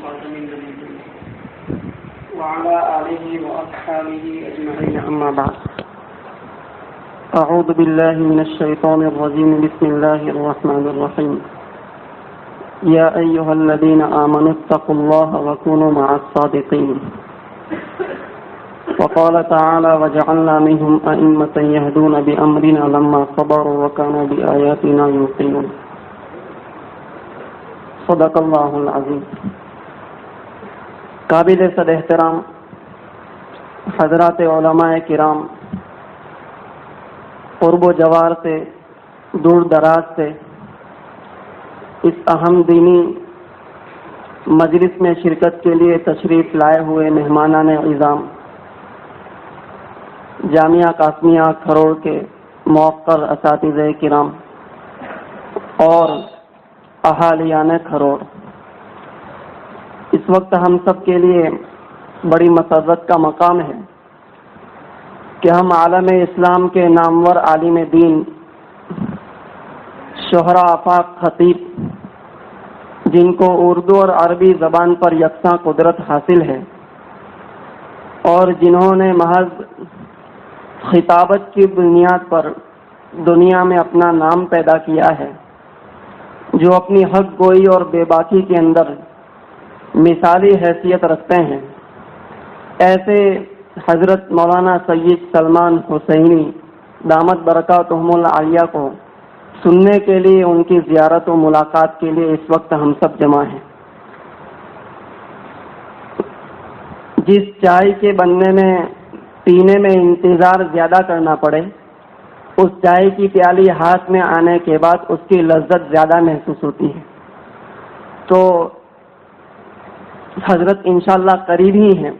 خاتم النبيين وعلى آله وأصحابه أجمعين أما بعد أعوذ بالله من الشيطان الرجيم بسم الله الرحمن الرحيم يا أيها الذين آمنوا اتقوا الله وكونوا مع الصادقين وقال تعالى وجعلنا منهم أئمة يهدون بأمرنا لما صبروا وكانوا بآياتنا يوقنون صدق اللہ العظیم. قابل صد احترام حضرات علماء کرام، قرب و جوار سے، دور دراز سے اس اہم دینی مجلس میں شرکت کے لیے تشریف لائے ہوئے مہمانان اعظام، جامعہ قاسمیہ کھروڑ کے موقر اساتذہ کرام اور اہالیان کھروڑ، اس وقت ہم سب کے لیے بڑی مسرت کا مقام ہے کہ ہم عالم اسلام کے نامور عالم دین، شہرا آفاق خطیب، جن کو اردو اور عربی زبان پر یکساں قدرت حاصل ہے اور جنہوں نے محض خطابت کی بنیاد پر دنیا میں اپنا نام پیدا کیا ہے، جو اپنی حق گوئی اور بے باکی کے اندر مثالی حیثیت رکھتے ہیں، ایسے حضرت مولانا سید سلمان حسینی دامت برکاتہم العالیہ کو سننے کے لیے، ان کی زیارت و ملاقات کے لیے اس وقت ہم سب جمع ہیں. جس چائے کے بننے میں پینے میں انتظار زیادہ کرنا پڑے، اس چائے کی پیالی ہاتھ میں آنے کے بعد اس کی لذت زیادہ محسوس ہوتی ہے. تو حضرت انشاءاللہ قریب ہی ہیں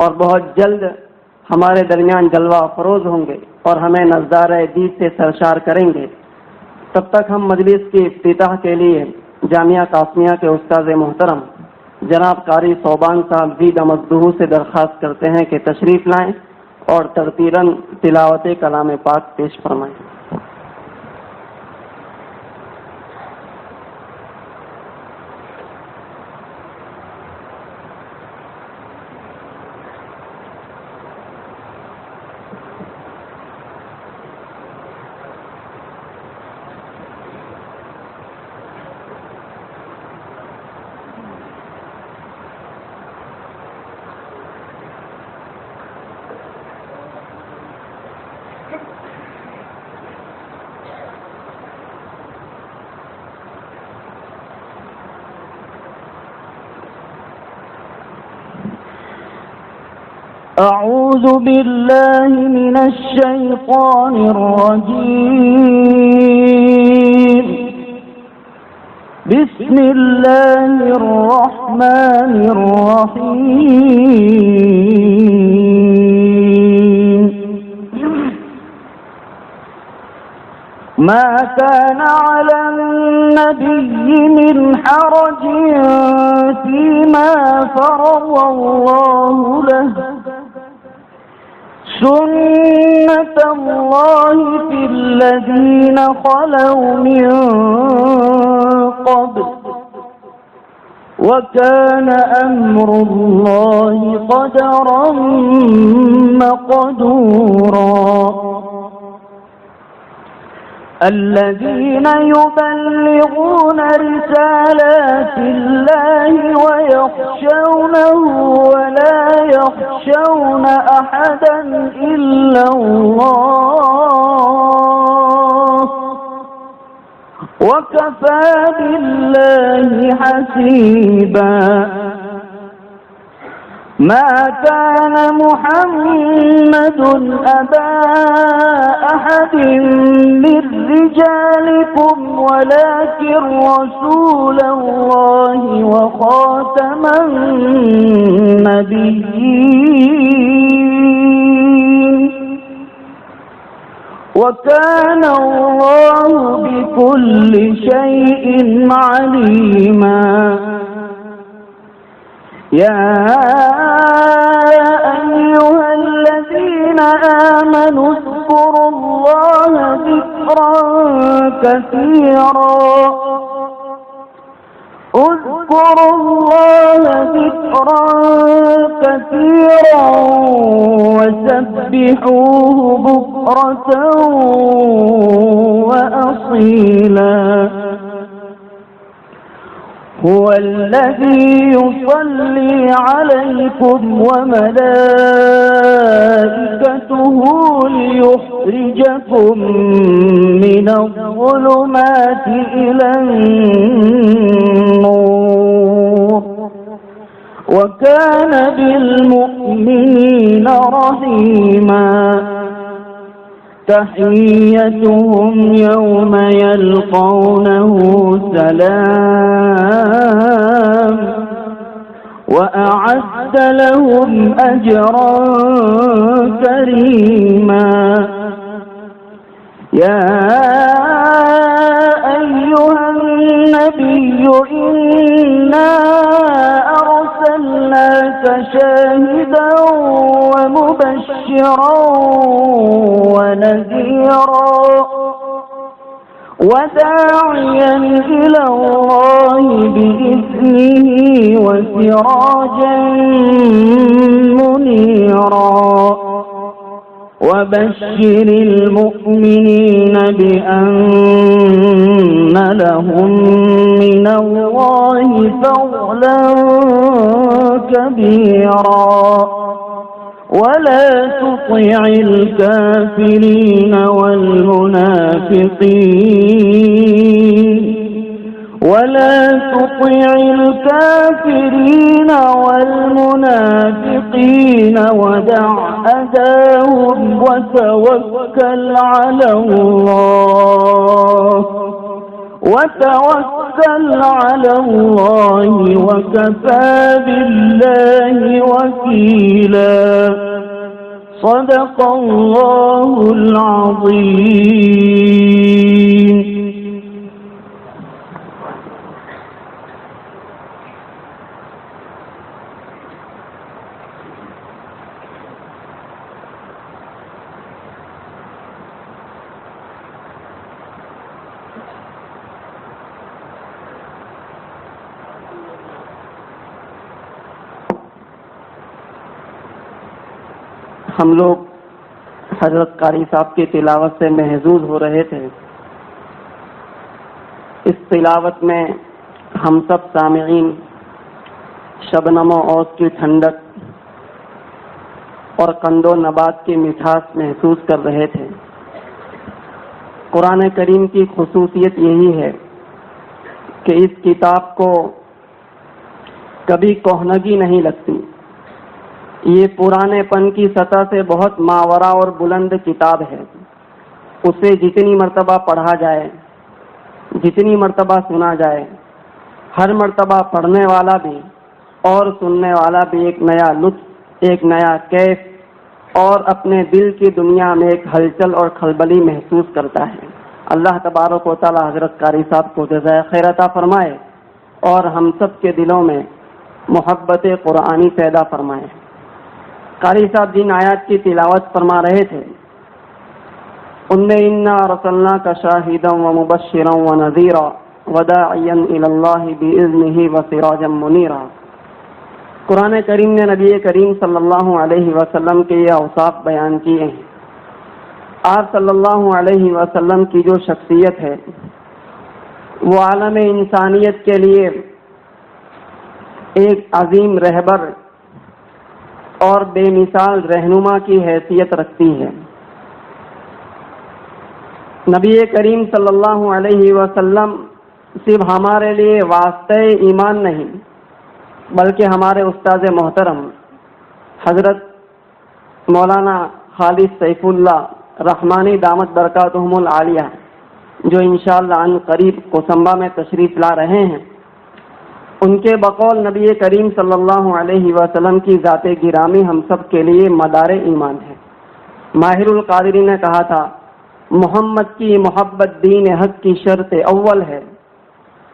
اور بہت جلد ہمارے درمیان جلوہ افروز ہوں گے اور ہمیں نظارہ دید سے سرشار کریں گے. تب تک ہم مجلس کی افتتاح کے لیے جامعہ قاسمیہ کے استاد محترم جناب قاری صوبان صاحب زید مزدہو سے درخواست کرتے ہیں کہ تشریف لائیں اور ترتیلاً تلاوت کلام پاک پیش فرمائیں. أعوذ بالله من الشيطان الرجيم. بسم الله الرحمن الرحيم. ما كان على النبي من حرج فيما فرض الله له، سنة الله في الذين خلوا من قبل، وكان أمر الله قدرا مقدورا. الذين يبلغون رسالات الله ويخشونه ولا يخشون أحدا إلا الله، وكفى بالله حسيبا. ما كان محمد أبا أحد من رجالكم ولكن رسول الله وخاتم النبيين، وكان الله بكل شيء عليما. يا أيها الذين آمنوا اذكروا الله ذكرا كثيرا، اذكروا الله ذكرا كثيرا وسبحوه بكرة وأصيلا هو الذي يصلي عليكم وملائكته ليخرجكم من الظلمات إلى النور وكان بالمؤمنين رحيما تحيتهم يوم يلقونه سلام وأعد لهم أجرا كريما يا أيها النبي إنا أرسلناك شاهدا ومبشرا ونذيرا وداعيا إلى الله بإذنه وسراجا منيرا وبشر المؤمنين بأن لهم من الله فضلا كبيرا ولا تطع الكافرين والمنافقين ودع أذاهم وتوكل على الله وكفى بالله وكيلا صدق الله العظيم. ہم لوگ حضرت قاری صاحب کی تلاوت سے محظوظ ہو رہے تھے. اس تلاوت میں ہم سب سامعین شبنم و اوس کی ٹھنڈک اور قند و نبات کی مٹھاس محسوس کر رہے تھے. قرآن کریم کی خصوصیت یہی ہے کہ اس کتاب کو کبھی کہنگی نہیں لگتی. یہ پرانے پن کی سطح سے بہت ماورا اور بلند کتاب ہے. اسے جتنی مرتبہ پڑھا جائے، جتنی مرتبہ سنا جائے، ہر مرتبہ پڑھنے والا بھی اور سننے والا بھی ایک نیا لطف، ایک نیا کیف اور اپنے دل کی دنیا میں ایک ہلچل اور کھلبلی محسوس کرتا ہے. اللہ تبارک و تعالی حضرت قاری صاحب کو جزائے خیر عطا فرمائے اور ہم سب کے دلوں میں محبت قرآنی پیدا فرمائے. قاری صاحب جن آیات کی تلاوت فرما رہے تھے ان میں انا ارسلناک شاہدا ومبشرا ونذیرا وداعیا الی اللہ باذنہ وسراجا منیرا. قرآن کریم نے نبی کریم صلی اللہ علیہ وسلم کے یہ اوصاف بیان کیے ہیں. آپ صلی اللہ علیہ وسلم کی جو شخصیت ہے وہ عالم انسانیت کے لیے ایک عظیم رہبر اور بے مثال رہنما کی حیثیت رکھتی ہے. نبی کریم صلی اللہ علیہ وسلم صرف ہمارے لیے واسطہ ایمان نہیں بلکہ ہمارے استاد محترم حضرت مولانا خالد سیف اللہ رحمانی دامت برکاتہم العالیہ جو انشاءاللہ عن قریب کوسمبا میں تشریف لا رہے ہیں، ان کے بقول نبی کریم صلی اللہ علیہ وسلم کی ذات گرامی ہم سب کے لیے مدار ایمان ہے. ماہر القادری نے کہا تھا محمد کی محبت دین حق کی شرط اول ہے.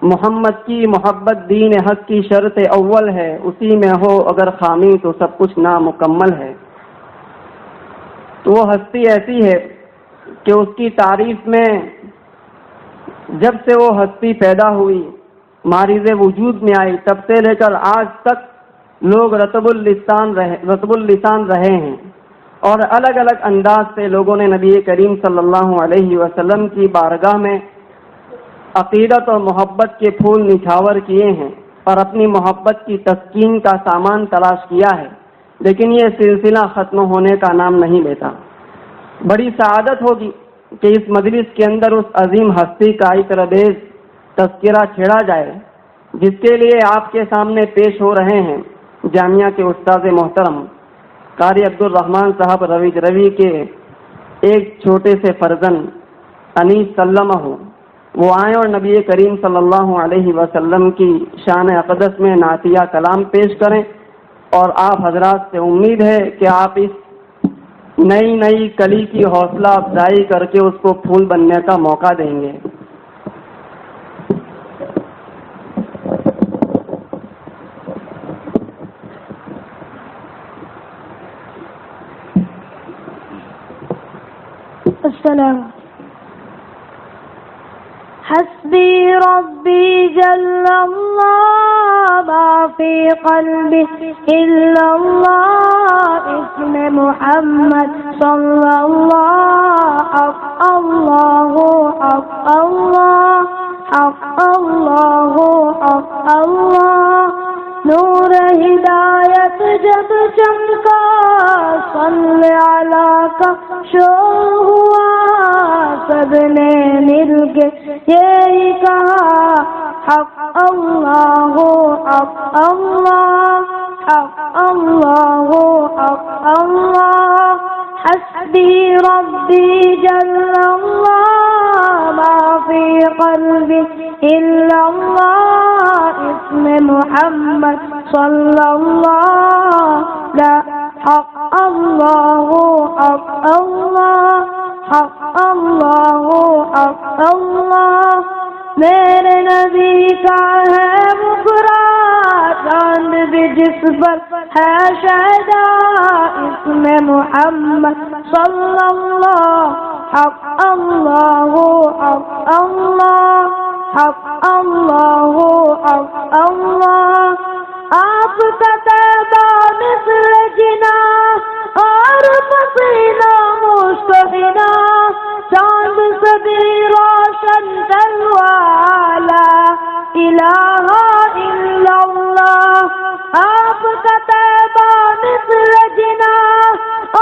محمد کی محبت دین حق کی شرط اول ہے، اسی میں ہو اگر خامی تو سب کچھ نامکمل ہے. تو وہ ہستی ایسی ہے کہ اس کی تعریف میں جب سے وہ ہستی پیدا ہوئی، مارز وجود میں آئی، تب سے لے کر آج تک لوگ رطب اللسان رہے ہیں اور الگ الگ انداز سے لوگوں نے نبی کریم صلی اللہ علیہ وسلم کی بارگاہ میں عقیدت اور محبت کے پھول نچھاور کیے ہیں اور اپنی محبت کی تسکین کا سامان تلاش کیا ہے، لیکن یہ سلسلہ ختم ہونے کا نام نہیں لیتا۔ بڑی سعادت ہوگی کہ اس مجلس کے اندر اس عظیم ہستی کا عطربیز تذکرہ چھیڑا جائے جس کے لیے آپ کے سامنے پیش ہو رہے ہیں جامعہ کے استاد محترم قاری عبدالرحمن صاحب روی کے ایک چھوٹے سے فرزند انیس سلمہ ہو۔ وہ آئیں اور نبی کریم صلی اللہ علیہ وسلم کی شان اقدس میں نعتیہ کلام پیش کریں، اور آپ حضرات سے امید ہے کہ آپ اس نئی کلی کی حوصلہ افزائی کر کے اس کو پھول بننے کا موقع دیں گے۔ السلام حسبي ربي جل الله ما في قلبي إلا الله اسم محمد صلى الله حق الله حق الله حق الله حق الله نور ہدایت جب چمکا صلی علی کا شور ہوا، سب نے مل کے یہی کہا حق اللہ حق اللہ حق اللہ حق اللہ حسبی ربی جل اللہ ما فی قلبی الا اللہ اسم محمد صلی اللہ لا حق اللہ حق اللہ حق اللہ حق اللہ میرے نبی کا ہے مقرا چاند بھی جس پر ہے شہدا اسم محمد صلی اللہ حق اللہ حق اللہ حق اللہ حق اللہ آپ کا تیبہ مثل جنا اور پسینہ مستحنا چاند سے بھی روشن تلوالا الہ الا اللہ آپ کا تیبہ مثل جنا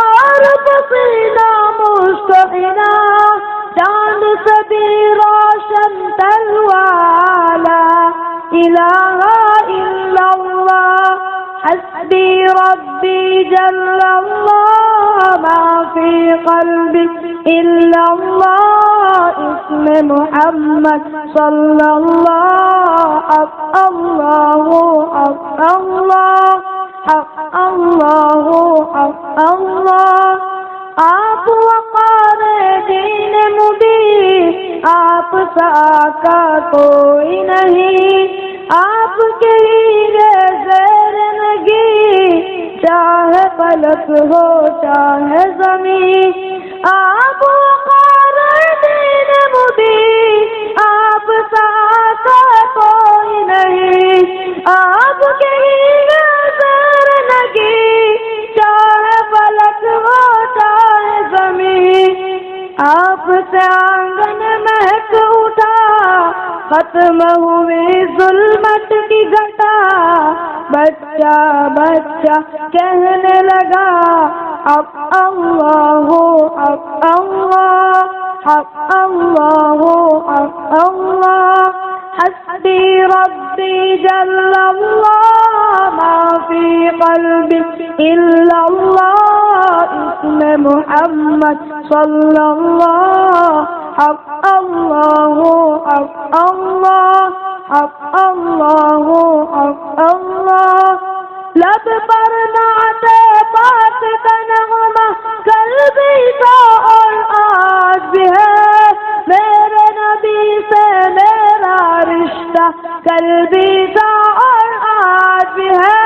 اور پسینہ مستحنا چاند سے بھی روشن تلوالا الہ الا اللہ حسبی ربی جل اللہ ما فی قلبی الا اللہ اسم محمد صلی اللہ حق اللہ حق اللہ حق اللہ حق اللہ آپ وقار دین مبین آپ سا کا کوئی نہیں آپ کے لیے زیر نگی چاہے فلک ہو چاہے زمین آپ وقار دین مبین آپ سا کا کوئی نہیں آپ کے لیے زیر نگی چاہے فلک ہو چاہے زمین آپ سے آنگن مہک اٹھا ختم ہوئی ظلمت کی گھٹا بچہ بچہ کہنے لگا حق اللہ حق اللہ حق اللہ حق اللہ حسبی ربی جل اللہ ما فی قلبی الا اللہ اسم محمد صلی اللہ حق اللہ حق اللہ حق اللہ حق اللہ لب پر نعت پاک کا نغمہ کل بھی تھا اور آج بھی ہے میرے نبی سے میرا رشتہ کل بھی تھا اور آج بھی ہے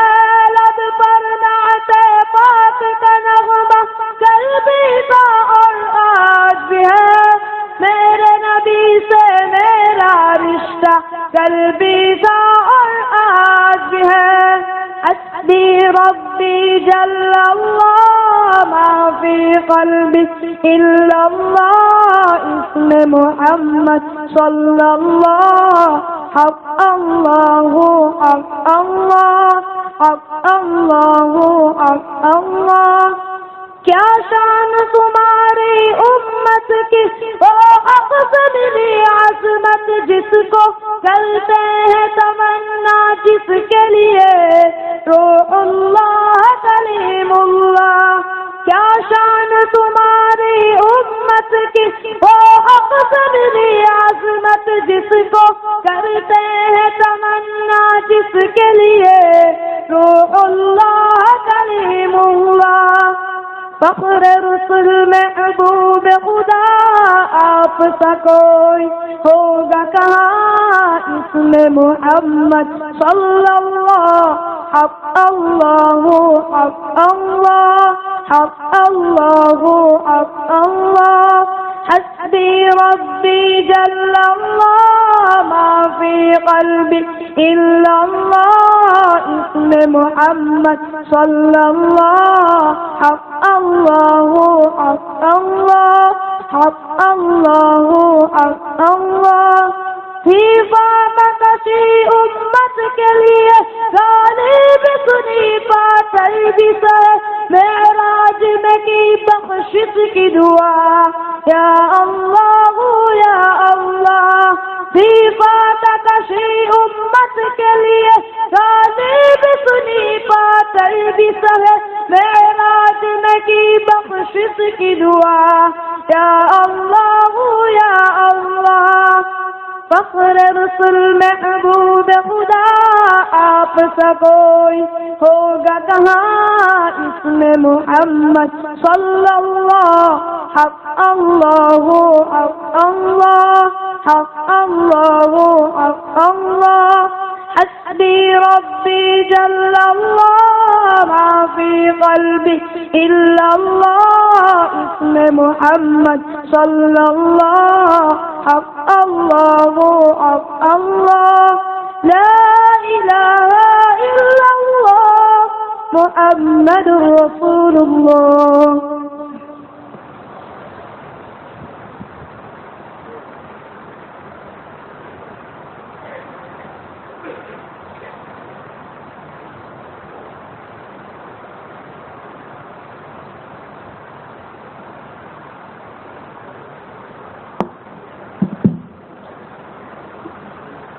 لب پر نعت پاک کا نغمہ کل بھی تھا اور آج بھی ہے میرے نبی سے میرا رشتہ کل بھی تھا اور آج بھی ہے حسبی ربي جل الله ما في قلبي إلا الله اسم محمد صلى الله حق الله حق الله حق الله حق الله کیا شان تمہاری امت کی او اقسم لی عظمت جس کو کرتے ہیں تمنا جس کے لیے روح اللہ کلیم اللہ کیا شان تمہاری امت کی او اقسم لی عظمت جس کو کرتے ہیں تمنا جس کے لیے روح اللہ کلیم اللہ فخر رسول محبوب خدا آپ سا کوئی ہوگا کہاں اسم محمد صلی اللہ حق اللہ حق اللہ حق اللہ حق اللہ حسبی ربی جل اللہ ما فی قلبی الا اللہ اسم محمد صلی اللہ حق اللہ حق اللہ حق اللہ حق اللہ کشی امت کے لیے غالب سنی پاتل بھی سے معراج میں کی بخشش کی دعا یا اللہ یا اللہ کشی امت کے لیے غالب سنی پاتل بھی سے معراج میں کی بخشش کی دعا یا اللہ یا اللہ فخر رسول محبوب خدا آپ سا کوئی ہوگا کہاں اسم محمد صلی اللہ حق اللہ حق اللہ حق اللہ حق اللہ حسبی ربی جل اللہ ما فی قلبی الا اللہ اسم محمد صلی اللہ حق اللہ حق اللہ لا الہ الا اللہ محمد رسول اللہ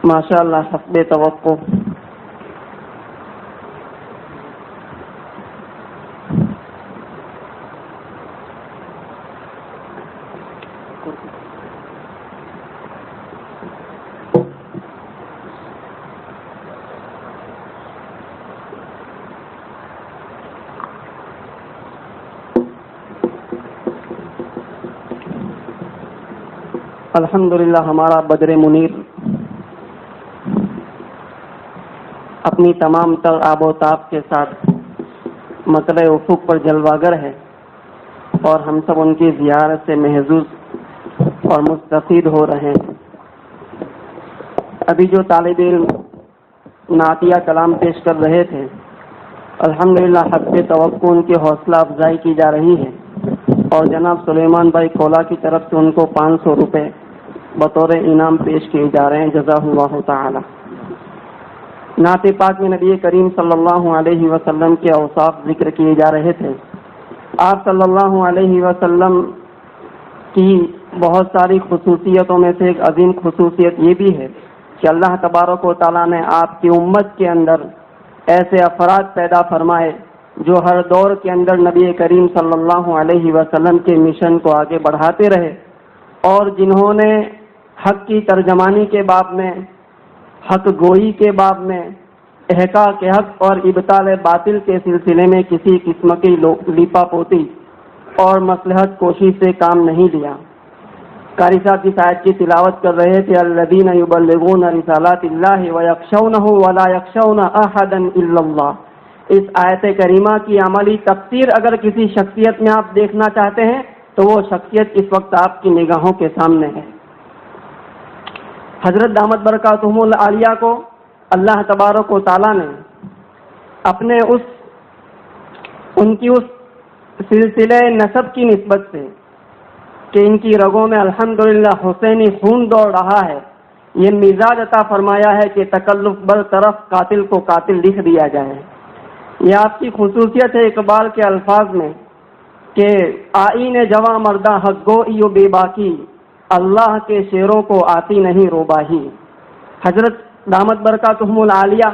ماشاء اللہ حسب توقع الحمدللہ ہمارا بدر منیر اپنی تمام تر آب و تاب کے ساتھ مطلع افق پر جلواگر ہے اور ہم سب ان کی زیارت سے محظوظ اور مستفید ہو رہے ہیں. ابھی جو طالب علم نعتیہ کلام پیش کر رہے تھے الحمدللہ حسب توقع ان کی حوصلہ افزائی کی جا رہی ہے اور جناب سلیمان بھائی کھولا کی طرف سے ان کو 500 روپے بطور انعام پیش کیے جا رہے ہیں. جزاہ اللہ تعالی. نعت پاک میں نبی کریم صلی اللہ علیہ وسلم کے اوصاف ذکر کیے جا رہے تھے. آپ صلی اللہ علیہ وسلم کی بہت ساری خصوصیتوں میں سے ایک عظیم خصوصیت یہ بھی ہے کہ اللہ تبارک و تعالیٰ نے آپ کی امت کے اندر ایسے افراد پیدا فرمائے جو ہر دور کے اندر نبی کریم صلی اللہ علیہ وسلم کے مشن کو آگے بڑھاتے رہے اور جنہوں نے حق کی ترجمانی کے باب میں، حق گوئی کے باب میں، احقاق حق اور ابطال باطل کے سلسلے میں کسی قسم کی لیپا پوتی اور مصلحت کوشی سے کام نہیں لیا. قاری صاحب کی آیت کی تلاوت کر رہے تھے الذین یبلغون رسالات اللہ ویخشونہ ولا یخشون احدا الا اللہ. اس آیت کریمہ کی عملی تفسیر اگر کسی شخصیت میں آپ دیکھنا چاہتے ہیں تو وہ شخصیت اس وقت آپ کی نگاہوں کے سامنے ہے. حضرت دامت برکاتہم العالیہ کو اللہ تبارک و تعالیٰ نے اپنے اس ان کی اس سلسلے نسب کی نسبت سے کہ ان کی رگوں میں الحمدللہ حسینی خون دوڑ رہا ہے، یہ مزاج عطا فرمایا ہے کہ تکلف برطرف قاتل کو قاتل لکھ دیا جائے۔ یہ آپ کی خصوصیت ہے اقبال کے الفاظ میں کہ آئین جواں مردہ حق گو ایو بے باکی، اللہ کے شعروں کو آتی نہیں روباہی۔ حضرت دامت برکاتہم العالیہ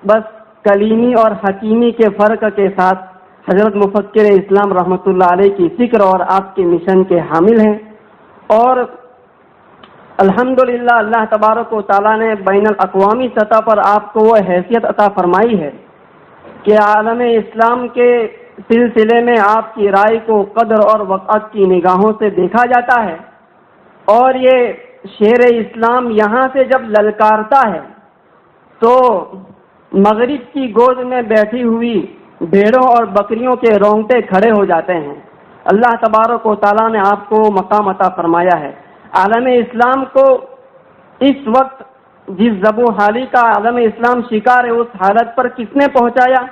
بس کلیمی اور حکیمی کے فرق کے ساتھ حضرت مفکر اسلام رحمۃ اللہ علیہ کی فکر اور آپ کے مشن کے حامل ہیں، اور الحمدللہ اللہ تبارک و تعالیٰ نے بین الاقوامی سطح پر آپ کو وہ حیثیت عطا فرمائی ہے کہ عالم اسلام کے سلسلے میں آپ کی رائے کو قدر اور وقت کی نگاہوں سے دیکھا جاتا ہے، اور یہ شیر اسلام یہاں سے جب للکارتا ہے تو مغرب کی گود میں بیٹھی ہوئی بھیڑوں اور بکریوں کے رونگٹے کھڑے ہو جاتے ہیں۔ اللہ تبارک و تعالیٰ نے آپ کو مقام عطا فرمایا ہے۔ عالم اسلام کو اس وقت جس زبوں حالی کا عالم اسلام شکار ہے، اس حالت پر کس نے پہنچایا؟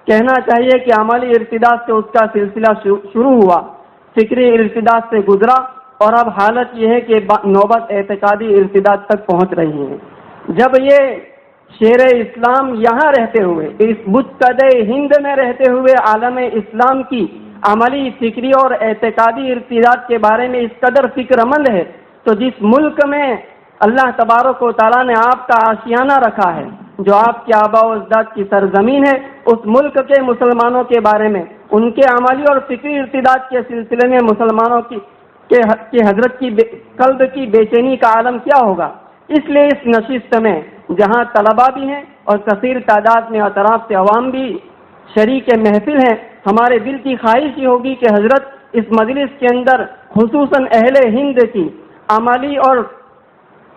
کہنا چاہیے کہ عملی ارتداد سے اس کا سلسلہ شروع ہوا، فکری ارتداد سے گزرا، اور اب حالت یہ ہے کہ نوبت اعتقادی ارتداد تک پہنچ رہی ہے۔ جب یہ شیر اسلام یہاں رہتے ہوئے، اس بتکدے ہند میں رہتے ہوئے عالم اسلام کی عملی، فکری اور اعتقادی ارتداد کے بارے میں اس قدر فکر مند ہے، تو جس ملک میں اللہ تبارک و تعالیٰ نے آپ کا آشیانہ رکھا ہے، جو آپ کے آباء و اجداد کی سرزمین ہے، اس ملک کے مسلمانوں کے بارے میں، ان کے عملی اور فکری ارتداد کے سلسلے میں مسلمانوں کی حضرت کی قلب کی بے چینی کا عالم کیا ہوگا؟ اس لیے اس نشست میں جہاں طلباء بھی ہیں اور کثیر تعداد میں اطراف سے عوام بھی شریک محفل ہیں، ہمارے دل کی خواہش یہ ہوگی کہ حضرت اس مجلس کے اندر خصوصاً اہل ہند کی عملی اور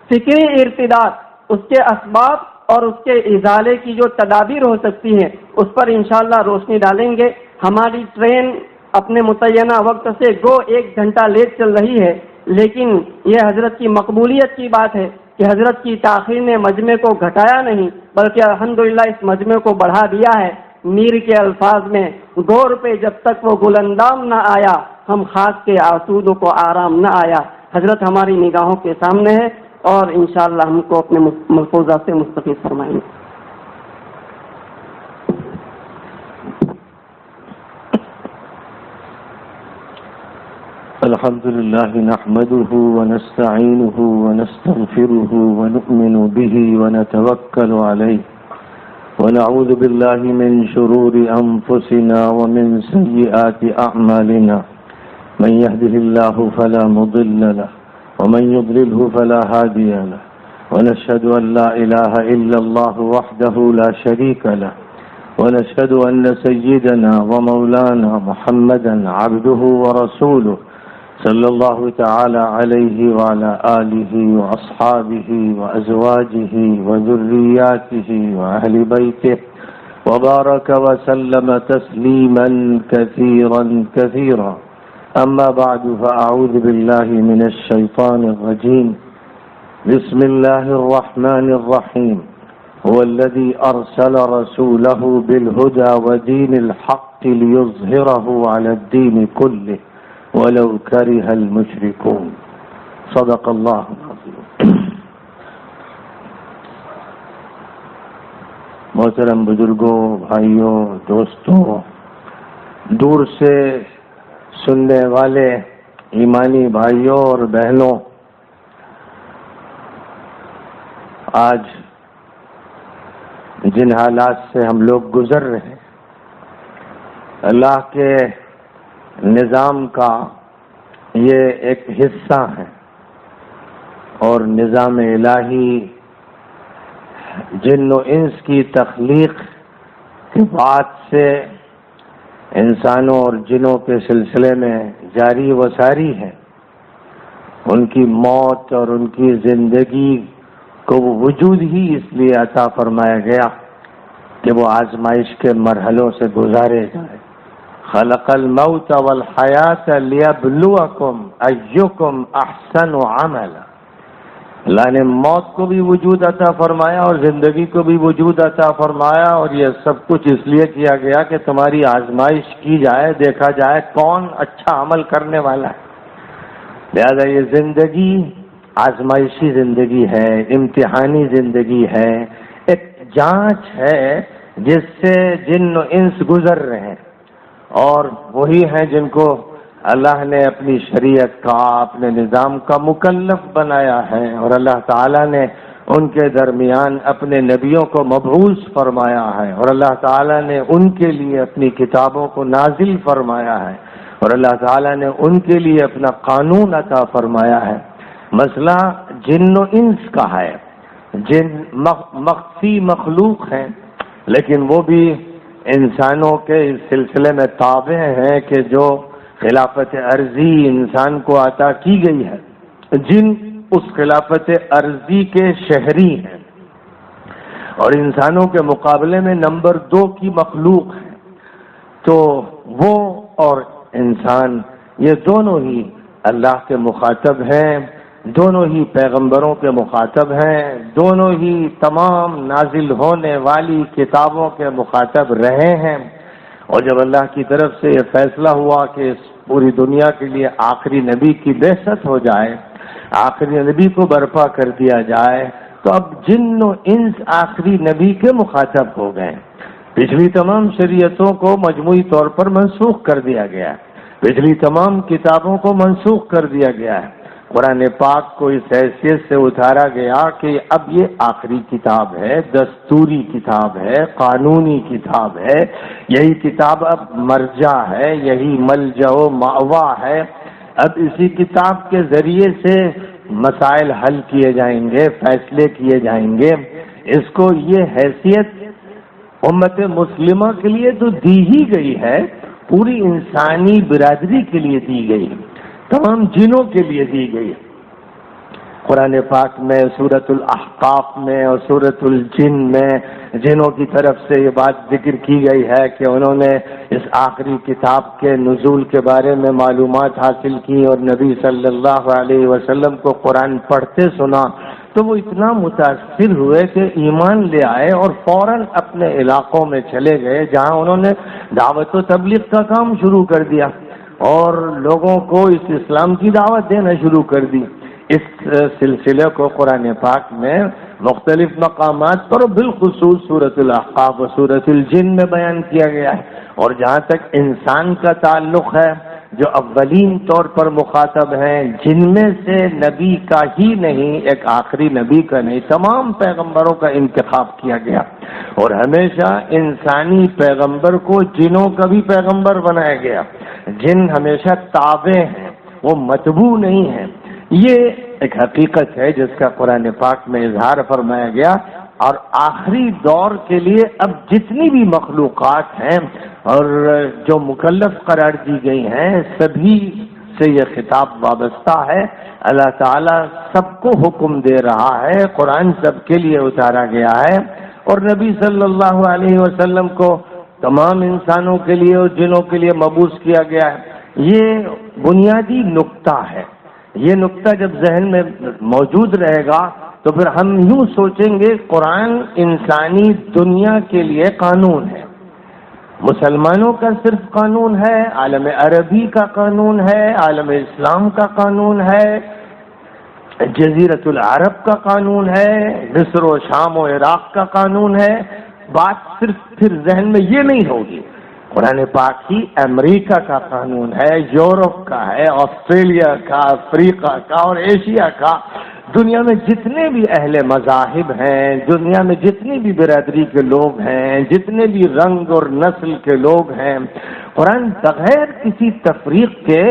فکری ارتداد، اس کے اسباب اور اس کے ازالے کی جو تدابیر ہو سکتی ہیں، اس پر انشاءاللہ روشنی ڈالیں گے۔ ہماری ٹرین اپنے متعینہ وقت سے گو 1 گھنٹہ لیٹ چل رہی ہے، لیکن یہ حضرت کی مقبولیت کی بات ہے کہ حضرت کی تاخیر نے مجمع کو گھٹایا نہیں، بلکہ الحمدللہ اس مجمع کو بڑھا دیا ہے۔ میر کے الفاظ میں غور پہ جب تک وہ گلندام نہ آیا، ہم خاک کے آسودوں کو آرام نہ آیا۔ حضرت ہماری نگاہوں کے سامنے ہے اور انشاءاللہ ہم کو اپنے ملفوظات سے مستفید فرمائیں گے۔ الحمد لله نحمده ونستعينه ونستغفره ونؤمن به ونتوكل عليه ونعوذ بالله من شرور أنفسنا ومن سيئات أعمالنا، من يهده الله فلا مضل له ومن يضلله فلا هادي له، ونشهد أن لا إله إلا الله وحده لا شريك له، ونشهد أن سيدنا ومولانا محمدا عبده ورسوله صلى الله تعالى عليه وعلى آله وأصحابه وأزواجه وذرياته وأهل بيته وبارك وسلم تسليما كثيرا كثيرا. أما بعد، فأعوذ بالله من الشيطان الرجيم. بسم الله الرحمن الرحيم. هو الذي أرسل رسوله بالهدى ودين الحق ليظهره على الدين كله ولو كره المشركون. صدق الله العظيم. محترم بزرگوں، بھائیوں، دوستوں، دور سے سننے والے ایمانی بھائیوں اور بہنوں، آج جن حالات سے ہم لوگ گزر رہے ہیں، اللہ کے نظام کا یہ ایک حصہ ہے، اور نظام الہی جن و انس کی تخلیق کے بعد سے انسانوں اور جنوں کے سلسلے میں جاری و ساری ہے۔ ان کی موت اور ان کی زندگی کو وہ وجود ہی اس لیے عطا فرمایا گیا کہ وہ آزمائش کے مرحلوں سے گزارے جائے۔ خلق الموت والحیات لیبلوکم ایکم احسن عملا۔ اللہ نے موت کو بھی وجود عطا فرمایا اور زندگی کو بھی وجود عطا فرمایا، اور یہ سب کچھ اس لیے کیا گیا کہ تمہاری آزمائش کی جائے، دیکھا جائے کون اچھا عمل کرنے والا ہے۔ لہذا یہ زندگی آزمائشی زندگی ہے، امتحانی زندگی ہے، ایک جانچ ہے جس سے جن و انس گزر رہے ہیں، اور وہی ہیں جن کو اللہ نے اپنی شریعت کا، اپنے نظام کا مکلف بنایا ہے، اور اللہ تعالیٰ نے ان کے درمیان اپنے نبیوں کو مبعوث فرمایا ہے، اور اللہ تعالیٰ نے ان کے لیے اپنی کتابوں کو نازل فرمایا ہے، اور اللہ تعالیٰ نے ان کے لیے اپنا قانون عطا فرمایا ہے۔ مسئلہ جن و انس کا ہے، جن مخفی مخلوق ہیں، لیکن وہ بھی انسانوں کے اس سلسلے میں تابع ہیں کہ جو خلافت عرضی انسان کو عطا کی گئی ہے، جن اس خلافت عرضی کے شہری ہیں، اور انسانوں کے مقابلے میں نمبر 2 کی مخلوق ہے۔ تو وہ اور انسان یہ دونوں ہی اللہ کے مخاطب ہیں، دونوں ہی پیغمبروں کے مخاطب ہیں، دونوں ہی تمام نازل ہونے والی کتابوں کے مخاطب رہے ہیں۔ اور جب اللہ کی طرف سے یہ فیصلہ ہوا کہ اس پوری دنیا کے لیے آخری نبی کی بعثت ہو جائے، آخری نبی کو برپا کر دیا جائے، تو اب جن و انس آخری نبی کے مخاطب ہو گئے۔ پچھلی تمام شریعتوں کو مجموعی طور پر منسوخ کر دیا گیا ہے، پچھلی تمام کتابوں کو منسوخ کر دیا گیا ہے۔ قرآن پاک کو اس حیثیت سے اتارا گیا کہ اب یہ آخری کتاب ہے، دستوری کتاب ہے، قانونی کتاب ہے، یہی کتاب اب مرجع ہے، یہی ملجأ و مأویٰ ہے۔ اب اسی کتاب کے ذریعے سے مسائل حل کیے جائیں گے، فیصلے کیے جائیں گے۔ اس کو یہ حیثیت امت مسلمہ کے لیے تو دی ہی گئی ہے، پوری انسانی برادری کے لیے دی گئی، تمام جنوں کے لیے دی گئی۔ قرآن پاک میں سورۃ الاحقاف میں اور سورۃ الجن میں جنوں کی طرف سے یہ بات ذکر کی گئی ہے کہ انہوں نے اس آخری کتاب کے نزول کے بارے میں معلومات حاصل کی، اور نبی صلی اللہ علیہ وسلم کو قرآن پڑھتے سنا تو وہ اتنا متاثر ہوئے کہ ایمان لے آئے اور فوراً اپنے علاقوں میں چلے گئے جہاں انہوں نے دعوت و تبلیغ کا کام شروع کر دیا اور لوگوں کو اس اسلام کی دعوت دینا شروع کر دی۔ اس سلسلے کو قرآن پاک میں مختلف مقامات پر بالخصوص سورۃ الاحقاف و سورۃ الجن میں بیان کیا گیا ہے۔ اور جہاں تک انسان کا تعلق ہے، جو اولین طور پر مخاطب ہیں، جن میں سے نبی کا ہی نہیں، ایک آخری نبی کا نہیں، تمام پیغمبروں کا انتخاب کیا گیا، اور ہمیشہ انسانی پیغمبر کو جنوں کا بھی پیغمبر بنایا گیا۔ جن ہمیشہ تابع ہیں، وہ متبوع نہیں ہیں۔ یہ ایک حقیقت ہے جس کا قرآن پاک میں اظہار فرمایا گیا، اور آخری دور کے لیے اب جتنی بھی مخلوقات ہیں اور جو مکلف قرار دی گئی ہیں، سبھی سے یہ خطاب وابستہ ہے۔ اللہ تعالیٰ سب کو حکم دے رہا ہے، قرآن سب کے لیے اتارا گیا ہے، اور نبی صلی اللہ علیہ وسلم کو تمام انسانوں کے لیے اور جنوں کے لیے مبعوث کیا گیا ہے۔ یہ بنیادی نقطہ ہے۔ یہ نقطہ جب ذہن میں موجود رہے گا تو پھر ہم یوں سوچیں گے قرآن انسانی دنیا کے لیے قانون ہے، مسلمانوں کا صرف قانون ہے، عالم عربی کا قانون ہے، عالم اسلام کا قانون ہے، جزیرۃ العرب کا قانون ہے، مصر و شام و عراق کا قانون ہے۔ بات صرف پھر ذہن میں یہ نہیں ہوگی، قرآن پاک ہی امریکہ کا قانون ہے، یورپ کا ہے، آسٹریلیا کا، افریقہ کا اور ایشیا کا۔ دنیا میں جتنے بھی اہل مذاہب ہیں، دنیا میں جتنی بھی برادری کے لوگ ہیں، جتنے بھی رنگ اور نسل کے لوگ ہیں، قرآن بغیر کسی تفریق کے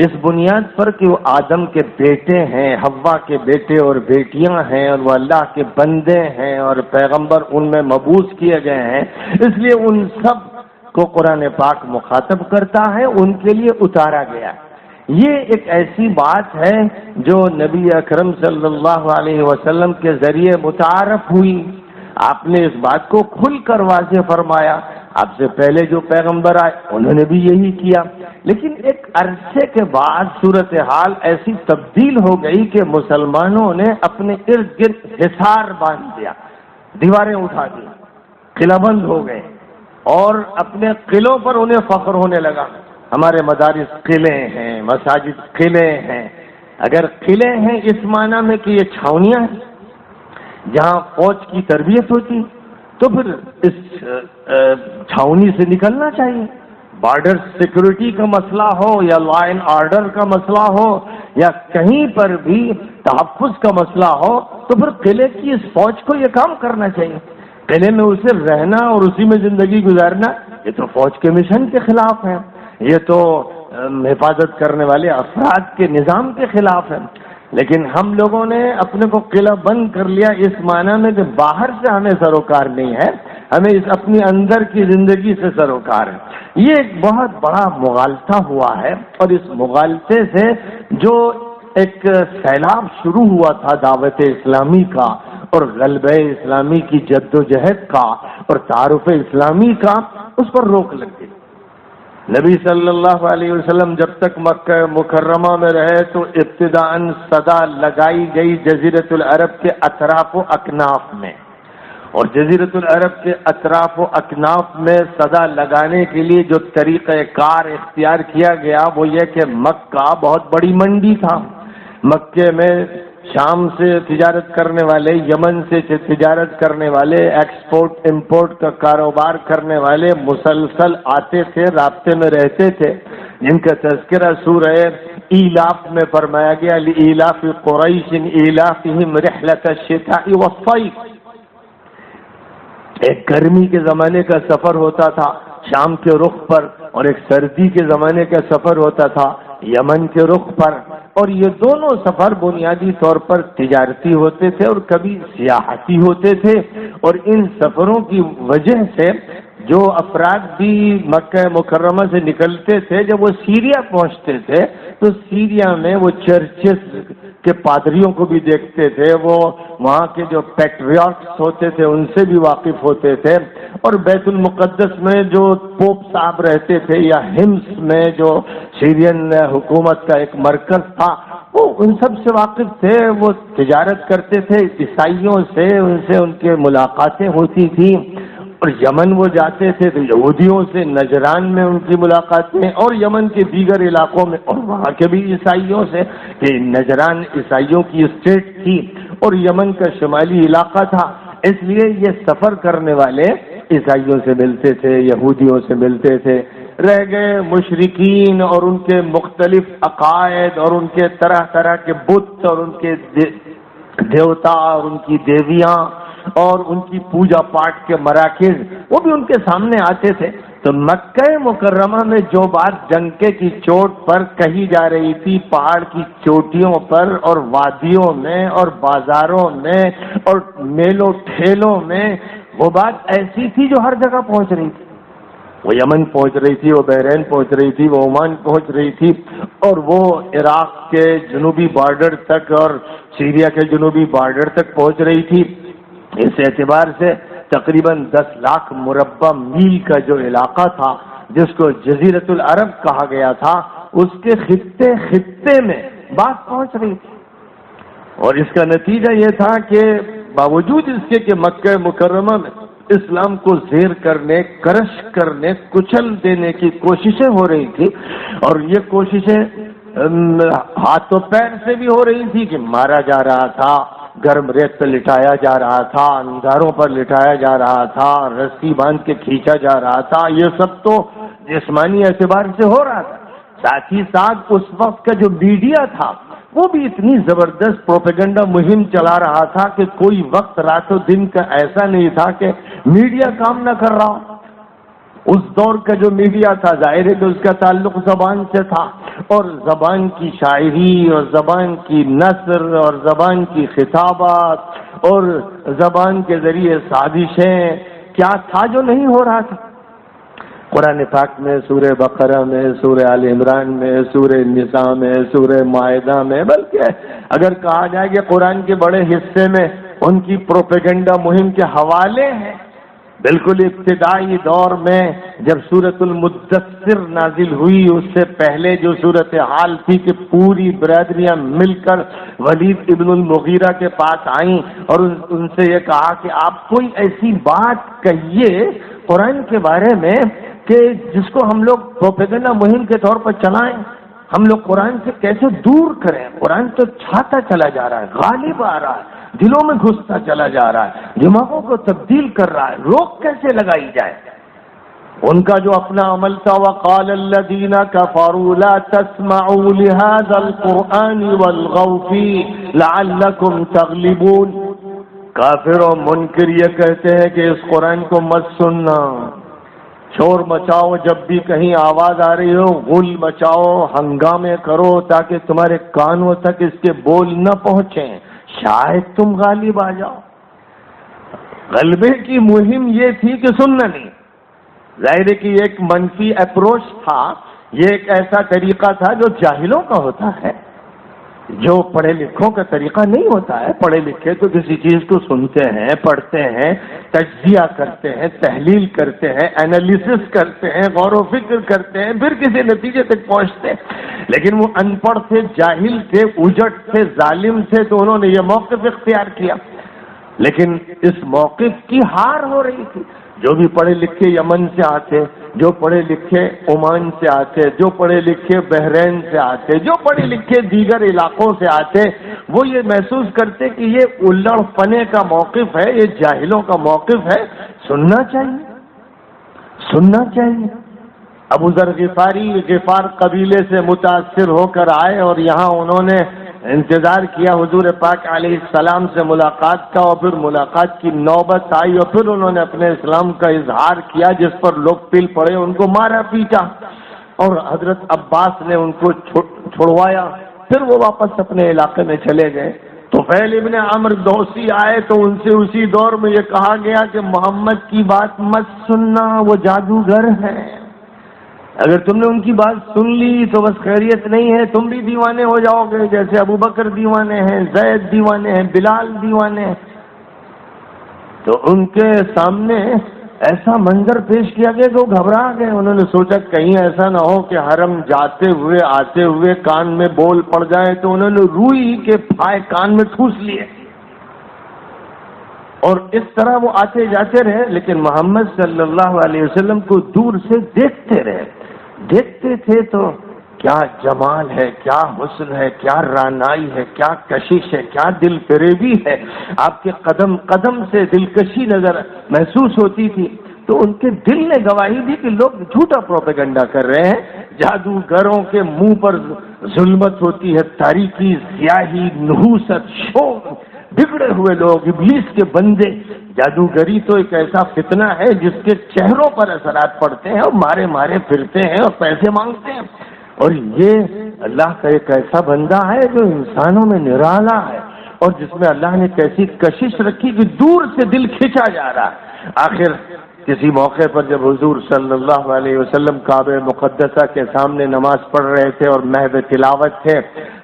اس بنیاد پر کہ وہ آدم کے بیٹے ہیں، حوا کے بیٹے اور بیٹیاں ہیں، اور وہ اللہ کے بندے ہیں اور پیغمبر ان میں مبعوث کیے گئے ہیں، اس لیے ان سب کو قرآن پاک مخاطب کرتا ہے، ان کے لیے اتارا گیا۔ یہ ایک ایسی بات ہے جو نبی اکرم صلی اللہ علیہ وسلم کے ذریعے متعارف ہوئی۔ آپ نے اس بات کو کھل کر واضح فرمایا۔ آپ سے پہلے جو پیغمبر آئے انہوں نے بھی یہی کیا، لیکن ایک عرصے کے بعد صورتحال ایسی تبدیل ہو گئی کہ مسلمانوں نے اپنے ارد گرد حصار باندھ دیا، دیواریں اٹھا دی، قلعہ بند ہو گئے، اور اپنے قلعوں پر انہیں فخر ہونے لگا۔ ہمارے مدارس قلعے ہیں، مساجد قلعے ہیں۔ اگر قلعے ہیں اس معنی میں کہ یہ چھاونیاں ہیں جہاں فوج کی تربیت ہوتی، تو پھر اس چھاونی سے نکلنا چاہیے۔ بارڈر سیکورٹی کا مسئلہ ہو یا لا اینڈ آرڈر کا مسئلہ ہو یا کہیں پر بھی تحفظ کا مسئلہ ہو، تو پھر قلعے کی اس فوج کو یہ کام کرنا چاہیے۔ قلعے میں اسے رہنا اور اسی میں زندگی گزارنا، یہ تو فوج کے مشن کے خلاف ہے، یہ تو حفاظت کرنے والے افراد کے نظام کے خلاف ہے۔ لیکن ہم لوگوں نے اپنے کو قلعہ بند کر لیا اس معنی میں کہ باہر سے ہمیں سروکار نہیں ہے، ہمیں اس اپنی اندر کی زندگی سے سروکار ہے۔ یہ ایک بہت بڑا مغالطہ ہوا ہے، اور اس مغالطے سے جو ایک سیلاب شروع ہوا تھا دعوت اسلامی کا اور غلبہ اسلامی کی جد و جہد کا اور تعارف اسلامی کا، اس پر روک لگ گئی۔ نبی صلی اللہ علیہ وسلم جب تک مکہ مکرمہ میں رہے تو ابتداءً صدا لگائی گئی جزیرۃ العرب کے اطراف و اکناف میں، اور جزیرۃ العرب کے اطراف و اکناف میں صدا لگانے کے لیے جو طریقہ کار اختیار کیا گیا وہ یہ کہ مکہ بہت بڑی منڈی تھا۔ مکے میں شام سے تجارت کرنے والے، یمن سے تجارت کرنے والے، ایکسپورٹ امپورٹ کا کاروبار کرنے والے مسلسل آتے تھے، رابطے میں رہتے تھے، جن کا تذکرہ سورہ ایلاف میں فرمایا گیا، لإیلاف قریش ایلافہم رحلۃ الشتاء والصیف۔ ایک گرمی کے زمانے کا سفر ہوتا تھا شام کے رخ پر، اور ایک سردی کے زمانے کا سفر ہوتا تھا یمن کے رخ پر، اور یہ دونوں سفر بنیادی طور پر تجارتی ہوتے تھے اور کبھی سیاحتی ہوتے تھے۔ اور ان سفروں کی وجہ سے جو افراد بھی مکہ مکرمہ سے نکلتے تھے، جب وہ سیریا پہنچتے تھے تو سیریا میں وہ چرچز کے پادریوں کو بھی دیکھتے تھے، وہ وہاں کے جو پیٹریارکس ہوتے تھے ان سے بھی واقف ہوتے تھے، اور بیت المقدس میں جو پوپ صاحب رہتے تھے یا ہمس میں جو سیرین حکومت کا ایک مرکز تھا، وہ ان سب سے واقف تھے۔ وہ تجارت کرتے تھے عیسائیوں سے، ان سے ان کے ملاقاتیں ہوتی تھیں، اور یمن وہ جاتے تھے تو یہودیوں سے، نجران میں ان کی ملاقاتیں، اور یمن کے دیگر علاقوں میں اور وہاں کے بھی عیسائیوں سے، کہ نجران عیسائیوں کی اسٹیٹ تھی اور یمن کا شمالی علاقہ تھا، اس لیے یہ سفر کرنے والے عیسائیوں سے ملتے تھے، یہودیوں سے ملتے تھے۔ رہ گئے مشرکین اور ان کے مختلف عقائد اور ان کے طرح طرح کے بت اور ان کے دیوتا اور ان کی دیویاں اور ان کی پوجا پاٹ کے مراکز، وہ بھی ان کے سامنے آتے تھے۔ تو مکہ مکرمہ میں جو بات ڈنکے کی چوٹ پر کہی جا رہی تھی، پہاڑ کی چوٹیوں پر اور وادیوں میں اور بازاروں میں اور میلوں ٹھیلوں میں، وہ بات ایسی تھی جو ہر جگہ پہنچ رہی تھی۔ وہ یمن پہنچ رہی تھی، وہ بحرین پہنچ رہی تھی، وہ عمان پہنچ رہی تھی، اور وہ عراق کے جنوبی بارڈر تک اور سیریا کے جنوبی بارڈر تک پہنچ رہی تھی۔ اس اعتبار سے تقریباً 10 لاکھ مربع میل کا جو علاقہ تھا جس کو جزیرۃ العرب کہا گیا تھا، اس کے خطے خطے میں بات پہنچ رہی تھی، اور اس کا نتیجہ یہ تھا کہ باوجود اس کے کہ مکہ مکرمہ میں اسلام کو زیر کرنے، کرش کرنے، کچل دینے کی کوششیں ہو رہی تھی، اور یہ کوششیں ہاتھ و پیر سے بھی ہو رہی تھی کہ مارا جا رہا تھا، گرم ریت پہ لٹایا جا رہا تھا، انگاروں پر لٹایا جا رہا تھا، رسی باندھ کے کھینچا جا رہا تھا، یہ سب تو جسمانی اعتبار سے ہو رہا تھا۔ ساتھ ہی ساتھ اس وقت کا جو میڈیا تھا وہ بھی اتنی زبردست پروپیگنڈا مہم چلا رہا تھا کہ کوئی وقت رات و دن کا ایسا نہیں تھا کہ میڈیا کام نہ کر رہا۔ اس دور کا جو میڈیا تھا ظاہر ہے کہ اس کا تعلق زبان سے تھا، اور زبان کی شاعری اور زبان کی نثر اور زبان کی خطابات اور زبان کے ذریعے سازشیں، کیا تھا جو نہیں ہو رہا تھا۔ قرآن پاک میں، سورہ بقرہ میں، سورہ آل عمران میں، سورہ نساء میں، سورہ مائدہ میں، بلکہ اگر کہا جائے کہ قرآن کے بڑے حصے میں ان کی پروپیگنڈا مہم کے حوالے ہیں، بالکل ابتدائی دور میں جب سورۃ المدثر نازل ہوئی، اس سے پہلے جو صورتحال تھی کہ پوری برادریاں مل کر ولید ابن المغیرہ کے پاس آئیں اور ان سے یہ کہا کہ آپ کوئی ایسی بات کہیے قرآن کے بارے میں کہ جس کو ہم لوگ پروپیگنڈا مہم کے طور پر چلائیں، ہم لوگ قرآن سے کیسے دور کریں؟ قرآن تو چھاتا چلا جا رہا ہے، غالب آ رہا ہے، دلوں میں گھستا چلا جا رہا ہے، دماغوں کو تبدیل کر رہا ہے، روک کیسے لگائی جائے؟ ان کا جو اپنا عمل تھا، وَقَالَ الَّذِينَ كَفَرُوا لَا تَسْمَعُوا لِهَذَا الْقُرْآنِ وَالْغَوْا فِيهِ لَعَلَّكُمْ تَغْلِبُونَ۔ کافر و منکر یہ کہتے ہیں کہ اس قرآن کو مت سننا، شور مچاؤ، جب بھی کہیں آواز آ رہی ہو غل مچاؤ، ہنگامے کرو تاکہ تمہارے کانوں تک اس کے بول نہ پہنچیں، شاید تم غالب آ جاؤ۔ غلبے کی مہم یہ تھی کہ سننا نہیں۔ ظاہر ہے کہ ایک منفی اپروچ تھا، یہ ایک ایسا طریقہ تھا جو جاہلوں کا ہوتا ہے، جو پڑھے لکھوں کا طریقہ نہیں ہوتا ہے۔ پڑھے لکھے تو کسی چیز کو سنتے ہیں، پڑھتے ہیں، تجزیہ کرتے ہیں، تحلیل کرتے ہیں، انالیسس کرتے ہیں، غور و فکر کرتے ہیں، پھر کسی نتیجے تک پہنچتے ہیں۔ لیکن وہ ان پڑھ تھے، جاہل تھے، اجٹ تھے، ظالم تھے، تو انہوں نے یہ موقف اختیار کیا۔ لیکن اس موقف کی ہار ہو رہی تھی۔ جو بھی پڑھے لکھے یمن سے آتے، جو پڑھے لکھے عمان سے آتے، جو پڑھے لکھے بحرین سے آتے، جو پڑھے لکھے دیگر علاقوں سے آتے، وہ یہ محسوس کرتے کہ یہ الڑ پنے کا موقف ہے، یہ جاہلوں کا موقف ہے، سننا چاہیے، سننا چاہیے۔ ابو ذر غفاری غفار قبیلے سے متاثر ہو کر آئے اور یہاں انہوں نے انتظار کیا حضور پاک علیہ السلام سے ملاقات کا، اور پھر ملاقات کی نوبت آئی اور پھر انہوں نے اپنے اسلام کا اظہار کیا، جس پر لوگ پل پڑے، ان کو مارا پیٹا، اور حضرت عباس نے ان کو چھڑوایا، پھر وہ واپس اپنے علاقے میں چلے گئے۔ طفیل ابن عمرو دوسی آئے تو ان سے اسی دور میں یہ کہا گیا کہ محمد کی بات مت سننا، وہ جادوگر ہے، اگر تم نے ان کی بات سن لی تو بس خیریت نہیں ہے، تم بھی دیوانے ہو جاؤ گے، جیسے ابو بکر دیوانے ہیں، زید دیوانے ہیں، بلال دیوانے ہیں۔ تو ان کے سامنے ایسا منظر پیش کیا گیا کہ وہ گھبرا گئے۔ انہوں نے سوچا کہیں ایسا نہ ہو کہ حرم جاتے ہوئے آتے ہوئے کان میں بول پڑ جائے، تو انہوں نے روئی کے پھائے کان میں ٹھوس لیے، اور اس طرح وہ آتے جاتے رہے، لیکن محمد صلی اللہ علیہ وسلم کو دور سے دیکھتے رہے۔ دیکھتے تھے تو کیا جمال ہے، کیا حسن ہے، کیا رعنائی ہے، کیا کشش ہے، کیا دل فریبی ہے، آپ کے قدم قدم سے دلکشی نظر محسوس ہوتی تھی۔ تو ان کے دل نے گواہی دی کہ لوگ جھوٹا پروپیگنڈا کر رہے ہیں، جادوگروں کے منہ پر ظلمت ہوتی ہے، تاریکی، سیاہی، نحوست، شور، بگڑے ہوئے لوگ، ابلیس کے بندے۔ جادوگری تو ایک ایسا فتنہ ہے جس کے چہروں پر اثرات پڑتے ہیں اور مارے مارے پھرتے ہیں اور پیسے مانگتے ہیں، اور یہ اللہ کا ایک ایسا بندہ ہے جو انسانوں میں نرالا ہے، اور جس میں اللہ نے کیسی کشش رکھی کہ دور سے دل کھینچا جا رہا ہے۔ آخر کسی موقع پر جب حضور صلی اللہ علیہ وسلم کعبہ مقدسہ کے سامنے نماز پڑھ رہے تھے اور محو تلاوت تھے،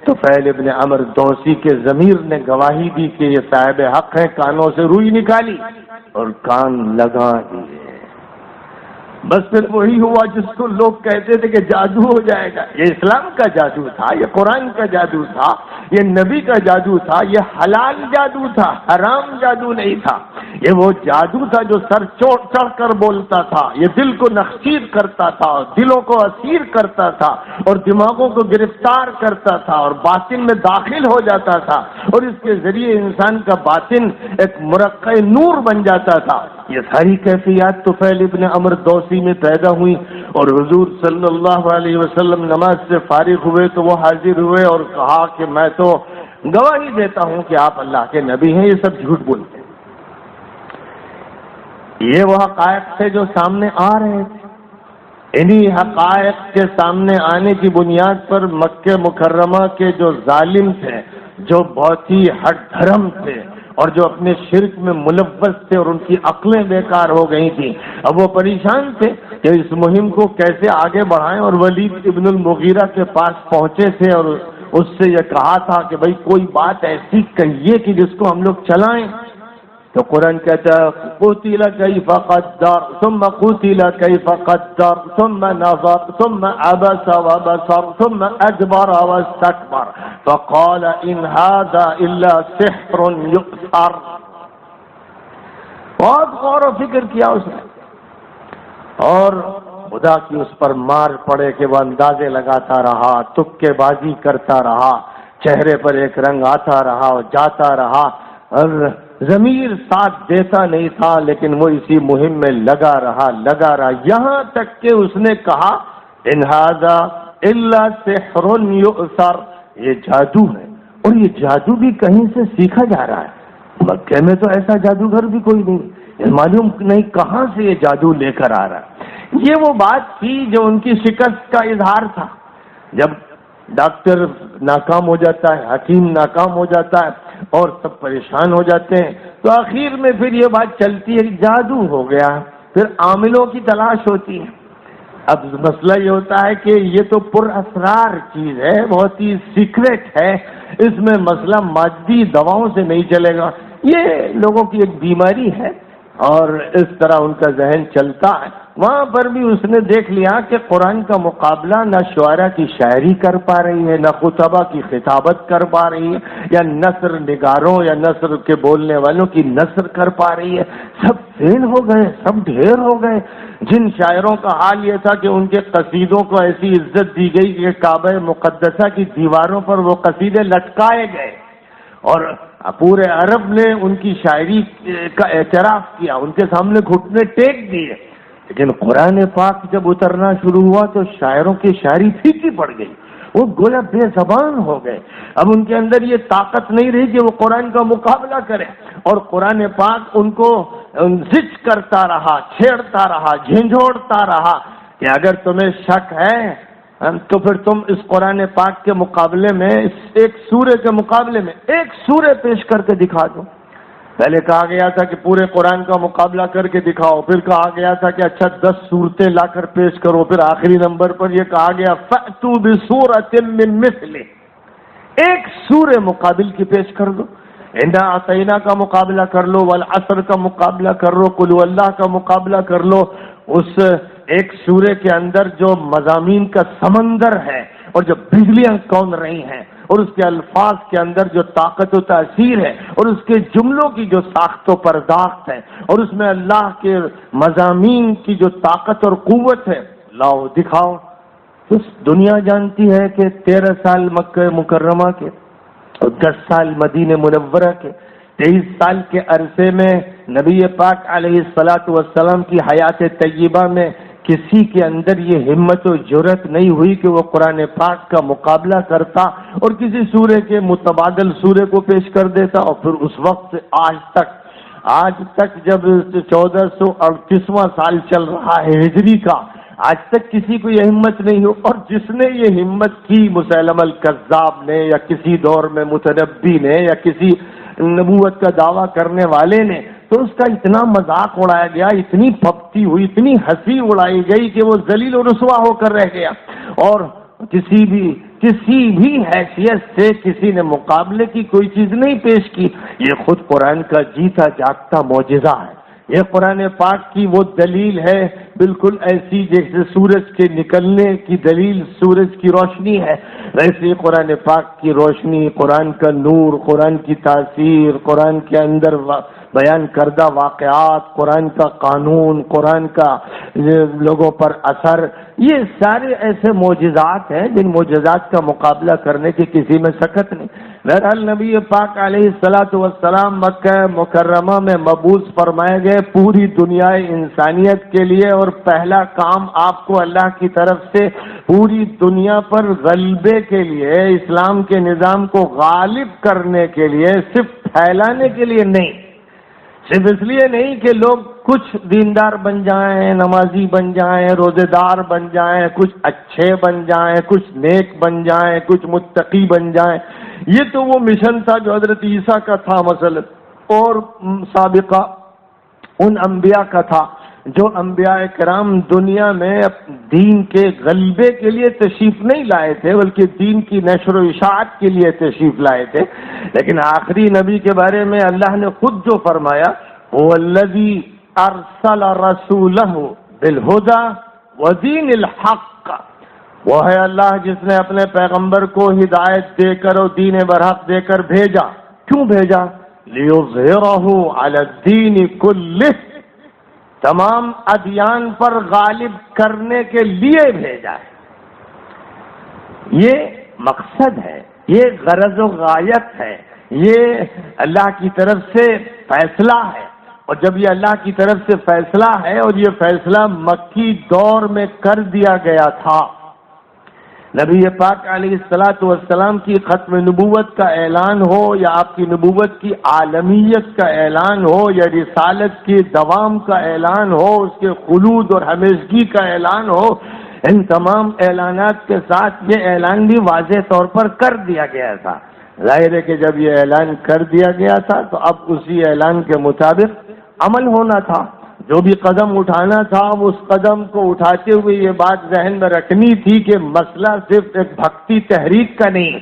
تو طفیل ابن عمرو دوسی کے ضمیر نے گواہی دی کہ یہ صاحب حق ہے، کانوں سے روئی نکالی اور کان لگا دیے۔ بس پھر وہی ہوا جس کو لوگ کہتے تھے کہ جادو ہو جائے گا۔ یہ اسلام کا جادو تھا، یہ قرآن کا جادو تھا، یہ نبی کا جادو تھا، یہ حلال جادو تھا، حرام جادو نہیں تھا۔ یہ وہ جادو تھا جو سر چڑھ کر بولتا تھا، یہ دل کو نخچیر کرتا تھا، دلوں کو اسیر کرتا تھا، اور دماغوں کو گرفتار کرتا تھا، اور باطن میں داخل ہو جاتا تھا، اور اس کے ذریعے انسان کا باطن ایک مرقع نور بن جاتا تھا۔ یہ ساری کیفیات طفیل ابن عمرو دوسی میں پیدا ہوئی، اور حضور صلی اللہ علیہ وسلم نماز سے فارغ ہوئے تو وہ حاضر ہوئے اور کہا کہ میں تو گواہی دیتا ہوں کہ آپ اللہ کے نبی ہیں، یہ سب جھوٹ بولتے ہیں۔ یہ وہ حقائق تھے جو سامنے آ رہے تھے۔ انہی حقائق کے سامنے آنے کی بنیاد پر مکہ مکرمہ کے جو ظالم تھے، جو بہت ہی ہٹ دھرم تھے اور جو اپنے شرک میں ملوث تھے اور ان کی عقلیں بیکار ہو گئی تھیں، اب وہ پریشان تھے کہ اس مہم کو کیسے آگے بڑھائیں، اور ولید ابن المغیرہ کے پاس پہنچے تھے اور اس سے یہ کہا تھا کہ بھئی کوئی بات ایسی کہیے کہ جس کو ہم لوگ چلائیں۔ تو قرآن کہتا ہے قتل کیف قدر ثم قتل کیف قدر ثم نظر ثم عبس وبصر ثم ادبر واستكبر فقال ان هذا الا سحر يؤثر. بہت غور و فکر کیا اس نے، اور خدا کی اس پر مار پڑے کہ وہ اندازے لگاتا رہا، تکے بازی کرتا رہا، چہرے پر ایک رنگ آتا رہا اور جاتا رہا، اور ضمیر ساتھ دیتا نہیں تھا، لیکن وہ اسی مہم میں لگا رہا، یہاں تک کہ اس نے کہا ان ھذا الا سحر یؤثر، یہ جادو ہے، اور یہ جادو بھی کہیں سے سیکھا جا رہا ہے. مکے میں تو ایسا جادوگر بھی کوئی نہیں، معلوم نہیں کہاں سے یہ جادو لے کر آ رہا ہے. یہ وہ بات تھی جو ان کی شکست کا اظہار تھا. جب ڈاکٹر ناکام ہو جاتا ہے، حکیم ناکام ہو جاتا ہے اور سب پریشان ہو جاتے ہیں، تو آخر میں پھر یہ بات چلتی ہے کہ جادو ہو گیا، پھر عاملوں کی تلاش ہوتی ہے. اب مسئلہ یہ ہوتا ہے کہ یہ تو پر اسرار چیز ہے، بہت ہی سیکریٹ ہے، اس میں مسئلہ مادی دواؤں سے نہیں چلے گا. یہ لوگوں کی ایک بیماری ہے اور اس طرح ان کا ذہن چلتا ہے. وہاں پر بھی اس نے دیکھ لیا کہ قرآن کا مقابلہ نہ شعراء کی شاعری کر پا رہی ہے، نہ خطبہ کی خطابت کر پا رہی ہے، یا نثر نگاروں یا نثر کے بولنے والوں کی نثر کر پا رہی ہے. سب فیل ہو گئے، سب ڈھیر ہو گئے. جن شاعروں کا حال یہ تھا کہ ان کے قصیدوں کو ایسی عزت دی گئی کہ کعبہ مقدسہ کی دیواروں پر وہ قصیدے لٹکائے گئے، اور پورے عرب نے ان کی شاعری کا اعتراف کیا، ان کے سامنے گھٹنے ٹیک دیے. لیکن قرآن پاک جب اترنا شروع ہوا تو شاعروں کی شاعری پھیکی پڑ گئی، وہ گویا بے زبان ہو گئے. اب ان کے اندر یہ طاقت نہیں رہی کہ وہ قرآن کا مقابلہ کرے، اور قرآن پاک ان کو زج کرتا رہا، چھیڑتا رہا، جھنجھوڑتا رہا کہ اگر تمہیں شک ہے تو پھر تم اس قرآن پاک کے مقابلے میں، اس ایک سورے کے مقابلے میں ایک سورے پیش کر کے دکھا دو. پہلے کہا گیا تھا کہ پورے قرآن کا مقابلہ کر کے دکھاؤ، پھر کہا گیا تھا کہ اچھا 10 صورتیں لا کر پیش کرو، پھر آخری نمبر پر یہ کہا گیا فَأْتُوا بِسُورَةٍ مِّن مِثْلِهِ، ایک سورہ مقابل کی پیش کر دو. اِنَّا أَعْطَيْنَاكَ کا مقابلہ کر لو، والعصر کا مقابلہ کر لو، قل اللہ کا مقابلہ کر لو. اس ایک سورے کے اندر جو مضامین کا سمندر ہے اور جو بجلیاں کون رہی ہیں، اور اس کے الفاظ کے اندر جو طاقت و تاثیر ہے، اور اس کے جملوں کی جو ساخت و پرداخت ہے، اور اس میں اللہ کے مضامین کی جو طاقت اور قوت ہے، لاؤ دکھاؤ. دنیا جانتی ہے کہ 13 سال مکہ مکرمہ کے اور 10 سال مدینہ منورہ کے، 23 سال کے عرصے میں نبی پاک علیہ الصلاۃ والسلام کی حیات طیبہ میں کسی کے اندر یہ ہمت و جرأت نہیں ہوئی کہ وہ قرآن پاک کا مقابلہ کرتا اور کسی سورے کے متبادل سورے کو پیش کر دیتا. اور پھر اس وقت سے آج تک جب 1438واں سال چل رہا ہے ہجری کا، آج تک کسی کو یہ ہمت نہیں ہو. اور جس نے یہ ہمت کی، مسیلمہ الکذاب نے، یا کسی دور میں متنبی نے، یا کسی نبوت کا دعویٰ کرنے والے نے، تو اس کا اتنا مذاق اڑایا گیا، اتنی پھپتی ہوئی، اتنی ہنسی اڑائی گئی کہ وہ ذلیل و رسوا ہو کر رہ گیا. اور کسی بھی حیثیت سے کسی نے مقابلے کی کوئی چیز نہیں پیش کی. یہ خود قرآن کا جیتا جاگتا معجزہ ہے. یہ قرآن پاک کی وہ دلیل ہے، بالکل ایسی جیسے سورج کے نکلنے کی دلیل سورج کی روشنی ہے، ویسے قرآن پاک کی روشنی، قرآن کا نور، قرآن کی تاثیر، قرآن کے اندر بیان کردہ واقعات، قرآن کا قانون، قرآن کا لوگوں پر اثر، یہ سارے ایسے معجزات ہیں جن معجزات کا مقابلہ کرنے کی کسی میں سکت نہیں. بہرحال نبی پاک علیہ الصلاۃ والسلام مکہ مکرمہ میں مبعوث فرمائے گئے پوری دنیا انسانیت کے لیے، اور پہلا کام آپ کو اللہ کی طرف سے پوری دنیا پر غلبے کے لیے، اسلام کے نظام کو غالب کرنے کے لیے، صرف پھیلانے کے لیے نہیں، صرف اس لیے نہیں کہ لوگ کچھ دیندار بن جائیں، نمازی بن جائیں، روزے دار بن جائیں، کچھ اچھے بن جائیں، کچھ نیک بن جائیں، کچھ متقی بن جائیں. یہ تو وہ مشن تھا جو حضرت عیسیٰ کا تھا مثلا، اور سابقہ ان انبیاء کا تھا جو انبیاء کرام دنیا میں دین کے غلبے کے لیے تشریف نہیں لائے تھے بلکہ دین کی نشر و اشاعت کے لیے تشریف لائے تھے، لیکن آخری نبی کے بارے میں اللہ نے خود جو فرمایا هو الذی ارسل رسولہ بالہدی ودین الحق، وہ ہے اللہ جس نے اپنے پیغمبر کو ہدایت دے کر اور دین برحق دے کر بھیجا۔ کیوں بھیجا؟ لیظہرہ علی الدین کلہ، تمام ادیان پر غالب کرنے کے لیے بھیجا ہے۔ یہ مقصد ہے، یہ غرض و غایت ہے، یہ اللہ کی طرف سے فیصلہ ہے، اور جب یہ اللہ کی طرف سے فیصلہ ہے اور یہ فیصلہ مکی دور میں کر دیا گیا تھا، نبی پاک علیہ الصلاۃ والسلام کی ختم نبوت کا اعلان ہو یا آپ کی نبوت کی عالمیت کا اعلان ہو یا رسالت کے دوام کا اعلان ہو، اس کے خلود اور ہمیشگی کا اعلان ہو، ان تمام اعلانات کے ساتھ یہ اعلان بھی واضح طور پر کر دیا گیا تھا۔ ظاہر ہے کہ جب یہ اعلان کر دیا گیا تھا تو اب اسی اعلان کے مطابق عمل ہونا تھا، جو بھی قدم اٹھانا تھا اس قدم کو اٹھاتے ہوئے یہ بات ذہن میں رکھنی تھی کہ مسئلہ صرف ایک بھکتی تحریک کا نہیں،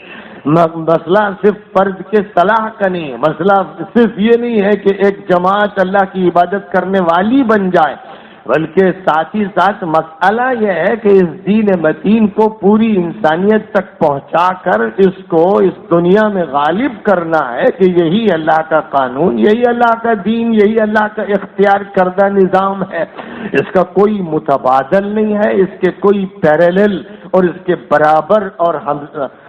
مسئلہ صرف فرد کے صلاح کا نہیں، مسئلہ صرف یہ نہیں ہے کہ ایک جماعت اللہ کی عبادت کرنے والی بن جائے، بلکہ ساتھ ہی ساتھ مسئلہ یہ ہے کہ اس دین متین کو پوری انسانیت تک پہنچا کر اس کو اس دنیا میں غالب کرنا ہے کہ یہی اللہ کا قانون، یہی اللہ کا دین، یہی اللہ کا اختیار کردہ نظام ہے، اس کا کوئی متبادل نہیں ہے، اس کے کوئی پیرالل اور اس کے برابر اور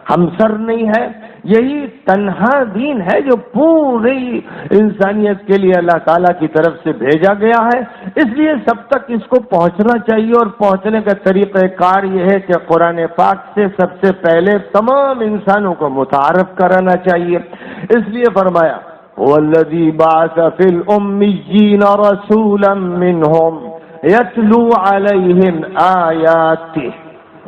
ہمسر نہیں ہے، یہی تنہا دین ہے جو پوری انسانیت کے لیے اللہ تعالیٰ کی طرف سے بھیجا گیا ہے۔ اس لیے سب تک اس کو پہنچنا چاہیے، اور پہنچنے کا طریقہ کار یہ ہے کہ قرآن پاک سے سب سے پہلے تمام انسانوں کو متعارف کرانا چاہیے۔ اس لیے فرمایا وَالَّذِي بَعَثَ فِي الْأُمِّيِّينَ رَسُولًا مِّنْهُمْ يَتْلُو عَلَيْهِمْ آيَاتِهِ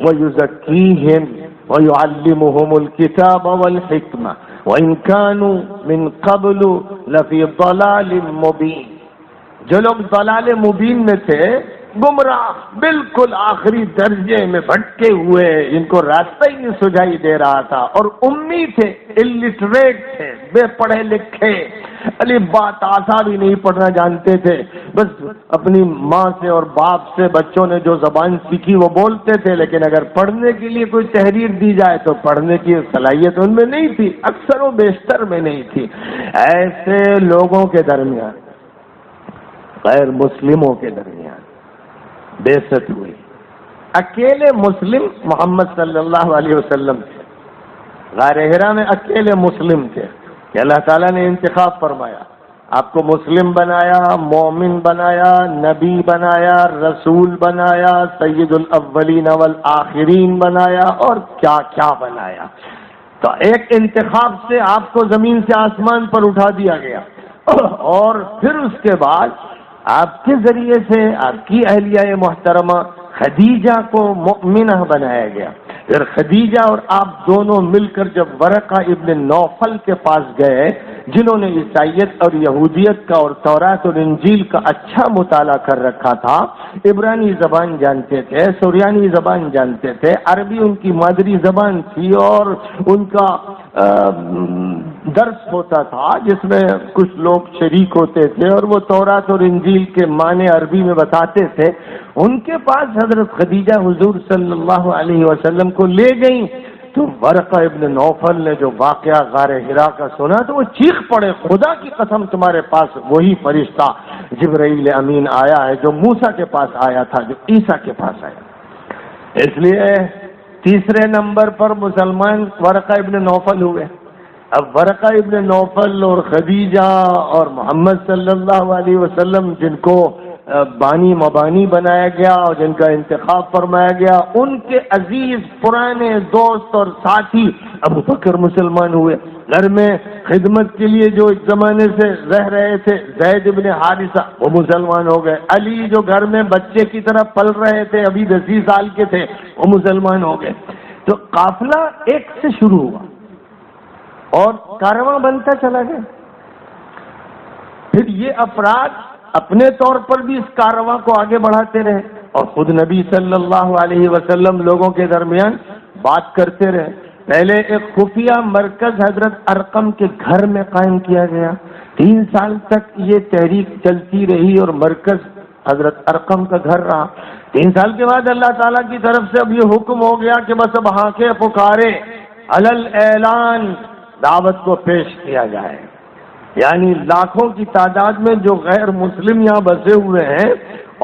وَيُزَكِّيهِمْ وَيُعَلِّمُهُمُ الْكِتَابَ وَالْحِكْمَةَ وَإِنْ كَانُوا مِنْ قَبْلُ لَفِي ضَلَالٍ مُبِينٍ، جو لوگ ضلال مبین میں تھے، گمراہ بالکل آخری درجے میں بھٹکے ہوئے، جن کو راستہ ہی نہیں سجائی دے رہا تھا، اور امی تھے، الٹریٹ تھے، بے پڑھے لکھے، الف با تاسا بھی نہیں پڑھنا جانتے تھے، بس اپنی ماں سے اور باپ سے بچوں نے جو زبان سیکھی وہ بولتے تھے، لیکن اگر پڑھنے کے لیے کوئی تحریر دی جائے تو پڑھنے کی صلاحیت ان میں نہیں تھی، اکثر و بیشتر میں نہیں تھی۔ ایسے لوگوں کے درمیان، غیر مسلموں کے درمیان بعثت ہوئی، اکیلے مسلم محمد صلی اللہ علیہ وسلم تھے، غار حرا میں اکیلے مسلم تھے کہ اللہ تعالیٰ نے انتخاب فرمایا، آپ کو مسلم بنایا، مومن بنایا، نبی بنایا، رسول بنایا، سید الاولین والآخرین بنایا، اور کیا کیا بنایا۔ تو ایک انتخاب سے آپ کو زمین سے آسمان پر اٹھا دیا گیا، اور پھر اس کے بعد آپ کے ذریعے سے آپ کی اہلیہ محترمہ خدیجہ کو مؤمنہ بنایا گیا۔ پھر خدیجہ اور آپ دونوں مل کر جب ورقہ ابن نوفل کے پاس گئے، جنہوں نے عیسائیت اور یہودیت کا اور تورات اور انجیل کا اچھا مطالعہ کر رکھا تھا، عبرانی زبان جانتے تھے، سریانی زبان جانتے تھے، عربی ان کی مادری زبان تھی، اور ان کا درس ہوتا تھا جس میں کچھ لوگ شریک ہوتے تھے اور وہ تورات اور انجیل کے معنی عربی میں بتاتے تھے، ان کے پاس حضرت خدیجہ حضور صلی اللہ علیہ وسلم کو لے گئیں۔ تو ورقہ ابن نوفل نے جو واقعہ غار حرا کا سنا تو وہ چیخ پڑے، خدا کی قسم تمہارے پاس وہی فرشتہ جبرائیل امین آیا ہے جو موسیٰ کے پاس آیا تھا، جو عیسیٰ کے پاس آیا۔ اس لیے تیسرے نمبر پر مسلمان ورقہ ابن نوفل ہوئے۔ اب ورقہ ابن نوفل اور خدیجہ اور محمد صلی اللہ علیہ وسلم، جن کو بانی مبانی بنایا گیا اور جن کا انتخاب فرمایا گیا، ان کے عزیز پرانے دوست اور ساتھی ابو بکر مسلمان ہوئے۔ گھر میں خدمت کے لیے جو ایک زمانے سے رہ رہے تھے زید ابن حارثہ، وہ مسلمان ہو گئے۔ علی جو گھر میں بچے کی طرح پل رہے تھے، ابھی 10 سال کے تھے، وہ مسلمان ہو گئے۔ تو قافلہ ایک سے شروع ہوا اور کارواں بنتا چلا گیا۔ پھر یہ افراد اپنے طور پر بھی اس کاررواں کو آگے بڑھاتے رہے اور خود نبی صلی اللہ علیہ وسلم لوگوں کے درمیان بات کرتے رہے. پہلے ایک خفیہ مرکز حضرت ارقم کے گھر میں قائم کیا گیا. 3 سال تک یہ تحریک چلتی رہی اور مرکز حضرت ارقم کا گھر رہا. 3 سال کے بعد اللہ تعالیٰ کی طرف سے اب یہ حکم ہو گیا کہ بس اب ہانکیں پکارے علل اعلان دعوت کو پیش کیا جائے. یعنی لاکھوں کی تعداد میں جو غیر مسلم یہاں بسے ہوئے ہیں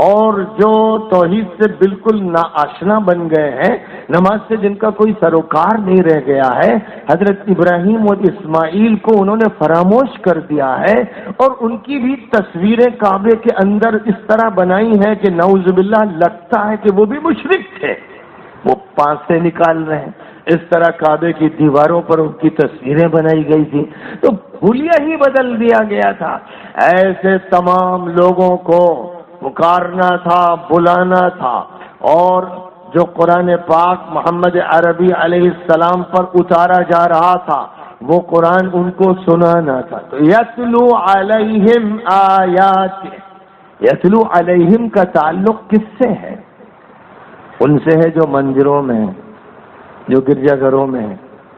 اور جو توحید سے بالکل ناآشنا بن گئے ہیں، نماز سے جن کا کوئی سروکار نہیں رہ گیا ہے، حضرت ابراہیم اور اسماعیل کو انہوں نے فراموش کر دیا ہے اور ان کی بھی تصویریں کعبے کے اندر اس طرح بنائی ہیں کہ نعوذ باللہ لگتا ہے کہ وہ بھی مشرک تھے، وہ پاس سے نکال رہے ہیں. اس طرح کعبے کی دیواروں پر ان کی تصویریں بنائی گئی تھی، تو حلیہ ہی بدل دیا گیا تھا. ایسے تمام لوگوں کو پکارنا تھا، بلانا تھا، اور جو قرآن پاک محمد عربی علیہ السلام پر اتارا جا رہا تھا وہ قرآن ان کو سنانا تھا. تو یتلو علیہم آیات، یتلو علیہم کا تعلق کس سے ہے؟ ان سے ہے جو مندروں میں، جو گرجا گھروں میں،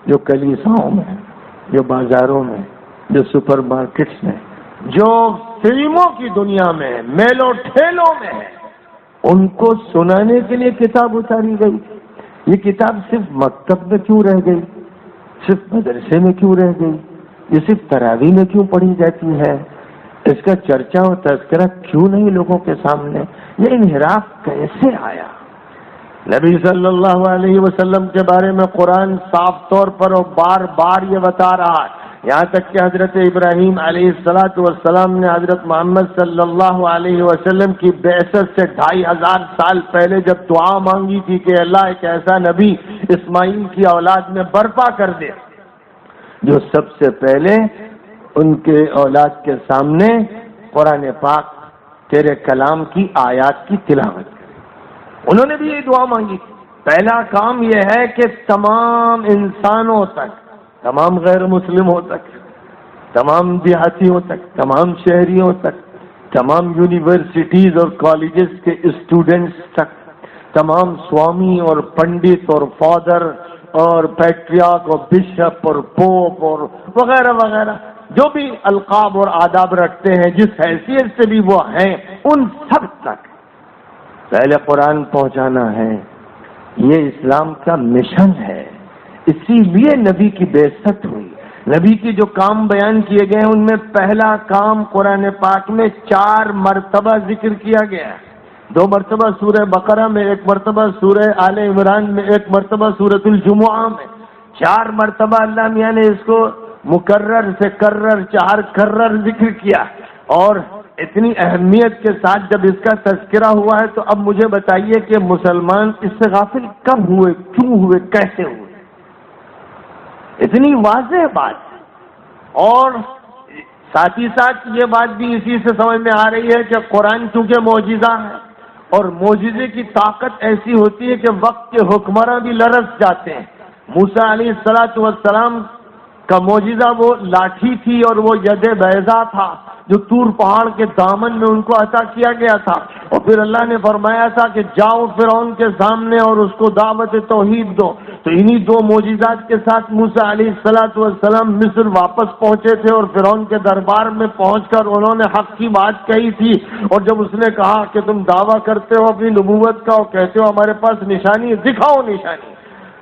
جو کلیساؤں میں، جو بازاروں میں، جو سپر مارکیٹس میں، جو فلموں کی دنیا میں، میلوں ٹھیلوں میں ہے. ان کو سنانے کے لیے کتاب اتاری گئی. یہ کتاب صرف مکتب میں کیوں رہ گئی؟ صرف مدرسے میں کیوں رہ گئی؟ یہ صرف تراویح میں کیوں پڑھی جاتی ہے؟ اس کا چرچا اور تذکرہ کیوں نہیں لوگوں کے سامنے؟ یہ انحراف کیسے آیا؟ نبی صلی اللہ علیہ وسلم کے بارے میں قرآن صاف طور پر اور بار بار یہ بتا رہا ہے، یہاں تک کہ حضرت ابراہیم علیہ السلام نے حضرت محمد صلی اللہ علیہ وسلم کی بعثت سے 2500 سال پہلے جب دعا مانگی تھی کہ اللہ ایک ایسا نبی اسماعیل کی اولاد میں برپا کر دے جو سب سے پہلے ان کے اولاد کے سامنے قرآن پاک تیرے کلام کی آیات کی تلاوت کرے. انہوں نے بھی یہ دعا مانگی. پہلا کام یہ ہے کہ تمام انسانوں تک، تمام غیر مسلموں تک، تمام دیہاتیوں تک، تمام شہریوں تک، تمام یونیورسٹیز اور کالجز کے اسٹوڈنٹس تک، تمام سوامی اور پنڈت اور فادر اور پیٹریارک اور بشپ اور پوپ اور وغیرہ وغیرہ جو بھی القاب اور آداب رکھتے ہیں، جس حیثیت سے بھی وہ ہیں، ان سب تک پہلے قرآن پہنچانا ہے. یہ اسلام کا مشن ہے. اسی لیے نبی کی بعثت ہوئی. نبی کی جو کام بیان کیے گئے ان میں پہلا کام قرآن پاک میں 4 مرتبہ ذکر کیا گیا ہے. 2 مرتبہ سورہ بقرہ میں، 1 مرتبہ سورہ آل عمران میں، 1 مرتبہ سورۃ الجمعہ میں. 4 مرتبہ اللہ میاں نے اس کو مکرر سے کرر 4 کرر ذکر کیا. اور اتنی اہمیت کے ساتھ جب اس کا تذکرہ ہوا ہے تو اب مجھے بتائیے کہ مسلمان اس سے غافل کب ہوئے، کیوں ہوئے، کیسے ہوئے؟ اتنی واضح بات. اور ساتھ ہی ساتھ یہ بات بھی اسی سے سمجھ میں آ رہی ہے کہ قرآن چونکہ معجزہ ہے اور معجزے کی طاقت ایسی ہوتی ہے کہ وقت کے حکمراں بھی لرز جاتے ہیں. موسیٰ علیہ السلام کا معجزہ وہ لاٹھی تھی اور وہ ید بیضا تھا جو طور پہاڑ کے دامن میں ان کو عطا کیا گیا تھا. اور پھر اللہ نے فرمایا تھا کہ جاؤ فرعون کے سامنے اور اس کو دعوت توحید دو. تو انہی 2 معجزات کے ساتھ موسیٰ علیہ السلام مصر واپس پہنچے تھے اور فرعون کے دربار میں پہنچ کر انہوں نے حق کی بات کہی تھی. اور جب اس نے کہا کہ تم دعویٰ کرتے ہو اپنی نبوت کا اور کہتے ہو ہمارے پاس نشانی ہے، دکھاؤ نشانی،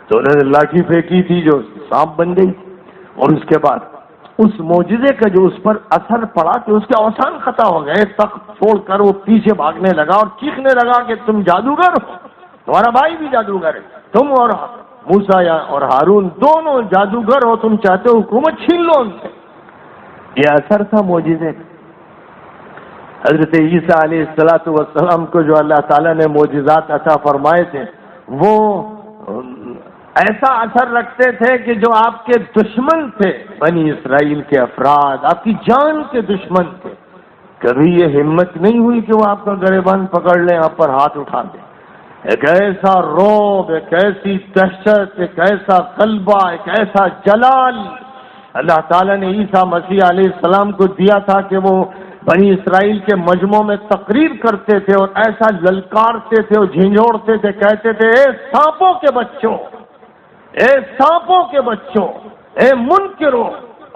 تو انہوں نے لاٹھی پھینکی تھی جو سانپ بن گئی. اور اس کے بعد اس معجزے کا جو اس پر اثر پڑا کہ اس کے اوسان ختم ہو گئے. تخت چھوڑ کر وہ پیچھے بھاگنے لگا اور چیخنے لگا کہ تم جادوگر ہو، تمہارا بھائی بھی جادوگر ہے، تم اور موسیٰ اور ہارون دونوں جادوگر ہو، تم چاہتے ہو حکومت چھین لو ان سے. یہ اثر تھا معجزے کا. حضرت عیسیٰ علیہ السلام کو جو اللہ تعالیٰ نے معجزات عطا فرمائے تھے وہ ایسا اثر رکھتے تھے کہ جو آپ کے دشمن تھے، بنی اسرائیل کے افراد، آپ کی جان کے دشمن تھے، کبھی یہ ہمت نہیں ہوئی کہ وہ آپ کا گریبان پکڑ لیں، آپ پر ہاتھ اٹھا دیں. ایک ایسا رعب، ایک ایسی دہشت، ایک ایسا غلبہ، ایک ایسا جلال اللہ تعالیٰ نے عیسیٰ مسیح علیہ السلام کو دیا تھا کہ وہ بنی اسرائیل کے مجمعوں میں تقریر کرتے تھے اور ایسا للکارتے تھے اور جھنجھوڑتے تھے، کہتے تھے اے سانپوں کے بچوں، اے سانپوں کے بچوں، اے منکروں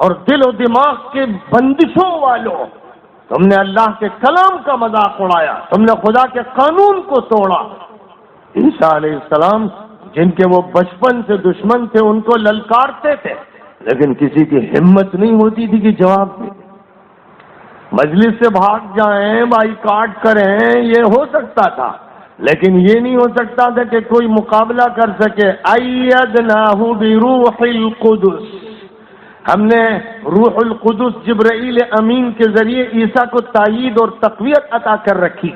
اور دل و دماغ کے بندشوں والوں، تم نے اللہ کے کلام کا مذاق اڑایا، تم نے خدا کے قانون کو توڑا۔ عیسیٰ علیہ السلام جن کے وہ بچپن سے دشمن تھے ان کو للکارتے تھے، لیکن کسی کی ہمت نہیں ہوتی تھی کہ جواب دے۔ مجلس سے بھاگ جائیں، بائیکاٹ کریں، یہ ہو سکتا تھا، لیکن یہ نہیں ہو سکتا تھا کہ کوئی مقابلہ کر سکے۔ ایدناہ بروح القدس، ہم نے روح القدس جبرائیل امین کے ذریعے عیسیٰ کو تائید اور تقویت عطا کر رکھی،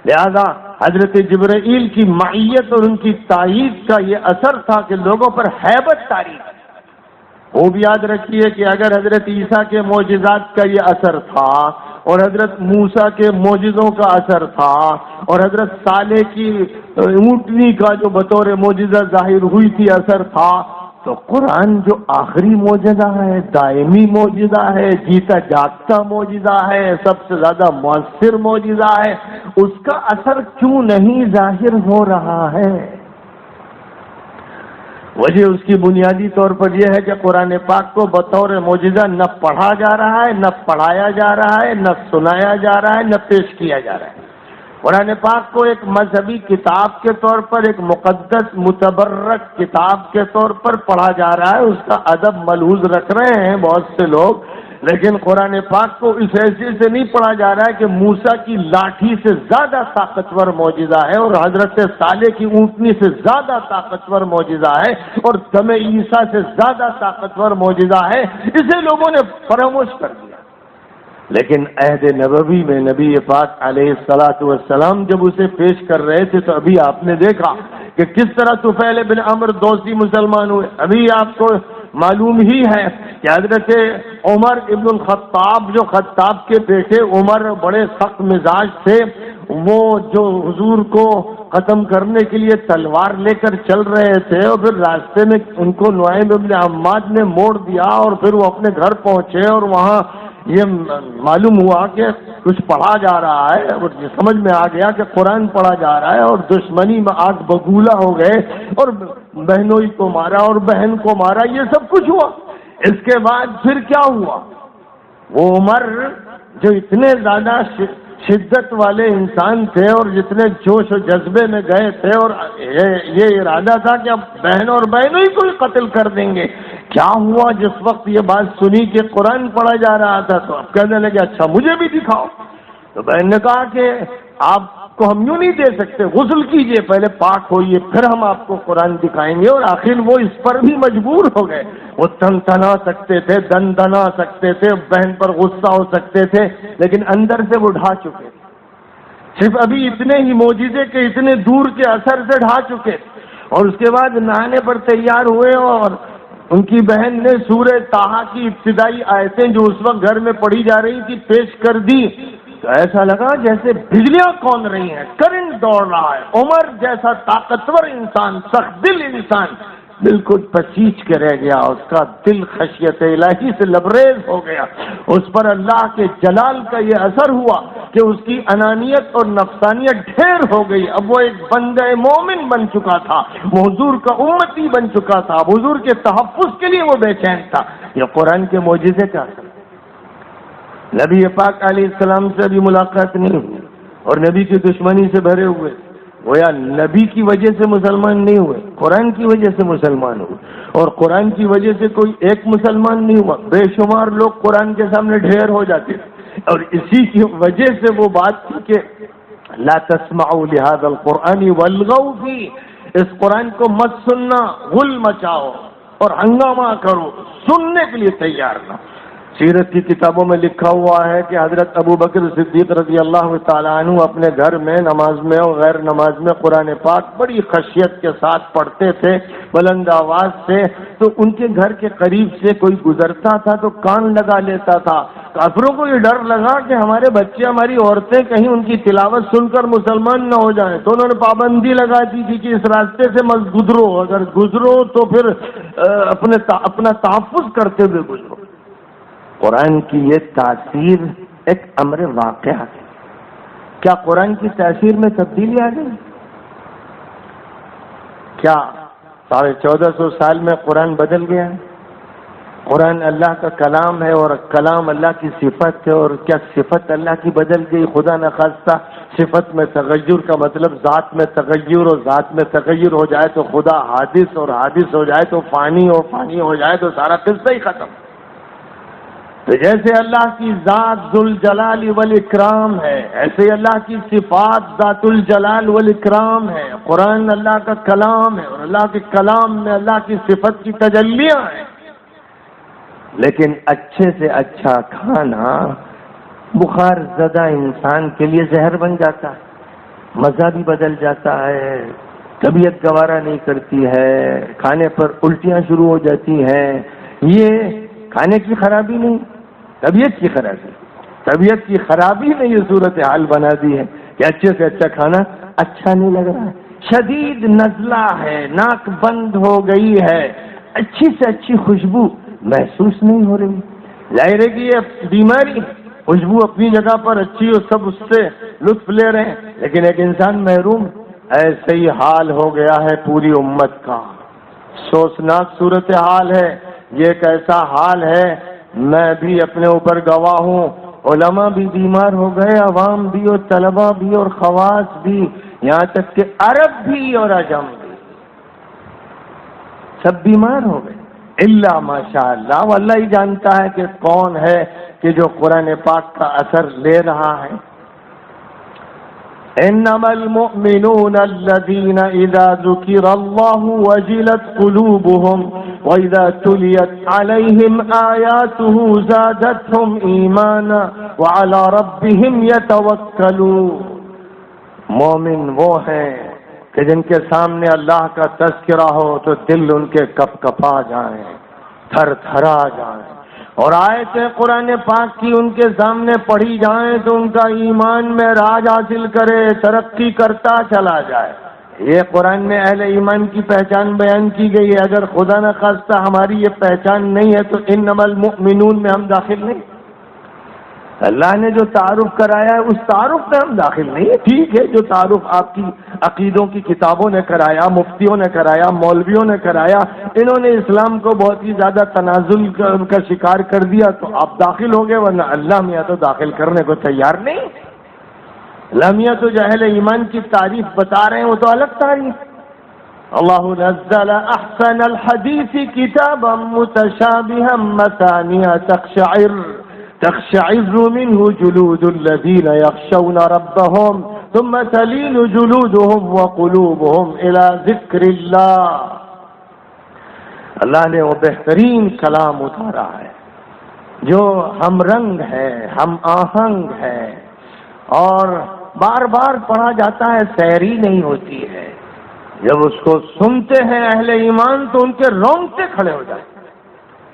لہذا حضرت جبرائیل کی معیت اور ان کی تائید کا یہ اثر تھا کہ لوگوں پر ہیبت طاری۔ خوب یاد رکھیے کہ اگر حضرت عیسیٰ کے معجزات کا یہ اثر تھا اور حضرت موسیٰ کے معجزوں کا اثر تھا اور حضرت صالح کی اونٹنی کا جو بطور معجزہ ظاہر ہوئی تھی اثر تھا، تو قرآن جو آخری معجزہ ہے، دائمی معجزہ ہے، جیتا جاگتا معجزہ ہے، سب سے زیادہ مؤثر معجزہ ہے، اس کا اثر کیوں نہیں ظاہر ہو رہا ہے؟ وجہ اس کی بنیادی طور پر یہ ہے کہ قرآن پاک کو بطور معجزہ نہ پڑھا جا رہا ہے، نہ پڑھایا جا رہا ہے، نہ سنایا جا رہا ہے، نہ پیش کیا جا رہا ہے۔ قرآن پاک کو ایک مذہبی کتاب کے طور پر، ایک مقدس متبرک کتاب کے طور پر پڑھا جا رہا ہے، اس کا ادب ملحوظ رکھ رہے ہیں بہت سے لوگ، لیکن قرآن پاک کو اس حیثیت سے نہیں پڑھا جا رہا ہے کہ موسیٰ کی لاٹھی سے زیادہ طاقتور معجزہ ہے اور حضرت صالح کی اونٹنی سے زیادہ طاقتور معجزہ ہے اور دم عیسیٰ سے زیادہ طاقتور معجزہ ہے، اسے لوگوں نے فراموش کر دیا۔ لیکن عہد نبوی میں نبی پاک علیہ الصلاۃ والسلام جب اسے پیش کر رہے تھے تو ابھی آپ نے دیکھا کہ کس طرح طفیل بن عمرو دوسی مسلمان ہوئے۔ ابھی آپ کو معلوم ہی ہے کہ حضرت عمر ابن الخطاب، جو خطاب کے بیٹے عمر بڑے سخت مزاج تھے، وہ جو حضور کو ختم کرنے کے لیے تلوار لے کر چل رہے تھے اور پھر راستے میں ان کو نعیم ابن عماد نے موڑ دیا اور پھر وہ اپنے گھر پہنچے اور وہاں یہ معلوم ہوا کہ کچھ پڑھا جا رہا ہے اور سمجھ میں آ گیا کہ قرآن پڑھا جا رہا ہے اور دشمنی میں آگ بگولا ہو گئے اور بہنوئی کو مارا اور بہن کو مارا، یہ سب کچھ ہوا۔ اس کے بعد پھر کیا ہوا؟ وہ عمر جو اتنے زیادہ شدت والے انسان تھے اور جتنے جوش و جذبے میں گئے تھے اور یہ ارادہ تھا کہ اب بہن اور بہنوئی کو ہی قتل کر دیں گے، کیا ہوا جس وقت یہ بات سنی کہ قرآن پڑھا جا رہا تھا تو اب کہنے لگے اچھا مجھے بھی دکھاؤ۔ تو بہن نے کہا کہ آپ کو ہم یوں نہیں دے سکتے، غسل کیجئے، پہلے پاک ہوئیے، پھر ہم آپ کو قرآن دکھائیں گے۔ اور آخر وہ اس پر بھی مجبور ہو گئے، وہ تن تنا سکتے تھے، دن دنا سکتے تھے، بہن پر غصہ ہو سکتے تھے، لیکن اندر سے وہ ڈھا چکے تھے، صرف ابھی اتنے ہی معجزے کے اتنے دور کے اثر سے ڈھا چکے تھے۔ اور اس کے بعد نہانے پر تیار ہوئے اور ان کی بہن نے سورہ طٰہٰ کی ابتدائی آیتیں جو اس وقت گھر میں پڑھی جا رہی تھی پیش کر دی، تو ایسا لگا جیسے بجلیاں کون رہی ہیں، کرنٹ دوڑ رہا ہے۔ عمر جیسا طاقتور انسان، سخت دل انسان بالکل پسیج کے رہ گیا، اس کا دل خشیت الہی سے لبریز ہو گیا، اس پر اللہ کے جلال کا یہ اثر ہوا کہ اس کی انانیت اور نفسانیت ڈھیر ہو گئی۔ اب وہ ایک بندہ مومن بن چکا تھا، وہ حضور کا امتی بن چکا تھا، حضور کے تحفظ کے لیے وہ بے چین تھا۔ یہ قرآن کے معجزے کا اثر۔ نبی پاک علیہ السلام سے ابھی ملاقات نہیں ہوئی اور نبی کی دشمنی سے بھرے ہوئے، گویا نبی کی وجہ سے مسلمان نہیں ہوئے، قرآن کی وجہ سے مسلمان ہوئے، اور قرآن کی وجہ سے کوئی ایک مسلمان نہیں ہوا، بے شمار لوگ قرآن کے سامنے ڈھیر ہو جاتے تھے۔ اور اسی کی وجہ سے وہ بات تھی کہ لا تسمعوا لهذا القرآن والغوا فيه، اس قرآن کو مت سننا، غل مچاؤ اور ہنگامہ کرو، سننے کے لیے تیار نہ۔ سیرت کی کتابوں میں لکھا ہوا ہے کہ حضرت ابو بکر صدیق رضی اللہ تعالیٰ عنہ اپنے گھر میں نماز میں اور غیر نماز میں قرآن پاک بڑی خشیت کے ساتھ پڑھتے تھے، بلند آواز سے، تو ان کے گھر کے قریب سے کوئی گزرتا تھا تو کان لگا لیتا تھا۔ کافروں کو یہ ڈر لگا کہ ہمارے بچے، ہماری عورتیں کہیں ان کی تلاوت سن کر مسلمان نہ ہو جائیں، تو انہوں نے پابندی لگا دی تھی کہ اس راستے سے مت گزرو، اگر گزرو تو پھر اپنا تحفظ کرتے ہوئے گزرو۔ قرآن کی یہ تاثیر ایک امر واقعہ ہے. کیا قرآن کی تاثیر میں تبدیلی آ گئی؟ کیا 1450 سال میں قرآن بدل گیا؟ قرآن اللہ کا کلام ہے اور کلام اللہ کی صفت ہے، اور کیا صفت اللہ کی بدل گئی؟ خدا نخواستہ صفت میں تغیر کا مطلب ذات میں تغیر، اور ذات میں تغیر ہو جائے تو خدا حادث، اور حادث ہو جائے تو فانی، اور فانی ہو جائے تو سارا قصہ ہی ختم. تو جیسے اللہ کی ذات ذوالجلال والاکرام ہے، ایسے اللہ کی صفات ذات الجلال والاکرام ہے. قرآن اللہ کا کلام ہے اور اللہ کے کلام میں اللہ کی صفت کی تجلیاں ہیں. لیکن اچھے سے اچھا کھانا بخار زدہ انسان کے لیے زہر بن جاتا ہے، مزہ بھی بدل جاتا ہے، طبیعت گوارا نہیں کرتی ہے، کھانے پر الٹیاں شروع ہو جاتی ہیں. یہ کھانے کی خرابی نہیں، طبیعت کی خرابی. طبیعت کی خرابی نے یہ صورتحال بنا دی ہے کہ اچھے سے اچھا کھانا اچھا نہیں لگ رہا ہے. شدید نزلہ ہے، ناک بند ہو گئی ہے، اچھی سے اچھی خوشبو محسوس نہیں ہو رہی. ظاہر ہے کہ یہ بیماری، خوشبو اپنی جگہ پر اچھی اور سب اس سے لطف لے رہے ہیں، لیکن ایک انسان محروم. ایسے ہی حال ہو گیا ہے پوری امت کا. افسوسناک صورتحال ہے. یہ ایک ایسا حال ہے، میں بھی اپنے اوپر گواہ ہوں، علماء بھی بیمار ہو گئے، عوام بھی اور طلباء بھی اور خواص بھی، یہاں تک کہ عرب بھی اور عجم بھی، سب بیمار ہو گئے. اللہ ماشاء اللہ، وہ اللہ ہی جانتا ہے کہ کون ہے کہ جو قرآن پاک کا اثر لے رہا ہے. انما المؤمنون الذين اذا ذكر الله وجلت قلوبهم واذا تليت عليهم آياته زادتهم ایمانا وعلى ربهم يتوكلون. مومن وہ ہیں کہ جن کے سامنے اللہ کا تذکرہ ہو تو دل ان کے کپ کپا جائیں، تھر تھرا جائیں، اور آیتیں قرآن پاک کی ان کے سامنے پڑھی جائیں تو ان کا ایمان میں راج حاصل کرے، ترقی کرتا چلا جائے. یہ قرآن میں اہل ایمان کی پہچان بیان کی گئی ہے. اگر خدا نخواستہ ہماری یہ پہچان نہیں ہے تو انما المؤمنون میں ہم داخل نہیں. اللہ نے جو تعارف کرایا ہے اس تعارف میں ہم داخل نہیں ہے. ٹھیک ہے، جو تعارف آپ کی عقیدوں کی کتابوں نے کرایا، مفتیوں نے کرایا، مولویوں نے کرایا، انہوں نے اسلام کو بہت ہی زیادہ تنازل کا شکار کر دیا تو آپ داخل ہو گئے، ورنہ اللہ میاں تو داخل کرنے کو تیار نہیں. اللہ میاں تو جو اہل ایمان کی تعریف بتا رہے ہیں وہ تو الگ تعریف. اللہ نزل احسن الحدیث کتابا متشابہا مثانیہ تقشعر منه جلود الذين يخشون ربهم ثم تلين جلودهم وقلوبهم الى ذکر اللہ. اللہ نے وہ بہترین کلام اتارا ہے جو ہم رنگ ہے، ہم آہنگ ہے، اور بار بار پڑھا جاتا ہے، سیری نہیں ہوتی ہے. جب اس کو سنتے ہیں اہل ایمان تو ان کے رونگٹے کھڑے ہو جاتے ہیں.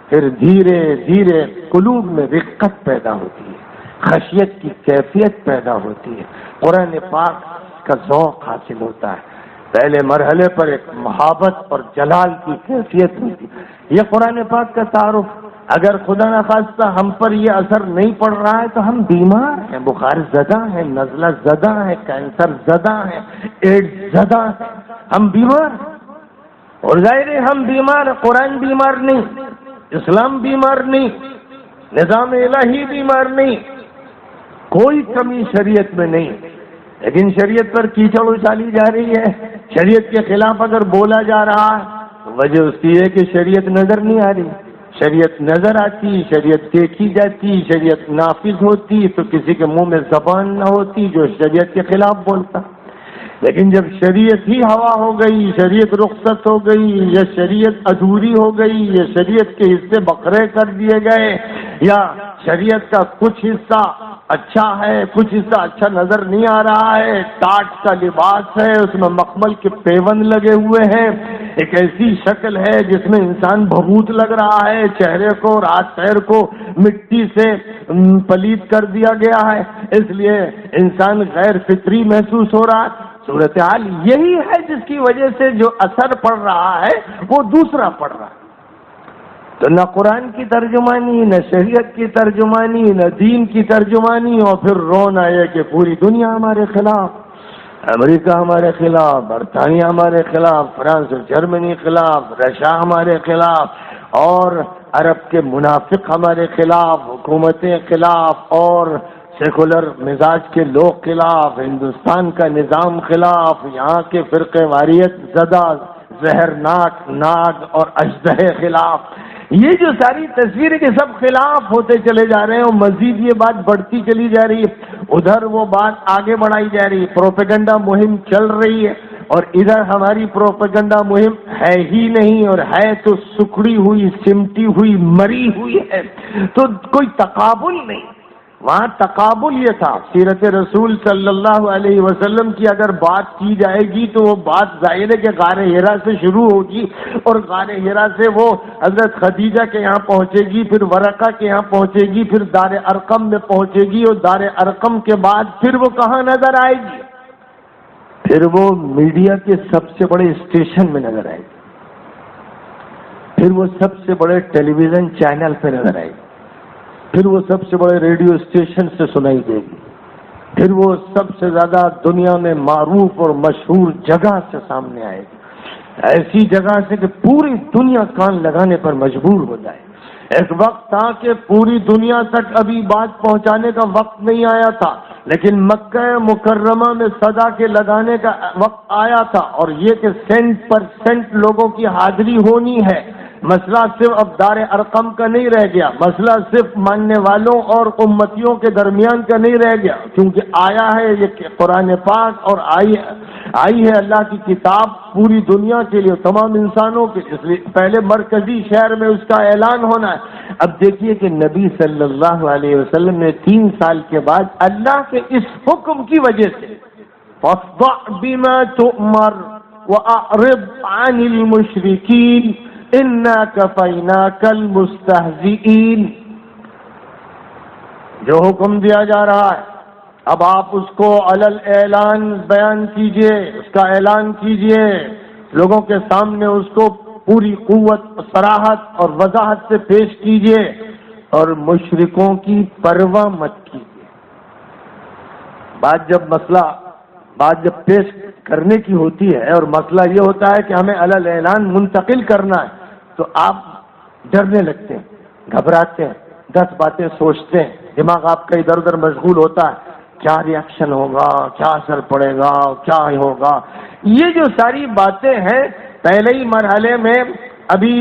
پھر دھیرے دھیرے قلوب میں رقت پیدا ہوتی ہے، خشیت کی کیفیت پیدا ہوتی ہے، قرآن پاک کا ذوق حاصل ہوتا ہے. پہلے مرحلے پر ایک محبت اور جلال کی کیفیت ہوتی ہے. یہ قرآن پاک کا تعارف. اگر خدا نخواستہ ہم پر یہ اثر نہیں پڑ رہا ہے تو ہم بیمار ہیں، بخار زدہ ہیں، نزلہ زدہ ہیں، کینسر زدہ ہیں، ایڈز زدہ ہیں، ہم بیمار ہیں. اور ظاہر ہے ہم بیمار ہیں، قرآن بیمار نہیں، اسلام بیمار نہیں، نظام الہی بیمار نہیں، کوئی کمی شریعت میں نہیں. لیکن شریعت پر کیچڑ اچالی جا رہی ہے، شریعت کے خلاف اگر بولا جا رہا ہے، وجہ اس کی ہے کہ شریعت نظر نہیں آ رہی. شریعت نظر آتی، شریعت دیکھی جاتی، شریعت نافذ ہوتی تو کسی کے منہ میں زبان نہ ہوتی جو شریعت کے خلاف بولتا. لیکن جب شریعت ہی ہوا ہو گئی، شریعت رخصت ہو گئی، یا شریعت ادھوری ہو گئی، یا شریعت کے حصے بکھرے کر دیے گئے، یا شریعت کا کچھ حصہ اچھا ہے، کچھ حصہ اچھا نظر نہیں آ رہا ہے، ٹاٹ کا لباس ہے، اس میں مخمل کے پیوند لگے ہوئے ہیں، ایک ایسی شکل ہے جس میں انسان بھبوت لگ رہا ہے، چہرے کو اور ہاتھ پیر کو مٹی سے پلید کر دیا گیا ہے، اس لیے انسان غیر فطری محسوس ہو رہا ہے. صورتحال یہی ہے جس کی وجہ سے جو اثر پڑ رہا ہے وہ دوسرا پڑ رہا ہے. تو نہ قرآن کی ترجمانی، نہ شریعت کی ترجمانی، نہ دین کی ترجمانی، اور پھر رونا یہ کہ پوری دنیا ہمارے خلاف، امریکہ ہمارے خلاف، برطانیہ ہمارے خلاف، فرانس اور جرمنی خلاف، رشیا ہمارے خلاف، اور عرب کے منافق ہمارے خلاف، حکومتیں خلاف، اور سیکولر مزاج کے لوگ خلاف، ہندوستان کا نظام خلاف، یہاں کے فرقے واریت زدہ زہرناک ناگ اور اژدہے خلاف. یہ جو ساری تصویریں کہ سب خلاف ہوتے چلے جا رہے ہیں، اور مزید یہ بات بڑھتی چلی جا رہی ہے، ادھر وہ بات آگے بڑھائی جا رہی ہے، پروپیگنڈا مہم چل رہی ہے، اور ادھر ہماری پروپیگنڈا مہم ہے ہی نہیں، اور ہے تو سکڑی ہوئی، سمٹی ہوئی، مری ہوئی ہے، تو کوئی تقابل نہیں. وہاں تقابل یہ تھا، سیرت رسول صلی اللہ علیہ وسلم کی اگر بات کی جائے گی تو وہ بات ظاہر ہے کہ غار حرا سے شروع ہوگی، اور غار حرا سے وہ حضرت خدیجہ کے یہاں پہنچے گی، پھر ورقہ کے یہاں پہنچے گی، پھر دار ارقم میں پہنچے گی، اور دار ارقم کے بعد پھر وہ کہاں نظر آئے گی؟ پھر وہ میڈیا کے سب سے بڑے اسٹیشن میں نظر آئے گی، پھر وہ سب سے بڑے ٹیلی ویژن چینل پہ نظر آئے گی، پھر وہ سب سے بڑے ریڈیو اسٹیشن سے سنائی دے گی، پھر وہ سب سے زیادہ دنیا میں معروف اور مشہور جگہ سے سامنے آئے گی، ایسی جگہ سے کہ پوری دنیا کان لگانے پر مجبور ہو جائے. ایک وقت تھا کہ پوری دنیا تک ابھی بات پہنچانے کا وقت نہیں آیا تھا، لیکن مکہ مکرمہ میں صدا کے لگانے کا وقت آیا تھا، اور یہ کہ 100% لوگوں کی حاضری ہونی ہے. مسئلہ صرف اب دار ارقم کا نہیں رہ گیا، مسئلہ صرف ماننے والوں اور امتیوں کے درمیان کا نہیں رہ گیا، کیونکہ آیا ہے یہ قرآن پاک، اور آئی ہے اللہ کی کتاب پوری دنیا کے لیے، تمام انسانوں کے، اس لیے پہلے مرکزی شہر میں اس کا اعلان ہونا ہے. اب دیکھیے کہ نبی صلی اللہ علیہ وسلم نے 3 سال کے بعد اللہ کے اس حکم کی وجہ سے فاصدع بما تؤمر واعرض عن المشرکین انا کفیناک المستہزئین، جو حکم دیا جا رہا ہے اب آپ اس کو علل اعلان بیان کیجئے، اس کا اعلان کیجئے، لوگوں کے سامنے اس کو پوری قوت، صراحت اور وضاحت سے پیش کیجئے، اور مشرکوں کی پرواہ مت کیجئے. بات جب پیش کرنے کی ہوتی ہے اور مسئلہ یہ ہوتا ہے کہ ہمیں علل اعلان منتقل کرنا ہے، تو آپ ڈرنے لگتے ہیں، گھبراتے ہیں، 10 باتیں سوچتے ہیں، دماغ آپ کا ادھر ادھر مشغول ہوتا ہے، کیا ری ایکشن ہوگا، کیا اثر پڑے گا، کیا ہوگا. یہ جو ساری باتیں ہیں پہلے ہی مرحلے میں، ابھی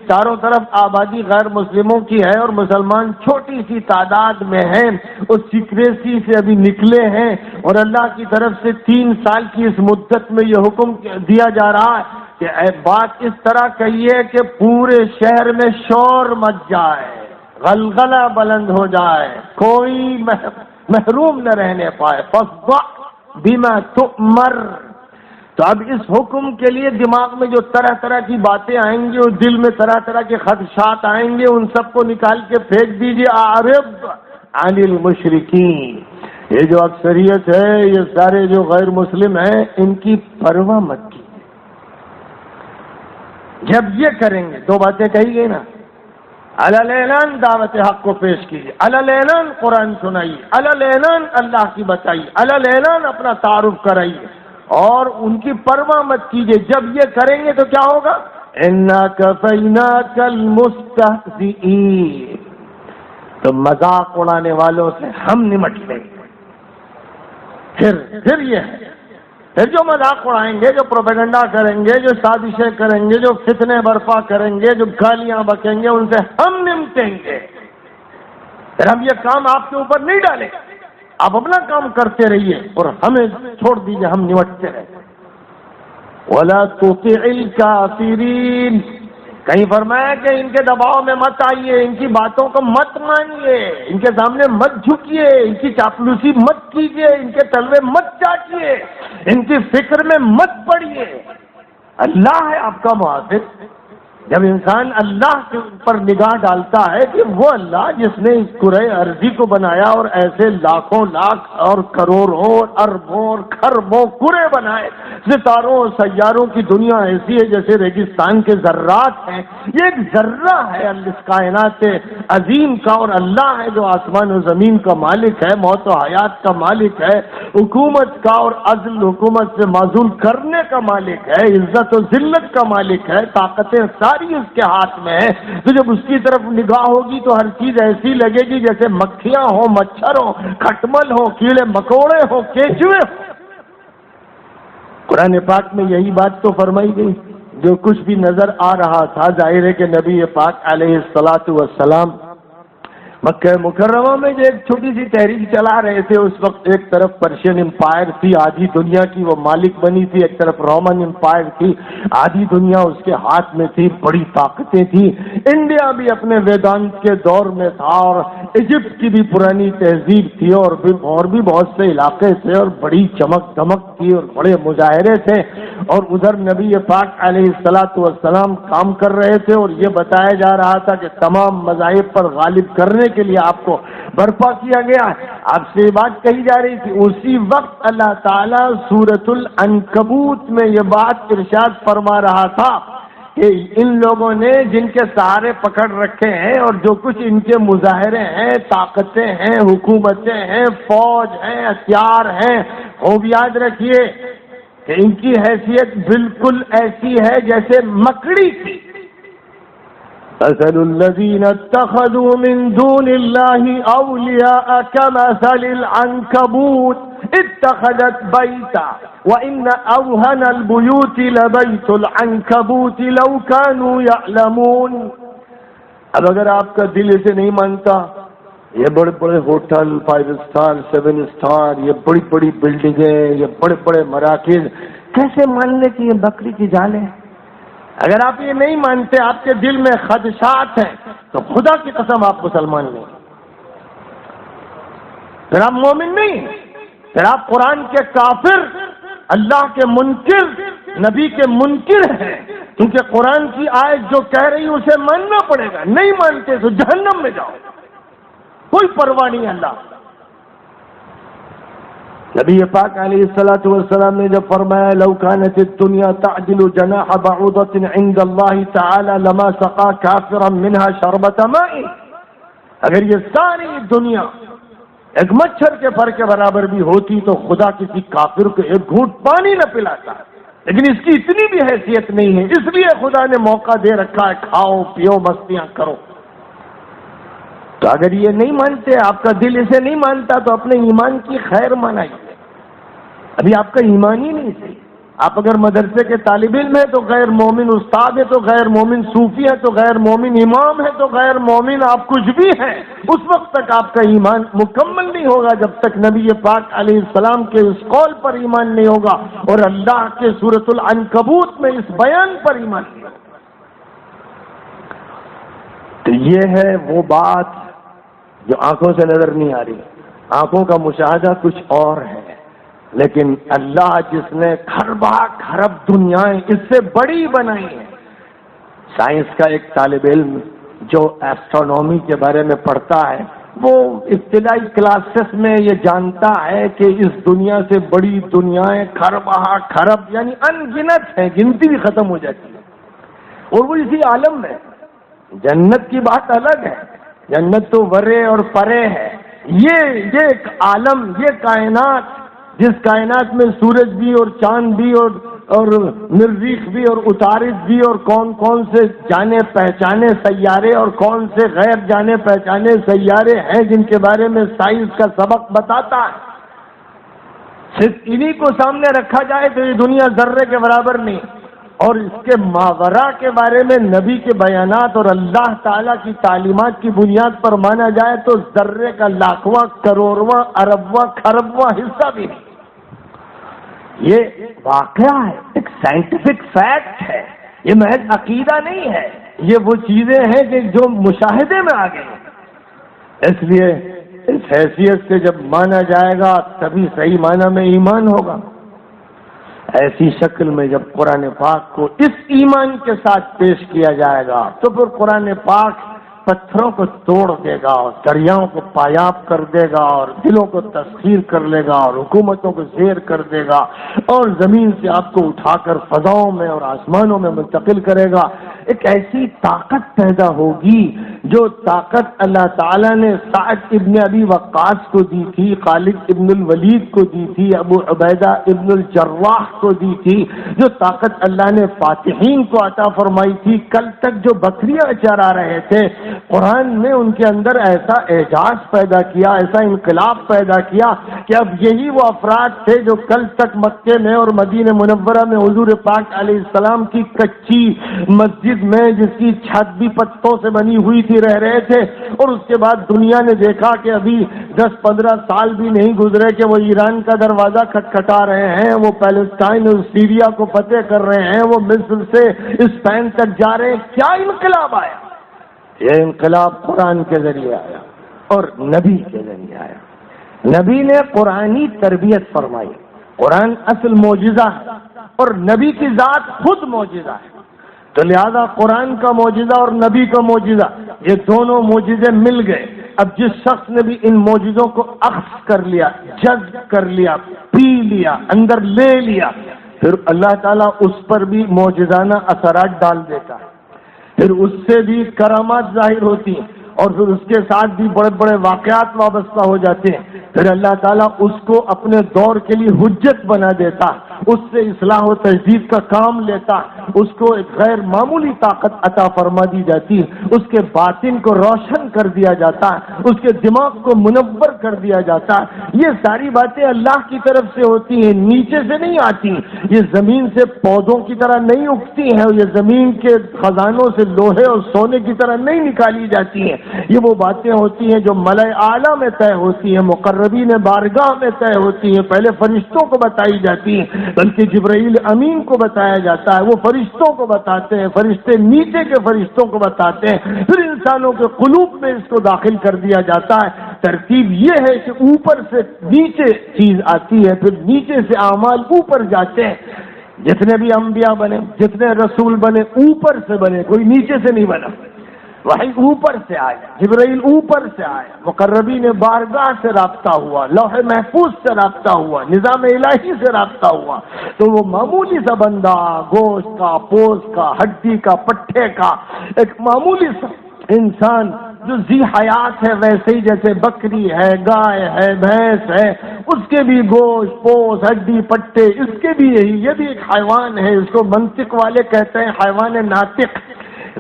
چاروں طرف آبادی غیر مسلموں کی ہے اور مسلمان چھوٹی سی تعداد میں ہیں، اس سیکریسی سے ابھی نکلے ہیں، اور اللہ کی طرف سے 3 سال کی اس مدت میں یہ حکم دیا جا رہا ہے کہ بات اس طرح کہیے کہ پورے شہر میں شور مچ جائے، غلغلہ بلند ہو جائے، کوئی محروم نہ رہنے پائے. فاصدع بما تؤمر. تو اب اس حکم کے لیے دماغ میں جو طرح طرح کی باتیں آئیں گی اور دل میں طرح طرح کے خدشات آئیں گے، ان سب کو نکال کے پھینک دیجیے. اعرض عن المشرکین، یہ جو اکثریت ہے، یہ سارے جو غیر مسلم ہیں، ان کی پرواہ مت کیجیے. جب یہ کریں گے، 2 باتیں کہی گئی نا، علل اعلان دعوت حق کو پیش کیجیے، علل اعلان قرآن سنائیے، علل اعلان اللہ کی بتائیے، علل اعلان اپنا تعارف کرائیے، اور ان کی پرواہ مت کیجیے. جب یہ کریں گے تو کیا ہوگا؟ انا کفیناک المستہزئین، تو مذاق اڑانے والوں سے ہم نمٹ لیں گے. پھر یہ ہے، پھر جو مذاق اڑائیں گے، جو پروپیگنڈا کریں گے، جو سازشیں کریں گے، جو فتنے برپا کریں گے، جو گالیاں بکیں گے، ان سے ہم نمٹیں گے. پھر ہم یہ کام آپ کے اوپر نہیں ڈالیں، آپ اپنا کام کرتے رہیے اور ہمیں چھوڑ دیجیے، ہم نمٹتے رہیں. وَلَا تُطِعِ الْكَافِرِينَ، کہیں فرمایا کہ ان کے دباؤ میں مت آئیے، ان کی باتوں کو مت مانیے، ان کے سامنے مت جھکیے، ان کی چاپلوسی مت کیجیے، ان کے تلوے مت چاٹیے، ان کی فکر میں مت پڑیے. اللہ ہے آپ کا محافظ، جب انسان اللہ کے اوپر نگاہ ڈالتا ہے کہ وہ اللہ جس نے اس کرۂ ارضی کو بنایا اور ایسے لاکھوں لاکھ اور کروڑوں اور اربوں اور خربوں کرے بنائے، ستاروں اور سیاروں کی دنیا ایسی ہے جیسے ریگستان کے ذرات ہیں، یہ ایک ذرہ ہے اس کائنات عظیم کا، اور اللہ ہے جو آسمان و زمین کا مالک ہے، موت و حیات کا مالک ہے، حکومت کا اور عدل حکومت سے معزول کرنے کا مالک ہے، عزت و ذلت کا مالک ہے، طاقتیں ساری اس کے ہاتھ میں ہے۔ تو جب اس کی طرف نگاہ ہوگی تو ہر چیز ایسی لگے گی جیسے مکھیاں ہوں، مچھر ہوں، کھٹمل ہوں، کیڑے مکوڑے ہوں، کیچوے ہوں۔ قرآن پاک میں یہی بات تو فرمائی گئی۔ جو کچھ بھی نظر آ رہا تھا ظاہر ہے کہ نبی پاک علیہ الصلاۃ والسلام مکہ مکرمہ میں جو ایک چھوٹی سی تحریک چلا رہے تھے، اس وقت ایک طرف پرشین امپائر تھی، آدھی دنیا کی وہ مالک بنی تھی، ایک طرف رومن امپائر تھی، آدھی دنیا اس کے ہاتھ میں تھی، بڑی طاقتیں تھیں۔ انڈیا بھی اپنے ویدانت کے دور میں تھا، اور ایجپٹ کی بھی پرانی تہذیب تھی، اور بھی بہت سے علاقے تھے، اور بڑی چمک دمک تھی اور بڑے مظاہرے تھے، اور ادھر نبی پاک علیہ الصلاۃ والسلام کام کر رہے تھے، اور یہ بتایا جا رہا تھا کہ تمام مذاہب پر غالب کرنے کے لیے آپ کو برپا کیا گیا ہے۔ آپ سے یہ بات کہی جا رہی تھی، اسی وقت اللہ تعالیٰ سورۃ العنکبوت میں یہ بات ارشاد فرما رہا تھا کہ ان لوگوں نے جن کے سہارے پکڑ رکھے ہیں اور جو کچھ ان کے مظاہرے ہیں، طاقتیں ہیں، حکومتیں ہیں، فوج ہیں، ہتھیار ہیں، خوب یاد رکھیے کہ ان کی حیثیت بالکل ایسی ہے جیسے مکڑی کی۔ مثل الذين اتخذوا من دون الله أولياء كمثل العنكبوت اتخذت بيتا وإن أوهن البيوت لبيت العنكبوت لو كانوا يعلمون۔ اب اگر آپ کا دل اسے نہیں مانتا، یہ بڑے بڑے ہوٹل، 5 اسٹار 7 اسٹار، یہ بڑی بڑی بلڈنگیں، یہ بڑے بڑے مراکز، کیسے مان لے کہ یہ بکری کی جال ہے؟ اگر آپ یہ نہیں مانتے، آپ کے دل میں خدشات ہیں، تو خدا کی قسم آپ مسلمان نہیں، پھر آپ مومن نہیں، پھر آپ قرآن کے کافر، اللہ کے منکر، نبی کے منکر ہیں، کیونکہ قرآن کی آیت جو کہہ رہی اسے ماننا پڑے گا، نہیں مانتے تو جہنم میں جاؤ، کوئی پرواہ نہیں اللہ۔ نبی پاک علیہ الصلاۃ والسلام نے جب فرمایا لو كانت الدنيا تعدل جناح بعوضة عند الله تعالى لما سقى كافرا منها شربة ماء، اگر یہ ساری دنیا ایک مچھر کے پر کے برابر بھی ہوتی تو خدا کسی کافر کو ایک گھونٹ پانی نہ پلاتا، لیکن اس کی اتنی بھی حیثیت نہیں ہے، اس لیے خدا نے موقع دے رکھا ہے، کھاؤ پیو مستیاں کرو۔ تو اگر یہ نہیں مانتے، آپ کا دل اسے نہیں مانتا، تو اپنے ایمان کی خیر منائیے۔ ابھی آپ کا ایمان ہی نہیں صحیح۔ آپ اگر مدرسے کے طالب علم ہیں تو غیر مومن استاد ہے، تو غیر مومن صوفی ہے، تو غیر مومن امام ہے، تو غیر مومن آپ کچھ بھی ہیں، اس وقت تک آپ کا ایمان مکمل نہیں ہوگا جب تک نبی پاک علیہ السلام کے اس قول پر ایمان نہیں ہوگا اور اللہ کے سورۃ العنکبوت میں اس بیان پر ایمان نہیں ہوگا۔ تو یہ ہے وہ بات جو آنکھوں سے نظر نہیں آ رہی، آنکھوں کا مشاہدہ کچھ اور ہے، لیکن اللہ جس نے خربہ خرب دنیایں اس سے بڑی بنائی ہیں۔ سائنس کا ایک طالب علم جو ایسٹرونومی کے بارے میں پڑھتا ہے، وہ ابتدائی کلاسز میں یہ جانتا ہے کہ اس دنیا سے بڑی دنیایں خربہ خرب یعنی انگنت ہیں، گنتی بھی ختم ہو جاتی ہے، اور وہ اسی عالم میں۔ جنت کی بات الگ ہے، جنت تو ورے اور پرے ہے، یہ ایک عالم، یہ کائنات، جس کائنات میں سورج بھی اور چاند بھی اور مریخ بھی اور عطارد بھی اور کون کون سے جانے پہچانے سیارے اور کون سے غیر جانے پہچانے سیارے ہیں جن کے بارے میں سائنس کا سبق بتاتا ہے، صرف انہی کو سامنے رکھا جائے تو یہ دنیا ذرے کے برابر نہیں، اور اس کے ماورا کے بارے میں نبی کے بیانات اور اللہ تعالیٰ کی تعلیمات کی بنیاد پر مانا جائے تو ذرے کا لاکھواں کروڑواں اربواں خربواں حصہ بھی نہیں۔ یہ واقعہ ہے، ایک سائنٹیفک فیکٹ ہے، یہ محض عقیدہ نہیں ہے، یہ وہ چیزیں ہیں کہ جو مشاہدے میں آ گئی۔ اس لیے اس حیثیت سے جب مانا جائے گا تبھی صحیح معنی میں ایمان ہوگا۔ ایسی شکل میں جب قرآن پاک کو اس ایمان کے ساتھ پیش کیا جائے گا تو پھر قرآن پاک پتھروں کو توڑ دے گا اور دریاؤں کو پایاب کر دے گا اور دلوں کو تسخیر کر لے گا اور حکومتوں کو زیر کر دے گا اور زمین سے آپ کو اٹھا کر فضاؤں میں اور آسمانوں میں منتقل کرے گا. ایک ایسی طاقت پیدا ہوگی جو طاقت اللہ تعالیٰ نے سعد ابن ابی وقاص کو دی تھی, خالد ابن الولید کو دی تھی, ابو عبیدہ ابن الجراح کو دی تھی, جو طاقت اللہ نے فاتحین کو عطا فرمائی تھی. کل تک جو بکریاں چرا رہے تھے, قرآن نے ان کے اندر ایسا اعجاز پیدا کیا, ایسا انقلاب پیدا کیا کہ اب یہی وہ افراد تھے جو کل تک مکے میں اور مدینہ منورہ میں حضور پاک علیہ السلام کی کچی مسجد میں, جس کی چھت بھی پتوں سے بنی ہوئی تھی, رہ رہے تھے. اور اس کے بعد دنیا نے دیکھا کہ ابھی 10-15 سال بھی نہیں گزرے کہ وہ ایران کا دروازہ کھٹکھٹا رہے ہیں, وہ پیلسٹائن اور سیریا کو فتح کر رہے ہیں, وہ مصر سے اسپین تک جا رہے ہیں. کیا انقلاب آیا؟ یہ انقلاب قرآن کے ذریعے آیا اور نبی کے ذریعے آیا. نبی نے قرآنی تربیت فرمائی. قرآن اصل معجزہ ہے اور نبی کی ذات خود معجزہ ہے, تو لہذا قرآن کا معجزہ اور نبی کا معجزہ, یہ دونوں معجزے مل گئے. اب جس شخص نے بھی ان معجزوں کو اخذ کر لیا, جذب کر لیا, پی لیا, اندر لے لیا, پھر اللہ تعالیٰ اس پر بھی معجزانہ اثرات ڈال دیتا ہے. پھر اس سے بھی کرامات ظاہر ہوتی ہیں اور پھر اس کے ساتھ بھی بڑے بڑے واقعات وابستہ ہو جاتے ہیں. پھر اللہ تعالیٰ اس کو اپنے دور کے لیے حجت بنا دیتا, اس سے اصلاح و تجدید کا کام لیتا, اس کو ایک غیر معمولی طاقت عطا فرما دی جاتی ہے, اس کے باطن کو روشن کر دیا جاتا ہے, اس کے دماغ کو منور کر دیا جاتا ہے. یہ ساری باتیں اللہ کی طرف سے ہوتی ہیں, نیچے سے نہیں آتی. یہ زمین سے پودوں کی طرح نہیں اگتی ہیں, یہ زمین کے خزانوں سے لوہے اور سونے کی طرح نہیں نکالی جاتی ہیں. یہ وہ باتیں ہوتی ہیں جو ملائے اعلیٰ میں طے ہوتی ہیں, مقربین بارگاہ میں طے ہوتی ہیں. پہلے فرشتوں کو بتائی جاتی ہیں, بلکہ جبرائیل امین کو بتایا جاتا ہے, وہ فرشتوں کو بتاتے ہیں, فرشتے نیچے کے فرشتوں کو بتاتے ہیں, پھر انسانوں کے قلوب میں اس کو داخل کر دیا جاتا ہے. ترتیب یہ ہے کہ اوپر سے نیچے چیز آتی ہے, پھر نیچے سے اعمال اوپر جاتے ہیں. جتنے بھی انبیاء بنے, جتنے رسول بنے, اوپر سے بنے, کوئی نیچے سے نہیں بنا. وحی اوپر سے آیا, جبرائیل اوپر سے آیا, مقربین بارگاہ سے رابطہ ہوا, لوح محفوظ سے رابطہ ہوا, نظام الہی سے رابطہ ہوا. تو وہ معمولی سا بندہ, گوشت کا, پوست کا, ہڈی کا, پٹھے کا, ایک معمولی سا انسان جو ذی حیات ہے, ویسے ہی جیسے بکری ہے, گائے ہے, بھینس ہے, اس کے بھی گوشت, پوست, ہڈی, پٹھے, اس کے بھی یہی, یہ بھی ایک حیوان ہے. اس کو منطق والے کہتے ہیں حیوان ناطق,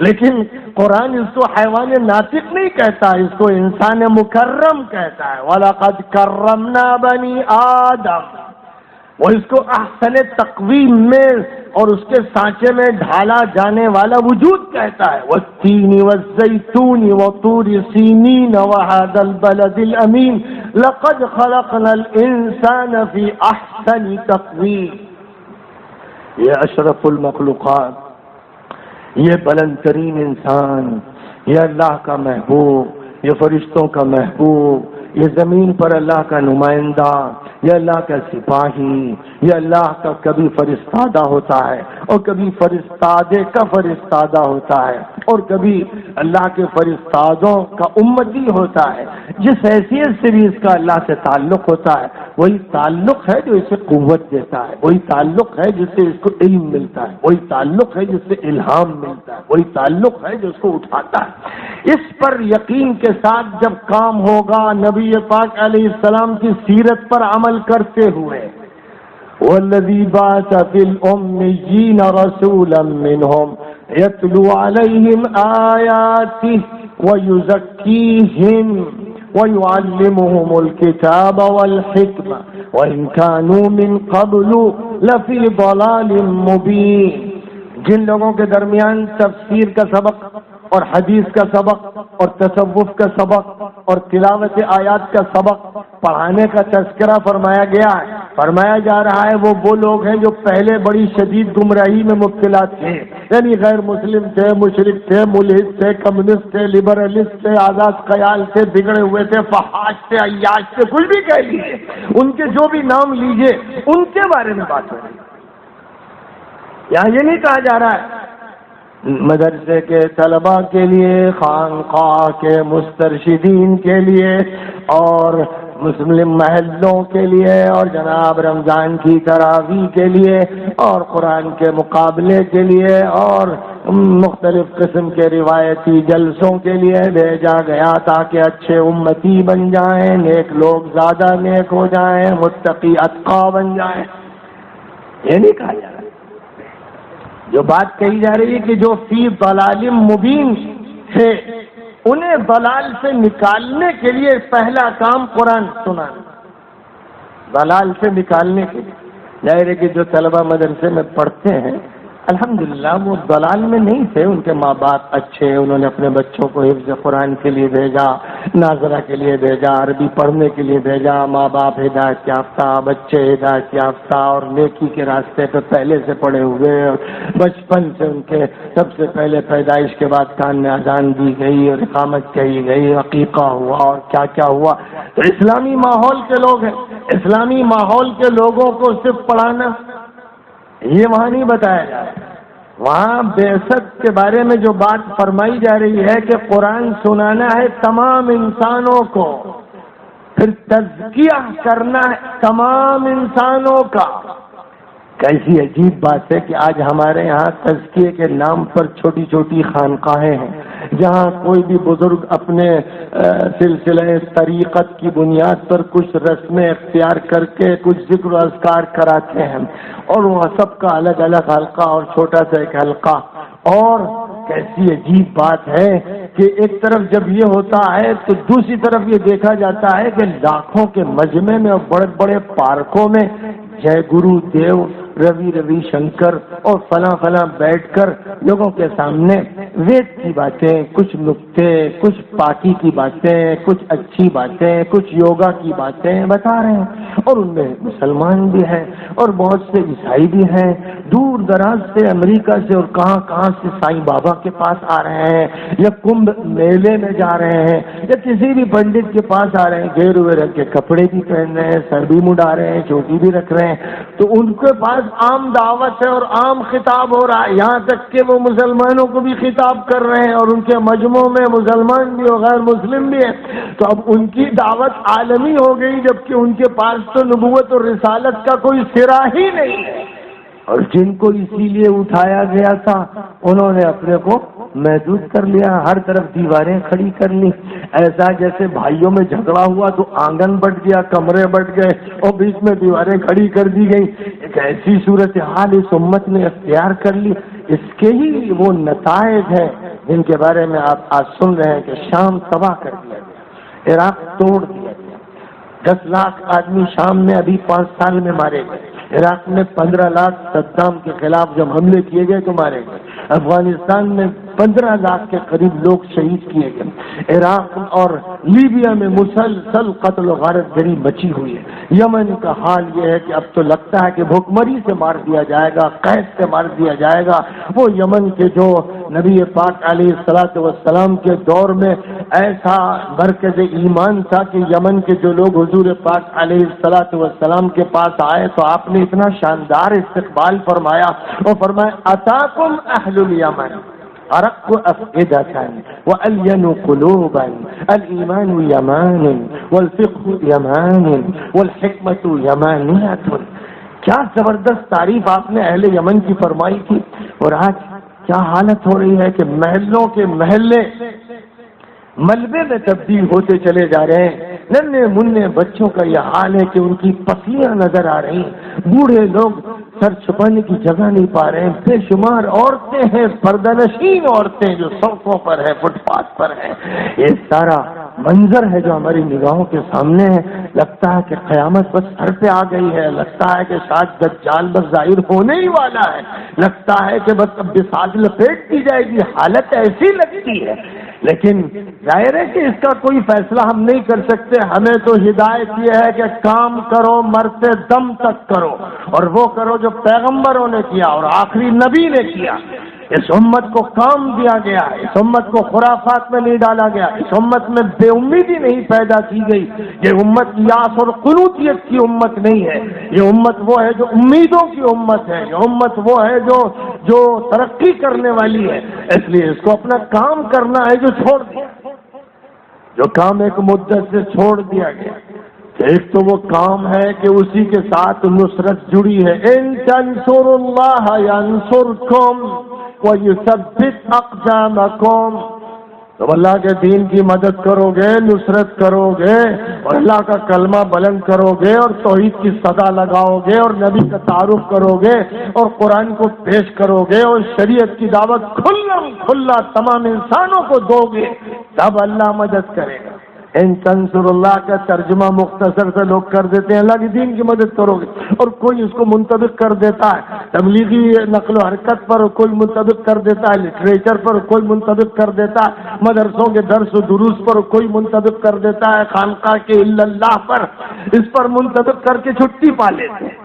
لیکن قرآن اس کو حیوان ناطق نہیں کہتا, اس کو انسان مکرم کہتا ہے. وَلَقَدْ كَرَّمْنَا بَنِي آدم, وہ اس کو احسن تقویم میں اور اس کے سانچے میں ڈھالا جانے والا وجود کہتا ہے. وَالتِّينِ وَالزَّيْتُونِ وَطُورِ سِينِينَ وَهَذَا الْبَلَدِ الْأَمِينِ لَقَدْ خَلَقْنَا الْإِنسَانَ فِي أَحْسَنِ تَقْوِيمٍ. یہ اشرف المخلوقات, یہ بلند ترین انسان, یہ اللہ کا محبوب, یہ فرشتوں کا محبوب, یہ زمین پر اللہ کا نمائندہ, یہ اللہ کا سپاہی, یہ اللہ کا کبھی فرستادہ ہوتا ہے اور کبھی فرستادے کا فرستادہ ہوتا ہے اور کبھی اللہ کے فرستادوں کا امتی ہوتا ہے. جس حیثیت سے بھی اس کا اللہ سے تعلق ہوتا ہے, وہی تعلق ہے جو اسے قوت دیتا ہے, وہی تعلق ہے جس سے اس کو علم ملتا ہے, وہی تعلق ہے جس سے الہام ملتا ہے, وہی تعلق ہے جو اس کو اٹھاتا ہے. اس پر یقین کے ساتھ جب کام ہوگا, نبی پاک علیہ السلام کی سیرت پر عمل کرتے ہوئے, والذی بعث فی الأمیین رسولا منہم یتلو علیہم آیاتہ ویزکیہم وَيُعَلِّمُهُمُ الْكِتَابَ وَالْحِكْمَةَ وَإِنْ كَانُوا مِنْ قَبْلُ لَفِي ضَلَالٍ مُبِينٍ. جن لوگوں کے درمیان تفسیر کا سبق اور حدیث کا سبق اور تصوف کا سبق اور تلاوت آیات کا سبق پڑھانے کا تذکرہ فرمایا گیا ہے, فرمایا جا رہا ہے وہ لوگ ہیں جو پہلے بڑی شدید گمراہی میں مبتلا تھے, یعنی غیر مسلم تھے, مشرک تھے, ملحد تھے, کمیونسٹ تھے, لبرلسٹ تھے, آزاد خیال تھے, بگڑے ہوئے تھے, فحاش تھے, عیاش تھے, کچھ بھی کہہ لیجیے, ان کے جو بھی نام لیجیے, ان کے بارے میں بات ہو رہی ہے. یہاں یہ نہیں کہا جا رہا ہے مدرسے کے طلباء کے لیے، خانقاہ کے مسترشدین کے لیے، اور مسلم محلوں کے لیے، اور جناب رمضان کی تراویح کے لیے، اور قرآن کے مقابلے کے لیے، اور مختلف قسم کے روایتی جلسوں کے لیے بھیجا گیا تاکہ اچھے امتی بن جائیں، نیک لوگ زیادہ نیک ہو جائیں، متقی اتقا بن جائیں۔ یہ نہیں کہا جا رہا۔ جو بات کہی جا رہی ہے کہ جو فی ضلال مبین ہے، انہیں ضلال سے نکالنے کے لیے پہلا کام قرآن سنانا، ضلال سے نکالنے کے لیے۔ ظاہر ہے کہ جو طلبہ مدرسے میں پڑھتے ہیں الحمدللہ وہ ضلال میں نہیں تھے، ان کے ماں باپ اچھے، انہوں نے اپنے بچوں کو حفظ قرآن کے لیے بھیجا، ناظرہ کے لیے بھیجا، عربی پڑھنے کے لیے بھیجا، ماں باپ ہدایت یافتہ، بچے ہدایت یافتہ اور نیکی کے راستے پہ پہلے سے پڑے ہوئے، بچپن سے ان کے سب سے پہلے پیدائش کے بعد کان میں اذان دی گئی اور اقامت کہی گئی، عقیقہ ہوا اور کیا کیا ہوا۔ تو اسلامی ماحول کے لوگ ہیں، اسلامی ماحول کے لوگوں کو صرف پڑھانا یہ وہاں نہیں بتایا جا رہا۔ وہاں بعثت کے بارے میں جو بات فرمائی جا رہی ہے کہ قرآن سنانا ہے تمام انسانوں کو، پھر تزکیہ کرنا ہے تمام انسانوں کا۔ کیسی عجیب بات ہے کہ آج ہمارے یہاں تزکیے کے نام پر چھوٹی چھوٹی خانقاہیں ہیں، جہاں کوئی بھی بزرگ اپنے سلسلہ طریقت کی بنیاد پر کچھ رسمیں اختیار کر کے کچھ ذکر و اذکار کراتے ہیں، اور وہ سب کا الگ الگ حلقہ اور چھوٹا سا ایک حلقہ۔ اور کیسی عجیب بات ہے کہ ایک طرف جب یہ ہوتا ہے تو دوسری طرف یہ دیکھا جاتا ہے کہ لاکھوں کے مجمع میں اور بڑے بڑے پارکوں میں جے گرو دیو، روی شنکر اور فلاں بیٹھ کر لوگوں کے سامنے وید کی باتیں، کچھ نکتے، کچھ پاکی کی باتیں، کچھ اچھی باتیں، کچھ یوگا کی باتیں بتا رہے ہیں، اور ان میں مسلمان بھی ہیں اور بہت سے عیسائی بھی ہیں، دور دراز سے امریکہ سے اور کہاں سے سائیں بابا کے پاس آ رہے ہیں، یا کمبھ میلے میں جا رہے ہیں، یا کسی بھی پنڈت کے پاس آ رہے ہیں، گھیرے ہوئے رنگ کے کپڑے بھی پہن رہے ہیں، سر بھی مڈا رہے ہیں، چوٹی بھی رکھ رہے ہیں، تو ان کے پاس عام دعوت ہے اور عام خطاب ہو رہا ہے، یہاں تک کہ وہ مسلمانوں کو بھی خطاب کر رہے ہیں، اور ان کے مجموعوں میں مسلمان بھی اور غیر مسلم بھی ہیں۔ تو اب ان کی دعوت عالمی ہو گئی، جبکہ ان کے پاس تو نبوت اور رسالت کا کوئی سرا ہی نہیں ہے، اور جن کو اسی لیے اٹھایا گیا تھا انہوں نے اپنے کو محدود کر لیا، ہر طرف دیواریں کھڑی کر لی، ایسا جیسے بھائیوں میں جھگڑا ہوا تو آنگن بٹ گیا، کمرے بٹ گئے اور بیچ میں دیواریں کھڑی کر دی گئی۔ ایک ایسی صورتحال اس امت نے اختیار کر لی۔ اس کے ہی وہ نتائج ہیں جن کے بارے میں آپ آج سن رہے ہیں کہ شام تباہ کر دیا گیا، عراق توڑ دیا گیا، 10 لاکھ آدمی شام میں ابھی 5 سال میں مارے گئے، عراق میں 15 لاکھ صدام کے خلاف جب حملے کیے گئے تو مارے گئے، افغانستان میں 15 لاکھ کے قریب لوگ شہید کیے گئے، عراق اور لیبیا میں مسلسل قتل و غارت گری مچی ہوئی ہے۔ یمن کا حال یہ ہے کہ اب تو لگتا ہے کہ بھوکمری سے مار دیا جائے گا، قحط سے مار دیا جائے گا۔ وہ یمن کے جو نبی پاک علیہ الصلوۃ والسلام کے دور میں ایسا مرکز ایمان تھا کہ یمن کے جو لوگ حضور پاک علیہ الصلوۃ والسلام کے پاس آئے تو آپ نے اتنا شاندار استقبال فرمایا، اور فرمایا اتاکم اہل الیمن ارق افئدة وألين قلوبا الإيمان يمان والفقه يمان والحكمة يمانية۔ کیا زبردست تعریف آپ نے اہل یمن کی فرمائی تھی، اور آج کیا حالت ہو رہی ہے کہ محلوں کے محلے ملبے میں تبدیل ہوتے چلے جا رہے ہیں۔ ننھے منھے بچوں کا یہ حال ہے کہ ان کی پسلیاں نظر آ رہی ہیں، بوڑھے لوگ سر چھپانے کی جگہ نہیں پا رہے ہیں، بے شمار عورتیں ہیں، پردہ نشین عورتیں جو سڑکوں پر ہیں، فٹ پاتھ پر ہیں۔ یہ سارا منظر ہے جو ہماری نگاہوں کے سامنے ہے۔ لگتا ہے کہ قیامت بس سر پہ آ گئی ہے، لگتا ہے کہ شاید دجال بس ظاہر ہونے ہی والا ہے، لگتا ہے کہ بس اب بساط لپیٹ دی جائے گی، حالت ایسی لگتی ہے۔ لیکن ظاہر ہے کہ اس کا کوئی فیصلہ ہم نہیں کر سکتے، ہمیں تو ہدایت یہ ہے کہ کام کرو، مرتے دم تک کرو، اور وہ کرو جو پیغمبروں نے کیا اور آخری نبی نے کیا۔ اس امت کو کام دیا گیا، اس امت کو خرافات میں نہیں ڈالا گیا، اس امت میں بے امیدی نہیں پیدا کی گئی۔ یہ امت یاس اور قنوطیت کی امت نہیں ہے، یہ امت وہ ہے جو امیدوں کی امت ہے، یہ امت وہ ہے جو ترقی کرنے والی ہے۔ اس لیے اس کو اپنا کام کرنا ہے جو چھوڑ دیا، جو کام ایک مدت سے چھوڑ دیا گیا۔ ایک تو وہ کام ہے کہ اسی کے ساتھ نصرت جڑی ہے، ان تنصروا اللہ ینصرکم ویثبت اقدامکم۔ تم اللہ کے دین کی مدد کرو گے، نصرت کرو گے اور اللہ کا کلمہ بلند کرو گے اور توحید کی صدا لگاؤ گے اور نبی کا تعارف کرو گے اور قرآن کو پیش کرو گے اور شریعت کی دعوت کھلا تمام انسانوں کو دو گے، تب اللہ مدد کرے گا۔ ان تنصر اللہ کا ترجمہ مختصر سے لوگ کر دیتے ہیں اللہ کے دین کی مدد کرو گے، اور کوئی اس کو منطبق کر دیتا ہے تبلیغی نقل و حرکت پر، کوئی منطبق کر دیتا ہے لٹریچر پر، کوئی منطبق کر دیتا ہے مدرسوں کے درس و دروس پر، کوئی منطبق کر دیتا ہے خانقاہ کے الا اللہ پر، اس پر منطبق کر کے چھٹی پا لیتے ہیں۔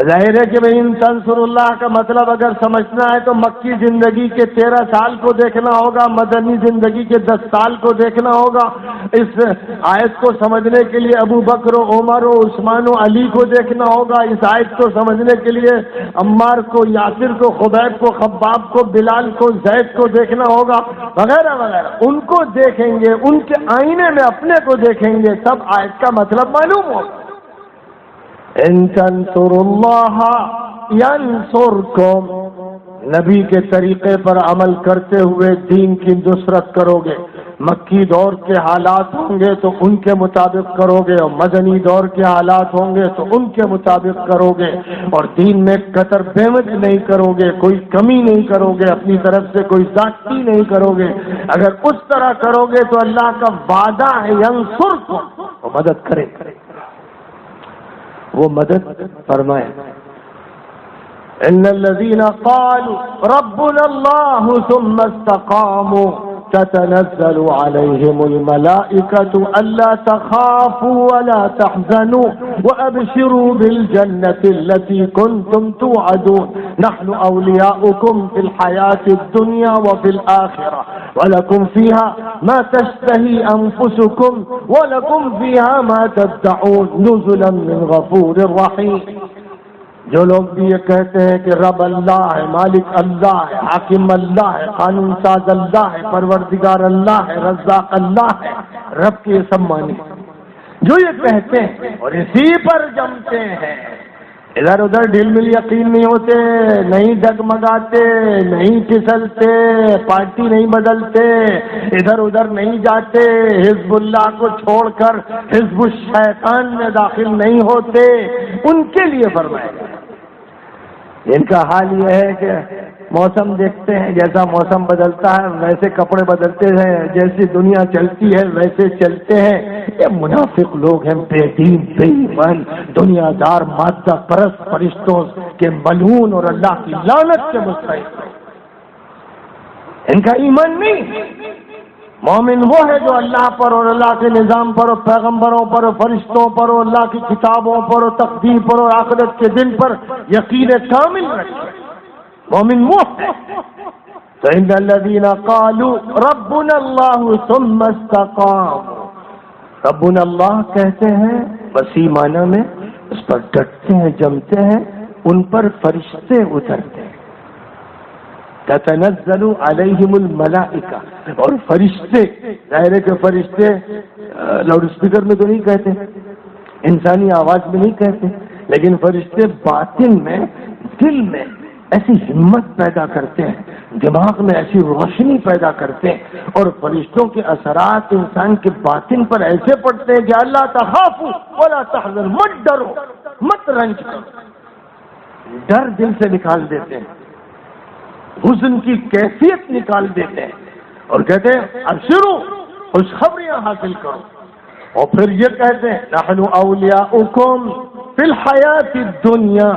ظاہر ہے کہ بھائی ان تنصر اللہ کا مطلب اگر سمجھنا ہے تو مکی زندگی کے 13 سال کو دیکھنا ہوگا، مدنی زندگی کے 10 سال کو دیکھنا ہوگا۔ اس آیت کو سمجھنے کے لیے ابو بکر و عمر و عثمان و علی کو دیکھنا ہوگا، اس آیت کو سمجھنے کے لیے عمار کو، یاسر کو، خبیب کو، خباب کو، بلال کو، زید کو دیکھنا ہوگا، وغیرہ وغیرہ۔ ان کو دیکھیں گے، ان کے آئینے میں اپنے کو دیکھیں گے، تب آیت کا مطلب معلوم ہوگا۔ ان تنصروا اللہ ینصرکم، نبی کے طریقے پر عمل کرتے ہوئے دین کی نصرت کرو گے۔ مکی دور کے حالات ہوں گے تو ان کے مطابق کرو گے، اور مدنی دور کے حالات ہوں گے تو ان کے مطابق کرو گے، اور دین میں قطر بےمت نہیں کرو گے، کوئی کمی نہیں کرو گے، اپنی طرف سے کوئی زیادتی نہیں کرو گے۔ اگر اس طرح کرو گے تو اللہ کا وعدہ ہے ینصرکم، وہ مدد کرے، وہ مدد فرمائے۔ ان الذين قالوا ربنا الله ثم استقاموا تتنزل عليهم الملائكة ألا تخافوا ولا تحزنوا وأبشروا بالجنة التي كنتم توعدون نحن أولياؤكم في الحياة الدنيا وفي الآخرة ولكم فيها ما تشتهي أنفسكم ولكم فيها ما تدعون نزلا من غفور رحيم۔ جو لوگ بھی یہ کہتے ہیں کہ رب اللہ ہے، مالک اللہ ہے، حاکم اللہ ہے، قانون ساز اللہ ہے، پروردگار اللہ ہے، رزاق اللہ ہے، رب کے سب معنی جو یہ کہتے ہیں اور اسی پر جمتے ہیں، ادھر ادھر ڈھیل مل یقین نہیں ہوتے، نہیں ڈگمگاتے، نہیں پھسلتے، پارٹی نہیں بدلتے، ادھر ادھر نہیں جاتے، حزب اللہ کو چھوڑ کر حزب الشیطان میں داخل نہیں ہوتے، ان کے لیے فرمایا گیا۔ ان کا حال یہ ہے کہ موسم دیکھتے ہیں، جیسا موسم بدلتا ہے ویسے کپڑے بدلتے ہیں، جیسی دنیا چلتی ہے ویسے چلتے ہیں۔ یہ منافق لوگ ہیں، بے دین، بے ایمان، دنیا دار، مادہ پرست، فرشتوں کے ملعون اور اللہ کی لعنت کے مستحق۔ ان کا ایمان نہیں۔ مومن وہ ہے جو اللہ پر اور اللہ کے نظام پر اور پیغمبروں پر اور فرشتوں پر اور اللہ کی کتابوں پر اور تقدیر پر اور آخرت کے دن پر یقین کامل رکھے۔ مومن وہ ہے۔ فإن الذين قالوا ربنا الله ثم استقاموا، ربنا اللہ کہتے ہیں وسیع معنی میں، اس پر ڈٹتے ہیں، جمتے ہیں، ان پر فرشتے اترتے ہیں۔ تتنزل علیہم الملائکہ، اور فرشتے، ظاہر ہے کہ فرشتے لاؤڈ اسپیکر میں تو نہیں کہتے، انسانی آواز میں نہیں کہتے، لیکن فرشتے باطن میں، دل میں ایسی ہمت پیدا کرتے ہیں، دماغ میں ایسی روشنی پیدا کرتے ہیں، اور فرشتوں کے اثرات انسان کے باطن پر ایسے پڑتے ہیں کہ اللہ تخافوا ولا تحزنوا، مت ڈرو، مت رنج کرو، ڈر دل سے نکال دیتے ہیں، حزن کی کیفیت نکال دیتے ہیں، اور کہتے ہیں ابشروا، خوشخبریاں حاصل کرو، اور پھر یہ کہتے ہیں نحن اولیاؤکم فی الحیات الدنیا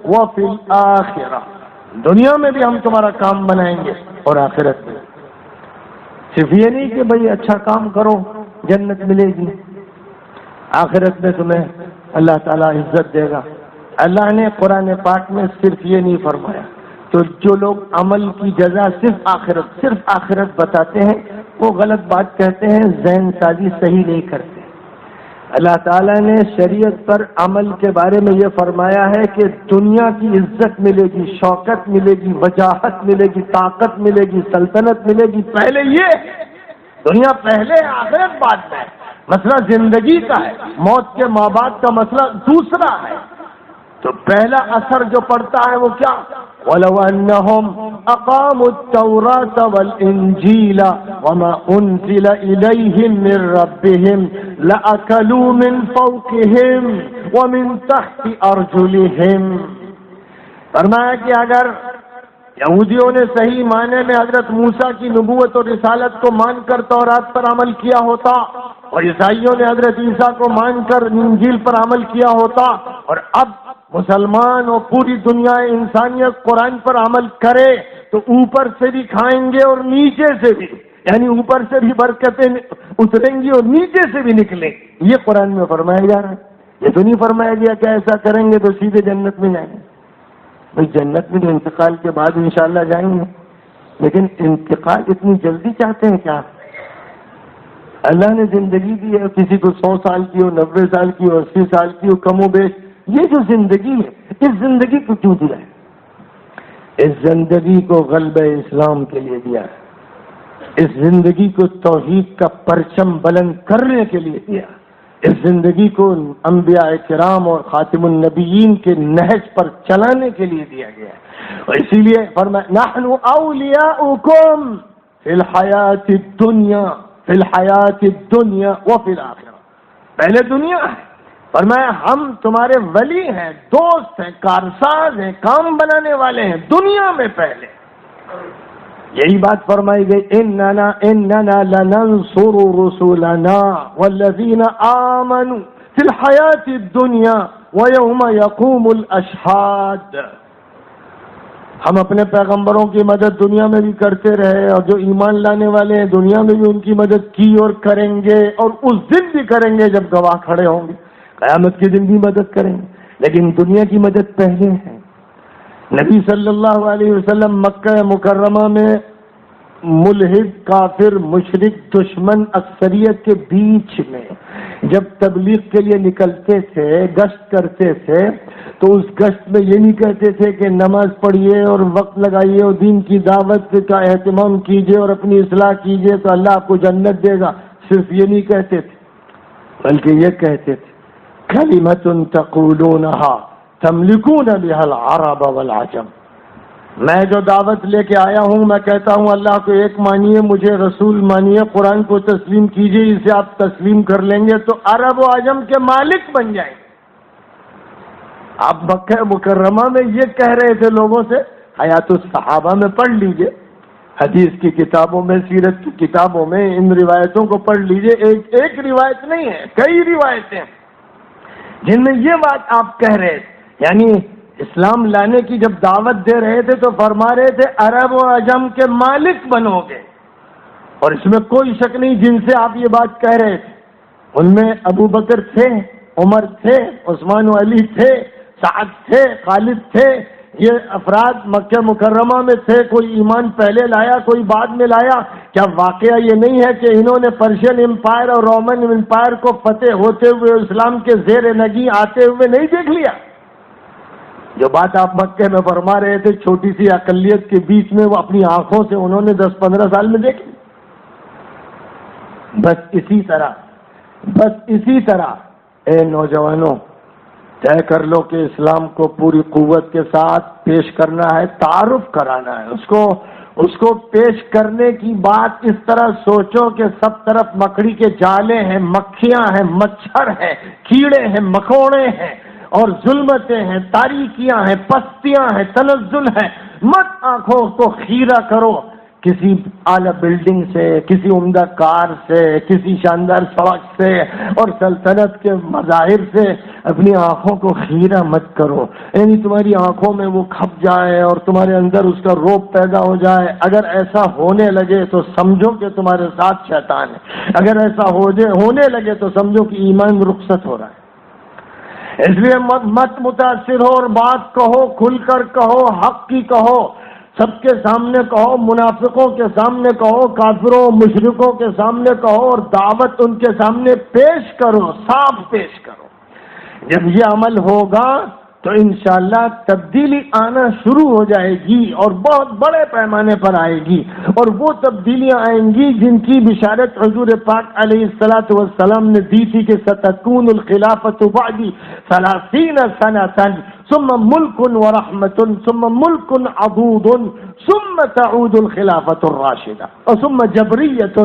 وفی الآخرہ، دنیا میں بھی ہم تمہارا کام بنائیں گے اور آخرت میں۔ صرف یہ نہیں کہ بھئی اچھا کام کرو جنت ملے گی، آخرت میں تمہیں اللہ تعالیٰ عزت دے گا۔ اللہ نے قرآن پاک میں صرف یہ نہیں فرمایا، تو جو لوگ عمل کی جزا صرف آخرت بتاتے ہیں وہ غلط بات کہتے ہیں، ذہن سازی صحیح نہیں کرتے۔ اللہ تعالیٰ نے شریعت پر عمل کے بارے میں یہ فرمایا ہے کہ دنیا کی عزت ملے گی، شوکت ملے گی، وجاہت ملے گی، طاقت ملے گی، سلطنت ملے گی، پہلے یہ دنیا پہلے آخرت بعد میں۔ مسئلہ زندگی کا ہے، موت کے ماں باپ کا مسئلہ دوسرا ہے۔ تو پہلا اثر جو پڑتا ہے وہ کیا؟ وَلَوْ أَنَّهُمْ أَقَامُوا التَّوْرَاةَ وَالْإِنْجِيلَ وَمَا أُنْزِلَ إِلَيْهِمْ مِنْ رَبِّهِمْ لَأَكَلُوا مِنْ فَوْقِهِمْ وَمِنْ تَحْتِ أَرْجُلِهِمْ۔ فرمایا کہ اگر یہودیوں نے صحیح معنی میں حضرت موسیٰ کی نبوت اور رسالت کو مان کر تورات پر عمل کیا ہوتا، اور عیسائیوں نے حضرت عیسیٰ کو مان کر انجیل پر عمل کیا ہوتا، اور اب مسلمان اور پوری دنیا انسانیت قرآن پر عمل کرے تو اوپر سے بھی کھائیں گے اور نیچے سے بھی، یعنی اوپر سے بھی برکتیں اتریں گی اور نیچے سے بھی نکلیں گی۔ یہ قرآن میں فرمایا جا رہا ہے، یہ تو نہیں فرمایا گیا کہ ایسا کریں گے تو سیدھے جنت میں جائیں گے۔ بھائی جنت میں تو انتقال کے بعد انشاءاللہ جائیں گے، لیکن انتقال اتنی جلدی چاہتے ہیں کیا؟ اللہ نے زندگی دی ہے، کسی کو 100 سال کی ہو، 90 سال کی ہو، 80 سال کی ہو، کم و بیش، یہ جو زندگی ہے اس زندگی کو کیوں دیا ہے؟ اس زندگی کو غلبہ اسلام کے لیے دیا ہے، اس زندگی کو توحید کا پرچم بلند کرنے کے لیے دیا، اس زندگی کو انبیاء کرام اور خاتم النبیین کے نہج پر چلانے کے لیے دیا گیا ہے۔ اور اسی لیے فرمایا نحن اولیاؤکم فی الحیات الدنیا فی الحیات الدنیا وفی الآخرہ، پہلے دنیا ہے، فرمایا ہم تمہارے ولی ہیں، دوست ہیں، کارساز ہیں، کام بنانے والے ہیں، دنیا میں پہلے۔ یہی بات فرمائی گئی اننا لننصر رسولنا والذین آمنوا فی الحیات الدنیا ویوم یقوم الاشہاد۔ ہم اپنے پیغمبروں کی مدد دنیا میں بھی کرتے رہے، اور جو ایمان لانے والے ہیں دنیا میں بھی ان کی مدد کی اور کریں گے، اور اس دن بھی کریں گے جب گواہ کھڑے ہوں گے، قیامت کے دن بھی مدد کریں گے، لیکن دنیا کی مدد پہلے ہے۔ نبی صلی اللہ علیہ وسلم مکہ مکرمہ میں ملحد، کافر، مشرک، دشمن اکثریت کے بیچ میں جب تبلیغ کے لیے نکلتے تھے، گشت کرتے تھے، تو اس گشت میں یہ نہیں کہتے تھے کہ نماز پڑھیے اور وقت لگائیے اور دین کی دعوت کا اہتمام کیجیے اور اپنی اصلاح کیجیے تو اللہ آپ کو جنت دے گا، صرف یہ نہیں کہتے تھے، بلکہ یہ کہتے تھے کلمۃ تقولونها تملکون بها العرب والعجم۔ میں جو دعوت لے کے آیا ہوں میں کہتا ہوں اللہ کو ایک مانیے، مجھے رسول مانیے، قرآن کو تسلیم کیجیے، اسے آپ تسلیم کر لیں گے تو عرب و عجم کے مالک بن جائیں گے۔ آپ مکہ مکرمہ میں یہ کہہ رہے تھے لوگوں سے، حیات الصحابہ میں پڑھ لیجئے، حدیث کی کتابوں میں، سیرت کی کتابوں میں ان روایتوں کو پڑھ لیجئے، ایک روایت نہیں ہے، کئی روایتیں جن میں یہ بات آپ کہہ رہے تھے، یعنی اسلام لانے کی جب دعوت دے رہے تھے تو فرما رہے تھے عرب و عجم کے مالک بنو گے، اور اس میں کوئی شک نہیں جن سے آپ یہ بات کہہ رہے تھے ان میں ابو بکر تھے، عمر تھے، عثمان و علی تھے، سعد تھے، خالد تھے، یہ افراد مکہ مکرمہ میں تھے، کوئی ایمان پہلے لایا کوئی بعد میں لایا۔ کیا واقعہ یہ نہیں ہے کہ انہوں نے پرشین امپائر اور رومن امپائر کو فتح ہوتے ہوئے اسلام کے زیر نگی آتے ہوئے نہیں دیکھ لیا؟ جو بات آپ مکہ میں فرما رہے تھے چھوٹی سی اقلیت کے بیچ میں، وہ اپنی آنکھوں سے انہوں نے 10-15 سال میں دیکھ لی۔ بس اسی طرح اے نوجوانوں طے کر لو کہ اسلام کو پوری قوت کے ساتھ پیش کرنا ہے، تعارف کرانا ہے اس کو پیش کرنے کی بات اس طرح سوچو کہ سب طرف مکڑی کے جالے ہیں، مکھیاں ہیں، مچھر ہیں، کیڑے ہیں، مکوڑے ہیں، اور ظلمتیں ہیں، تاریکیاں ہیں، پستیاں ہیں، تنزل ہے۔ مت آنکھوں کو خیرہ کرو کسی اعلیٰ بلڈنگ سے، کسی عمدہ کار سے، کسی شاندار سڑک سے اور سلطنت کے مظاہر سے اپنی آنکھوں کو خیرہ مت کرو، یعنی تمہاری آنکھوں میں وہ کھپ جائے اور تمہارے اندر اس کا روب پیدا ہو جائے۔ اگر ایسا ہونے لگے تو سمجھو کہ تمہارے ساتھ شیطان ہے، اگر ایسا ہونے لگے تو سمجھو کہ ایمان رخصت ہو رہا ہے۔ اس لیے مت متاثر ہو اور بات کہو، کھل کر کہو، حق کی کہو، سب کے سامنے کہو، منافقوں کے سامنے کہو، کافروں مشرکوں کے سامنے کہو، اور دعوت ان کے سامنے پیش کرو، صاف پیش کرو۔ جب یہ عمل ہوگا تو انشاءاللہ تبدیلی آنا شروع ہو جائے گی، اور بہت بڑے پیمانے پر آئے گی، اور وہ تبدیلیاں آئیں گی جن کی بشارت حضور پاک علیہ الصلوۃ والسلام نے دی تھی کہ ستکون الخلافۃ بعدی 30 سنة ثم ملک ورحمۃ ثم ملک عضوض ثم تعود الخلافۃ الراشدہ ثم جبریۃ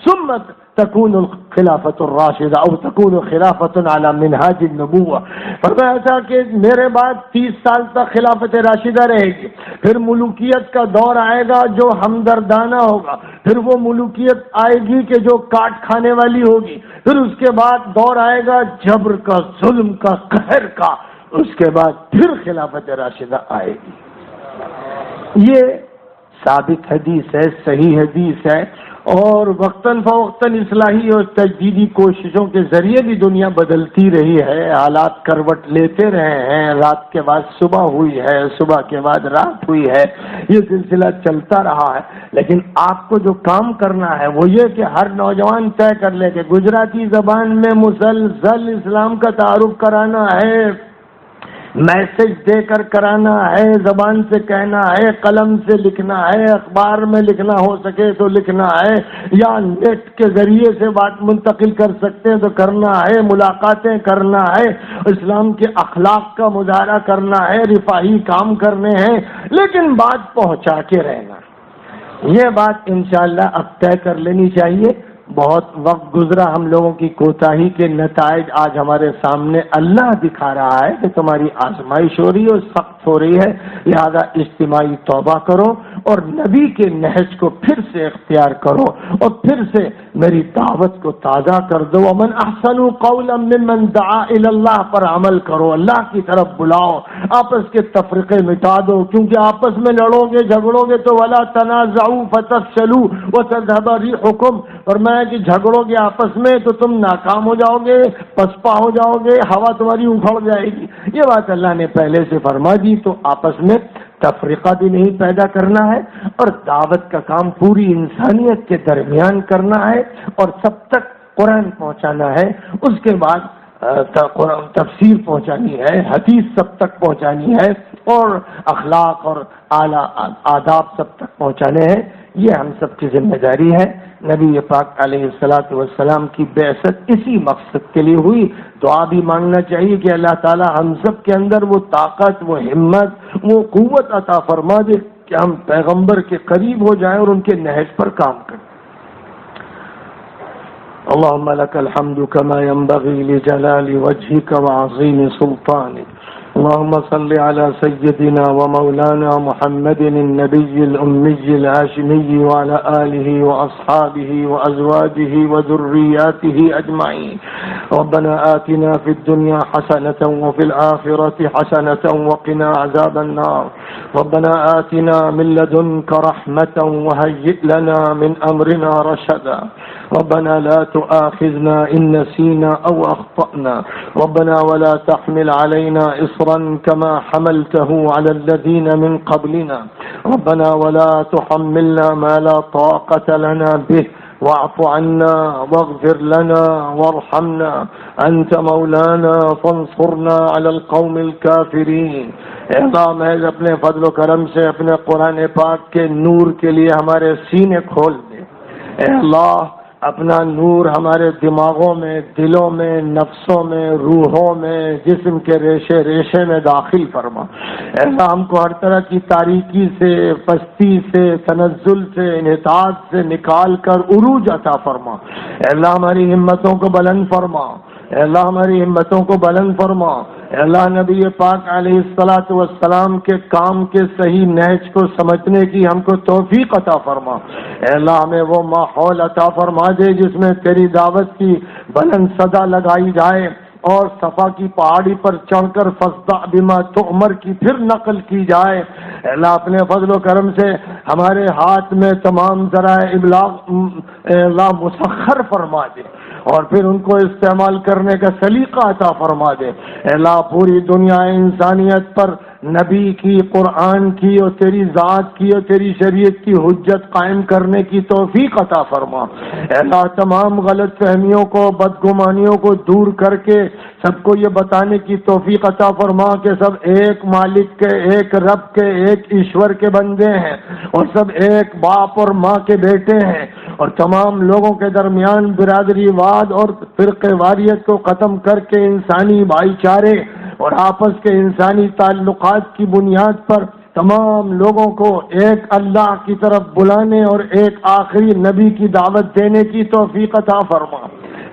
ثم تكون الخلافۃ الراشدہ او تكون خلافۃ علی منہاج النبوہ۔ فرمایا تھا کہ میرے بعد 30 سال تک خلافت راشدہ رہے گی، پھر ملوکیت کا دور آئے گا جو ہمدردانہ ہوگا، پھر وہ ملوکیت آئے گی کہ جو کاٹ کھانے والی ہوگی، پھر اس کے بعد دور آئے گا جبر کا، ظلم کا، قہر کا، اس کے بعد پھر خلافت راشدہ آئے گی۔ یہ ثابت حدیث ہے، صحیح حدیث ہے، اور وقتاً فوقتاً اصلاحی اور تجدیدی کوششوں کے ذریعے بھی دنیا بدلتی رہی ہے، حالات کروٹ لیتے رہے ہیں، رات کے بعد صبح ہوئی ہے، صبح کے بعد رات ہوئی ہے، یہ سلسلہ چلتا رہا ہے۔ لیکن آپ کو جو کام کرنا ہے وہ یہ کہ ہر نوجوان طے کر لے کہ گجراتی زبان میں مسلسل اسلام کا تعارف کرانا ہے، میسج دے کر کرانا ہے، زبان سے کہنا ہے، قلم سے لکھنا ہے، اخبار میں لکھنا ہو سکے تو لکھنا ہے، یا نیٹ کے ذریعے سے بات منتقل کر سکتے ہیں تو کرنا ہے، ملاقاتیں کرنا ہے، اسلام کے اخلاق کا مظاہرہ کرنا ہے، رفاہی کام کرنے ہیں، لیکن بات پہنچا کے رہنا۔ یہ بات انشاءاللہ اب طے کر لینی چاہیے۔ بہت وقت گزرا، ہم لوگوں کی کوتاہی کے نتائج آج ہمارے سامنے اللہ دکھا رہا ہے کہ تمہاری آزمائش ہو رہی ہے اور سخت ہو رہی ہے، لہذا اجتماعی توبہ کرو اور نبی کے نہج کو پھر سے اختیار کرو، اور پھر سے میری دعوت کو تازہ کر دو۔ ومن احسن قولا ممن دعا الی اللہ پر عمل کرو، اللہ کی طرف بلاؤ، آپس کے تفرقے مٹا دو، کیونکہ آپس میں لڑو گے جھگڑو گے تو ولا تنازعوا فتفشلوا وتذهب ريحكم، فرمایا کہ جھگڑو گے آپس میں تو تم ناکام ہو جاؤ گے، پسپا ہو جاؤ گے، ہوا تمہاری اکھڑ جائے گی۔ یہ بات اللہ نے پہلے سے فرما دی، تو آپس میں تفریقہ بھی نہیں پیدا کرنا ہے، اور دعوت کا کام پوری انسانیت کے درمیان کرنا ہے، اور سب تک قرآن پہنچانا ہے، اس کے بعد تفسیر پہنچانی ہے، حدیث سب تک پہنچانی ہے، اور اخلاق اور اعلیٰ آداب سب تک پہنچانے ہیں۔ یہ ہم سب کی ذمہ داری ہے۔ نبی پاک علیہ الصلوۃ والسلام کی بعثت اسی مقصد کے لیے ہوئی۔ دعا بھی مانگنا چاہیے کہ اللہ تعالی ہم سب کے اندر وہ طاقت، وہ ہمت، وہ قوت عطا فرما دے کہ ہم پیغمبر کے قریب ہو جائیں اور ان کے نہج پر کام کریں۔ اللهم لك الحمد كما ينبغي لجلال وجهك وعظيم سلطانك، اللهم صل على سيدنا ومولانا محمد النبي الأمي الهاشمي وعلى آله وأصحابه وأزواجه وذرياته أجمعين. ربنا آتنا في الدنيا حسنة وفي الآخرة حسنة وقنا عذاب النار. ربنا آتنا من لدنك رحمة وهيئ لنا من أمرنا رشدا. ربنا لا تؤاخذنا إن نسينا أو أخطأنا. ربنا ولا تحمل علينا إصرا كما حملته على الذين من قبلنا. ربنا ولا تحملنا ما لا طاقة لنا به واعف عنا واغفر لنا وارحمنا أنت مولانا فانصرنا على القوم الكافرين. اے اللہ محض اپنے فضل و کرم سے اپنے قرآن پاک کے نور کے لیے ہمارے سینے کھول دے۔ اے اللہ اپنا نور ہمارے دماغوں میں، دلوں میں، نفسوں میں، روحوں میں، جسم کے ریشے ریشے میں داخل فرما۔ اے اللہ ہم کو ہر طرح کی تاریکی سے، پستی سے، تنزل سے، انحطاط سے نکال کر عروج عطا فرما۔ اے اللہ ہماری ہمتوں کو بلند فرما۔ اے اللہ ہماری ہمتوں کو بلند فرما۔ اے اللہ نبی پاک علیہ الصلوۃ والسلام کے کام کے صحیح نہج کو سمجھنے کی ہم کو توفیق عطا فرما۔ اے اللہ ہمیں وہ ماحول عطا فرما دے جس میں تیری دعوت کی بلند صدا لگائی جائے، اور صفا کی پہاڑی پر چڑھ کر فاصدع بما تؤمر کی پھر نقل کی جائے۔ اے اللہ اپنے فضل و کرم سے ہمارے ہاتھ میں تمام ذرائع ابلاغ اے اللہ مسخر فرما دے، اور پھر ان کو استعمال کرنے کا سلیقہ عطا فرما دے۔ اے اللہ پوری دنیا انسانیت پر نبی کی، قرآن کی اور تیری ذات کی اور تیری شریعت کی حجت قائم کرنے کی توفیق عطا فرما۔ اے اللہ تمام غلط فہمیوں کو، بدگمانیوں کو دور کر کے سب کو یہ بتانے کی توفیق عطا فرما کہ سب ایک مالک کے، ایک رب کے، ایک ایشور کے بندے ہیں اور سب ایک باپ اور ماں کے بیٹے ہیں، اور تمام لوگوں کے درمیان برادری واد اور فرقے واریت کو ختم کر کے انسانی بھائی چارے اور آپس کے انسانی تعلقات کی بنیاد پر تمام لوگوں کو ایک اللہ کی طرف بلانے اور ایک آخری نبی کی دعوت دینے کی توفیق عطا فرما۔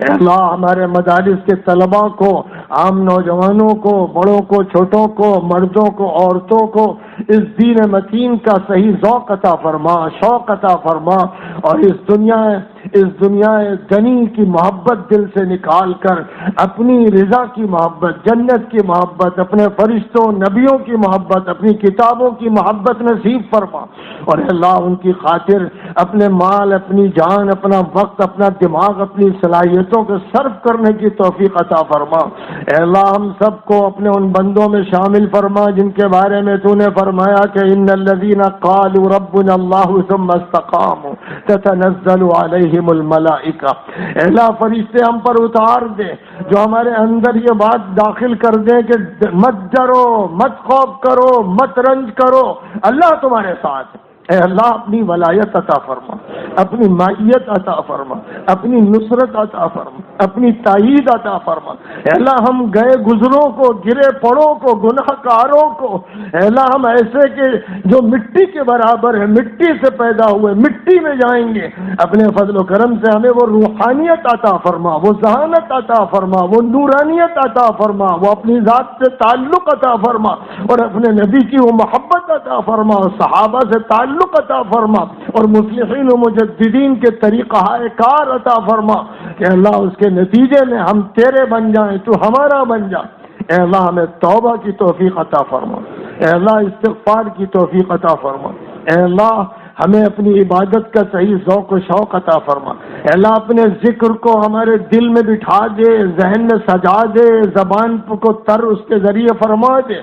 اے اللہ ہمارے مدارس کے طلباء کو، عام نوجوانوں کو، بڑوں کو، چھوٹوں کو، مردوں کو، عورتوں کو اس دین متین کا صحیح ذوق عطا فرما، شوق عطا فرما، اور اس دنیا غنی کی محبت دل سے نکال کر اپنی رضا کی محبت، جنت کی محبت، اپنے فرشتوں نبیوں کی محبت، اپنی کتابوں کی محبت نصیب فرما، اور اے اللہ ان کی خاطر اپنے مال، اپنی جان، اپنا وقت، اپنا دماغ، اپنی صلاحیتوں کو صرف کرنے کی توفیق عطا فرما۔ اے اللہ ہم سب کو اپنے ان بندوں میں شامل فرما جن کے بارے میں تو نے فرمایا کہ ان الذین قالوا ربنا اللہ ثم استقاموا تتنزل علیہم الملائکہ۔ اے اللہ فرشتے ہم پر اتار دے جو ہمارے اندر یہ بات داخل کر دیں کہ مت ڈرو، مت خوف کرو، مت رنج کرو، اللہ تمہارے ساتھ ہے۔ اے اللہ اپنی ولایت عطا فرما، اپنی معیت عطا فرما، اپنی نصرت عطا فرما، اپنی تائید عطا فرما۔ اے اللہ ہم گئے گزروں کو، گرے پڑوں کو، گناہ کاروں کو، اے اللہ ہم ایسے کہ جو مٹی کے برابر ہے، مٹی سے پیدا ہوئے مٹی میں جائیں گے، اپنے فضل و کرم سے ہمیں وہ روحانیت عطا فرما، وہ ذہانت عطا فرما، وہ نورانیت عطا فرما، وہ اپنی ذات سے تعلق عطا فرما، اور اپنے نبی کی وہ محبت عطا فرما، اور صحابہ سے تعلق عطا فرما، اور مصلحین و مجددین کے طریقہ کار عطا فرما کہ اللہ اس کے نتیجے میں ہم تیرے بن جائیں، تو ہمارا بن جا۔ اے اللہ ہمیں توبہ کی توفیق عطا فرما، اے اللہ استغفار کی توفیق عطا فرما، اے اللہ ہمیں اپنی عبادت کا صحیح ذوق و شوق عطا فرما، اے اللہ اپنے ذکر کو ہمارے دل میں بٹھا دے، ذہن میں سجا دے، زبان کو تر اس کے ذریعے فرما دے۔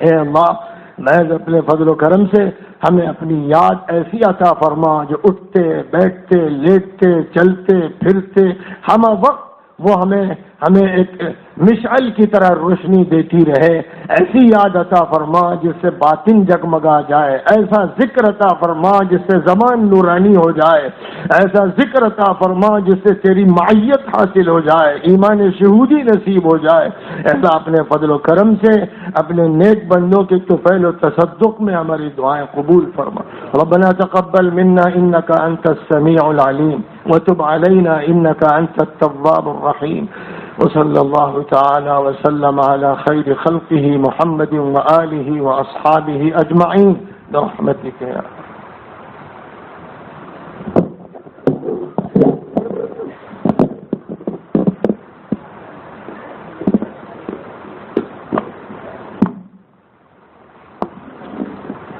اے اللہ میں اپنے فضل و کرم سے ہمیں اپنی یاد ایسی عطا فرما جو اٹھتے، بیٹھتے، لیٹتے، چلتے، پھرتے ہم وقت وہ ہمیں ایک مشعل کی طرح روشنی دیتی رہے، ایسی یاد عطا فرما جس سے باطن جگمگا جائے، ایسا ذکر عطا فرما جس سے زبان نورانی ہو جائے، ایسا ذکر عطا فرما جس سے تیری معیت حاصل ہو جائے، ایمان شہودی نصیب ہو جائے۔ ایسا اپنے فضل و کرم سے اپنے نیک بندوں کے طفیل و تصدق میں ہماری دعائیں قبول فرما۔ ربنا تقبل منا انك انت السميع العليم وتب علينا انك انت التواب الرحيم، وصلى الله تعالى وسلم على خير خلقه محمد وآله وأصحابه أجمعين برحمتك يا رب۔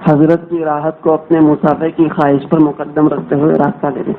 حضرت کی راحت کو اپنے مسافر کی خواہش پر مقدم رکھتے ہوئے راستہ دے دیں۔